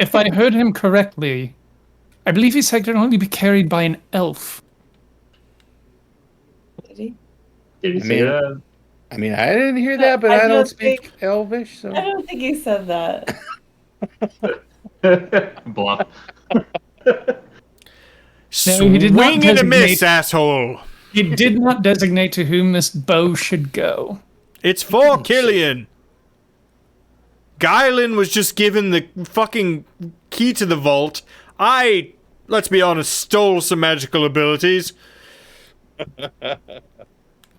S4: If I heard him correctly, I believe he said it can only be carried by an elf.
S6: Did he?
S3: Did he
S5: I
S3: say
S5: mean-
S3: that?
S5: I mean, I didn't hear that, but
S6: I
S5: I don't
S6: don't
S5: speak
S6: think-
S5: Elvish, so.
S6: I don't think he said that.
S3: Bluff.
S4: No, he did not
S1: Swing and a miss,
S4: designate-
S1: asshole.
S4: He did not designate to whom this bow should go.
S1: It's for Killian. Guylan was just given the fucking key to the vault. I, let's be honest, stole some magical abilities.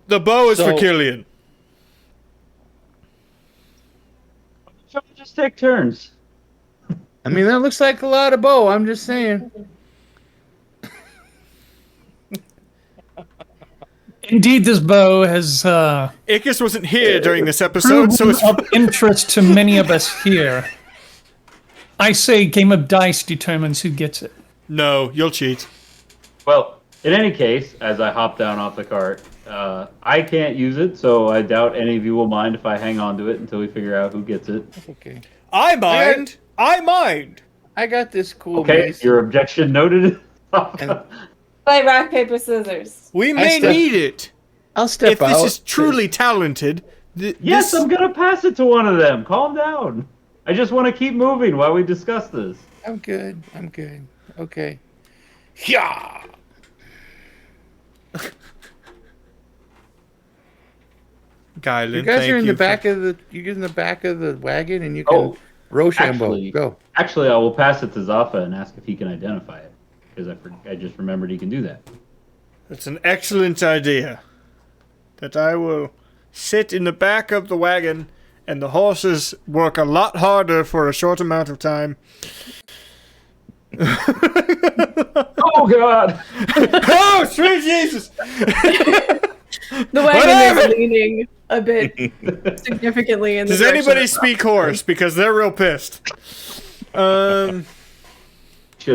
S1: The bow is for
S5: So-
S1: Killian.
S3: Shall we just take turns?
S5: I mean, that looks like a lot of bow. I'm just saying.
S4: Indeed, this bow has
S1: Ickis wasn't here during this episode, so
S4: proven
S1: it's
S4: of interest to many of us here. I say game of dice determines who gets it.
S1: no, you'll cheat.
S3: Well, in any case, as I hop down off the cart, I can't use it, so I doubt any of you will mind if I hang on to it until we figure out who gets it.
S5: Okay.
S1: I mind. I mind.
S5: I got this cool
S3: Okay,
S5: mace.
S3: your objection noted.
S6: Play rock, paper, scissors.
S1: We may
S5: step-
S1: need it
S5: I'll step
S1: if
S5: out.
S1: this is truly talented.
S3: Yes, I'm gonna pass it to one of them. Calm down. I just want to keep moving while we discuss this.
S5: I'm good. Okay. Yeah.
S1: Guylan,
S5: You guys
S1: thank
S5: are in
S1: you
S5: the back of the. You get in the back of the wagon, and you can
S3: Oh,
S5: Rochambeau.
S3: actually-
S5: Go.
S3: Actually, I will pass it to Zaffa and ask if he can identify it, because I just remembered he can do that.
S1: It's an excellent idea. That I will sit in the back of the wagon, and the horses work a lot harder for a short amount of time.
S3: Oh God!
S1: Oh, sweet Jesus!
S2: The wagon
S1: Whatever.
S2: is leaning a bit significantly in the
S1: Does
S2: direction
S1: anybody
S2: of-
S1: speak horse? Because they're real pissed.
S3: Should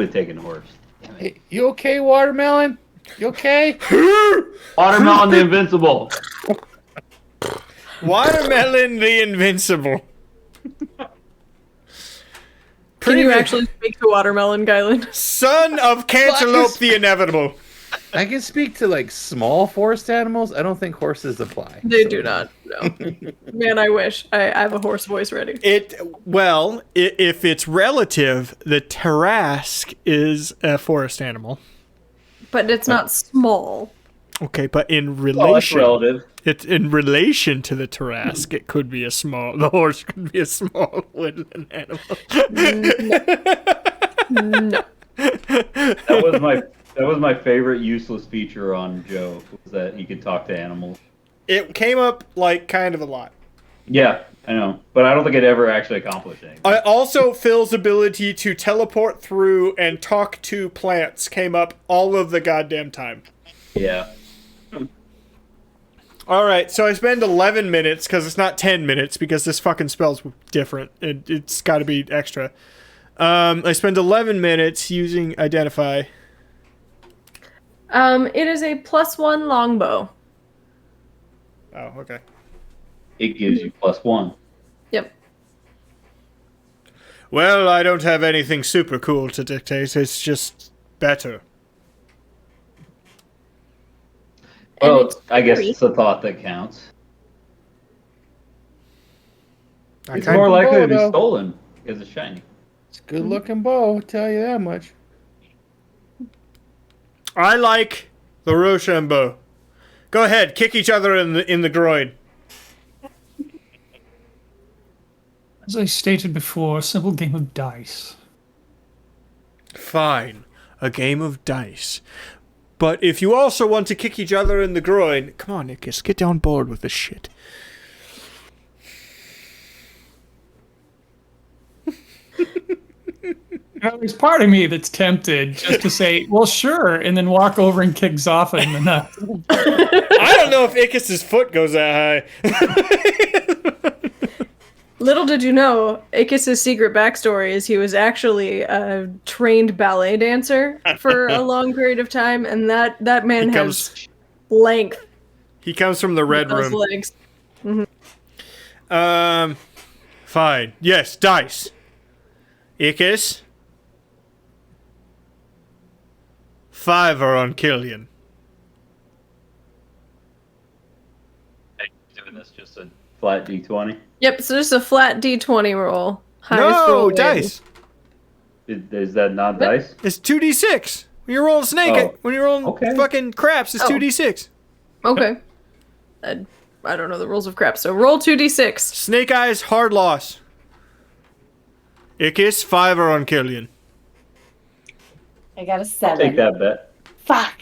S3: have taken a horse.
S5: Hey, you okay, Watermelon? You okay?
S3: Watermelon the Invincible.
S1: Watermelon the Invincible.
S2: Can you
S1: Pretty-
S2: actually speak to Watermelon, Guyland?
S1: Son of Cantaloupe the Inevitable.
S5: I can speak to like small forest animals. I don't think horses apply.
S2: They do not. No. Man, I wish. I have a horse voice ready.
S1: If it's relative, the Tarrasque is a forest animal.
S2: But it's not small.
S1: Okay, but in
S3: Well, that's
S1: relation,
S3: relative.
S1: it's in relation to the Tarrasque, it could be the horse could be a small woodland animal.
S2: No.
S3: That That was my favorite useless feature on Joe, was that he could talk to animals.
S1: It came up like kind of a lot.
S3: Yeah, I know. But I don't think it ever actually accomplished anything.
S1: Also, Phil's ability to teleport through and talk to plants came up all of the goddamn time.
S3: Yeah.
S1: Alright, so I spend 11 minutes, because it's not 10 minutes, because this fucking spell's different. It's gotta be extra. I spend 11 minutes using Identify.
S2: It is a +1 longbow.
S1: Oh, okay.
S3: It gives you +1.
S2: Yep.
S1: Well, I don't have anything super cool to dictate, it's just better.
S3: Well,
S2: it's
S3: I guess
S2: free.
S3: it's a thought that counts. It's
S1: kinda-
S3: more likely to be
S5: Bow, though.
S3: stolen because it's shiny.
S5: It's a good looking bow, I'll tell you that much.
S1: I like the Rochambeau. Go ahead, kick each other in the groin.
S4: As I stated before, a simple game of dice.
S1: Fine, a game of dice. But if you also want to kick each other in the groin, come on, Nikus, get on board with this shit.
S4: There's part of me that's tempted just to say, well, sure, and then walk over and kick Zaffa in the nuts.
S1: I don't know if Ickis's foot goes that high.
S2: Little did you know, Ickis's secret backstory is he was actually a trained ballet dancer for a long period of time, and that man
S1: He
S2: has
S1: comes,
S2: length.
S1: he comes from the Red
S2: Those
S1: Room.
S2: legs.
S1: Fine. Yes, dice. Ickis. 5 are on Killian.
S3: Doing this just a flat D20.
S2: Yep, so just a flat D20 roll.
S1: No, dice.
S3: Is that not dice?
S1: It's 2d6. When you roll a snake,
S3: Oh.
S1: when you roll fucking craps, it's
S2: Oh.
S1: 2d6.
S2: Okay. I don't know the rules of crap, so roll 2d6.
S1: Snake Eyes, hard loss. Ickis, 5 are on Killian.
S6: I got a 7.
S3: Take that bet.
S6: Fuck.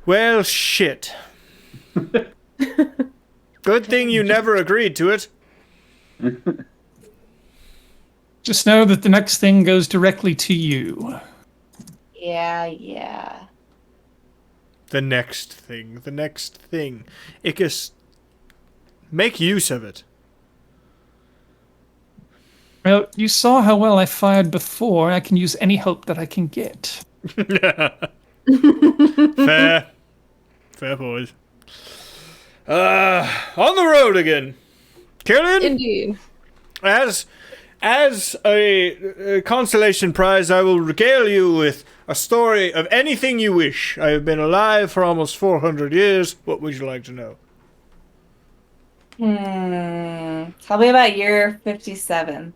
S1: Well, shit. Good thing you never agreed to it.
S4: Just know that the next thing goes directly to you.
S6: Yeah.
S1: The next thing. Ickis, make use of it.
S4: Well, you saw how well I fired before. I can use any hope that I can get.
S1: Fair. Fair, boys. On the road again. Killian?
S2: Indeed.
S1: As a consolation prize, I will regale you with a story of anything you wish. I have been alive for almost 400 years. What would you like to know?
S6: Tell me about year 57.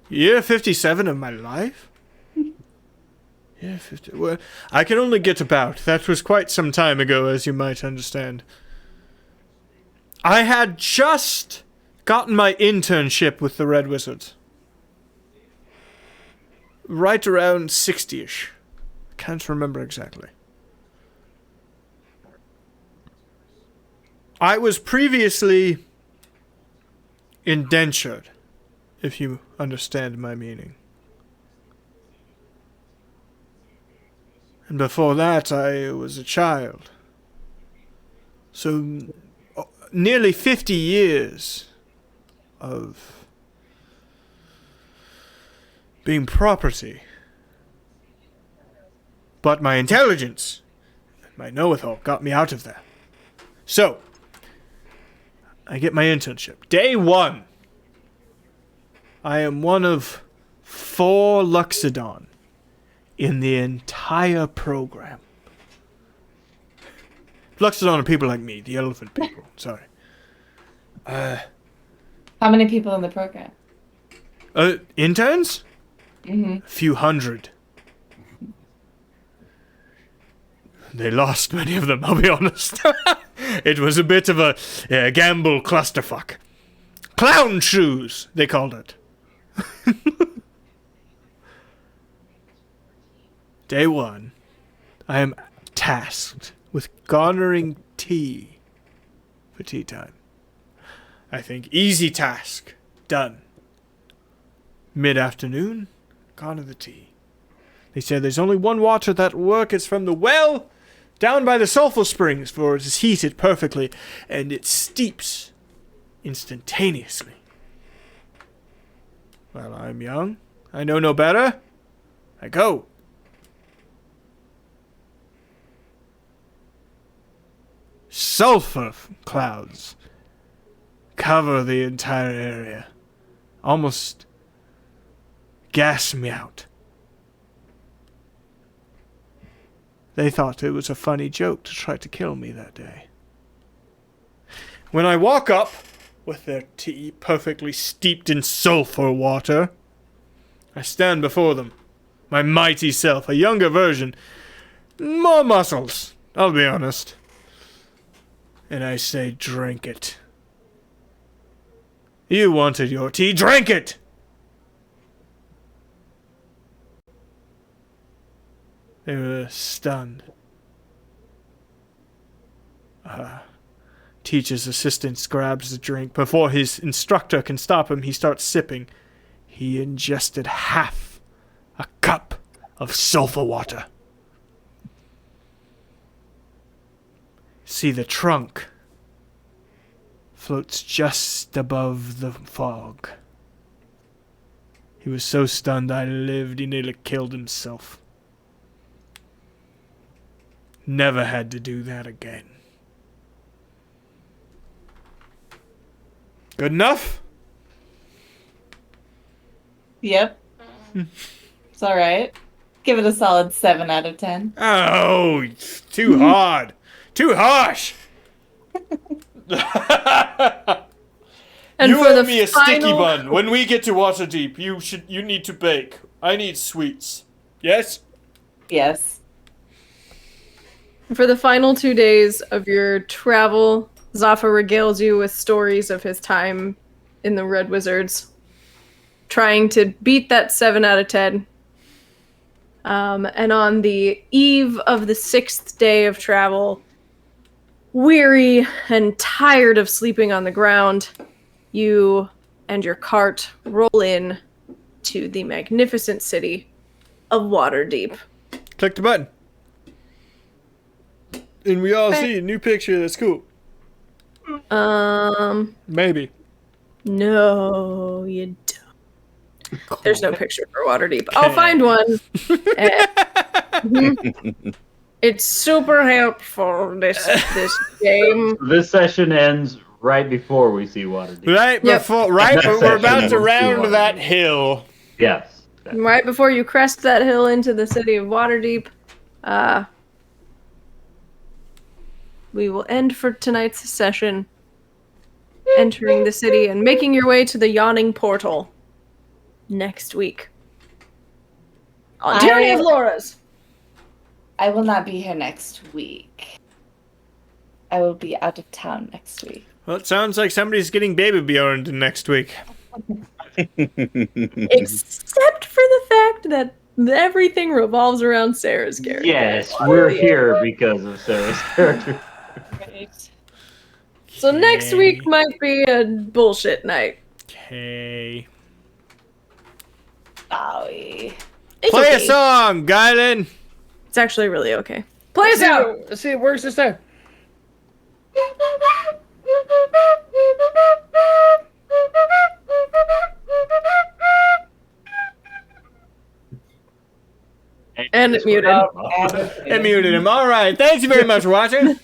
S1: Year 57 of my life? Yeah, 50. Well, I can only get about. That was quite some time ago, as you might understand. I had just gotten my internship with the Red Wizards. Right around 60-ish. Can't remember exactly. I was previously indentured, if you understand my meaning. And before that, I was a child. So, nearly 50 years of being property. But my intelligence and my know-it-all got me out of there. So, I get my internship. Day 1. I am one of 4 Luxodon in the entire program. Luxodon are people like me, the elephant people. Sorry.
S6: How many people in the program?
S1: Interns?
S6: Mm-hmm.
S1: A few hundred. They lost many of them, I'll be honest. It was a bit of a gamble clusterfuck. Clown shoes, they called it. Day 1. I am tasked with garnering tea for tea time. I think easy task. Done. Mid-afternoon, garner the tea. They say there's only one water that'll work. It's from the well down by the sulfur springs, for it is heated perfectly, and it steeps instantaneously. Well, I'm young. I know no better. I go. Sulfur clouds cover the entire area. Almost gas me out. They thought it was a funny joke to try to kill me that day. When I walk up with their tea perfectly steeped in sulfur water, I stand before them, my mighty self, a younger version, more muscles, I'll be honest. And I say, drink it. You wanted your tea, drink it! They were stunned. Teacher's assistant grabs the drink. Before his instructor can stop him, he starts sipping. He ingested half a cup of sulfur water. See, the trunk floats just above the fog. He was so stunned I lived, he nearly killed himself. Never had to do that again. Good enough?
S6: Yep. It's all right. Give it a solid 7 out of 10.
S1: Oh, too hard. Too harsh.
S2: And
S1: you
S2: for
S1: owe
S2: the
S1: me a sticky
S2: final-
S1: bun. When we get to Waterdeep, you need to bake. I need sweets. Yes?
S6: Yes.
S2: For the final 2 days of your travel, Zaffa regales you with stories of his time in the Red Wizards, trying to beat that 7 out of 10. And on the eve of the 6th day of travel, weary and tired of sleeping on the ground, you and your cart roll in to the magnificent city of Waterdeep.
S1: Click the button. And we all see a new picture that's cool. Maybe.
S2: No, you don't. There's no picture for Waterdeep. I'll find one. It's super helpful, this game.
S3: This session ends right before we see Waterdeep.
S1: Right
S2: Yep.
S1: before, right, but we're about to round that hill.
S3: Yes.
S2: Right before you crest that hill into the city of Waterdeep, we will end for tonight's session, entering the city and making your way to the Yawning Portal next week. On Tyranny of Laura's.
S6: I will not be here next week. I will be out of town next week.
S1: Well, it sounds like somebody's getting Baby Bjorn next week.
S2: Except for the fact that everything revolves around Sarah's character.
S3: Yes, we're here because of Sarah's character.
S6: Right.
S2: So next week might be a bullshit night.
S1: Okay.
S6: Sorry.
S2: It's
S1: Play
S2: okay.
S1: a song, Guylan.
S2: It's actually really okay. Play us out!
S5: Let's see, it works this time.
S2: And it muted.
S6: Oh,
S1: I muted him. All right. Thanks you very much for watching.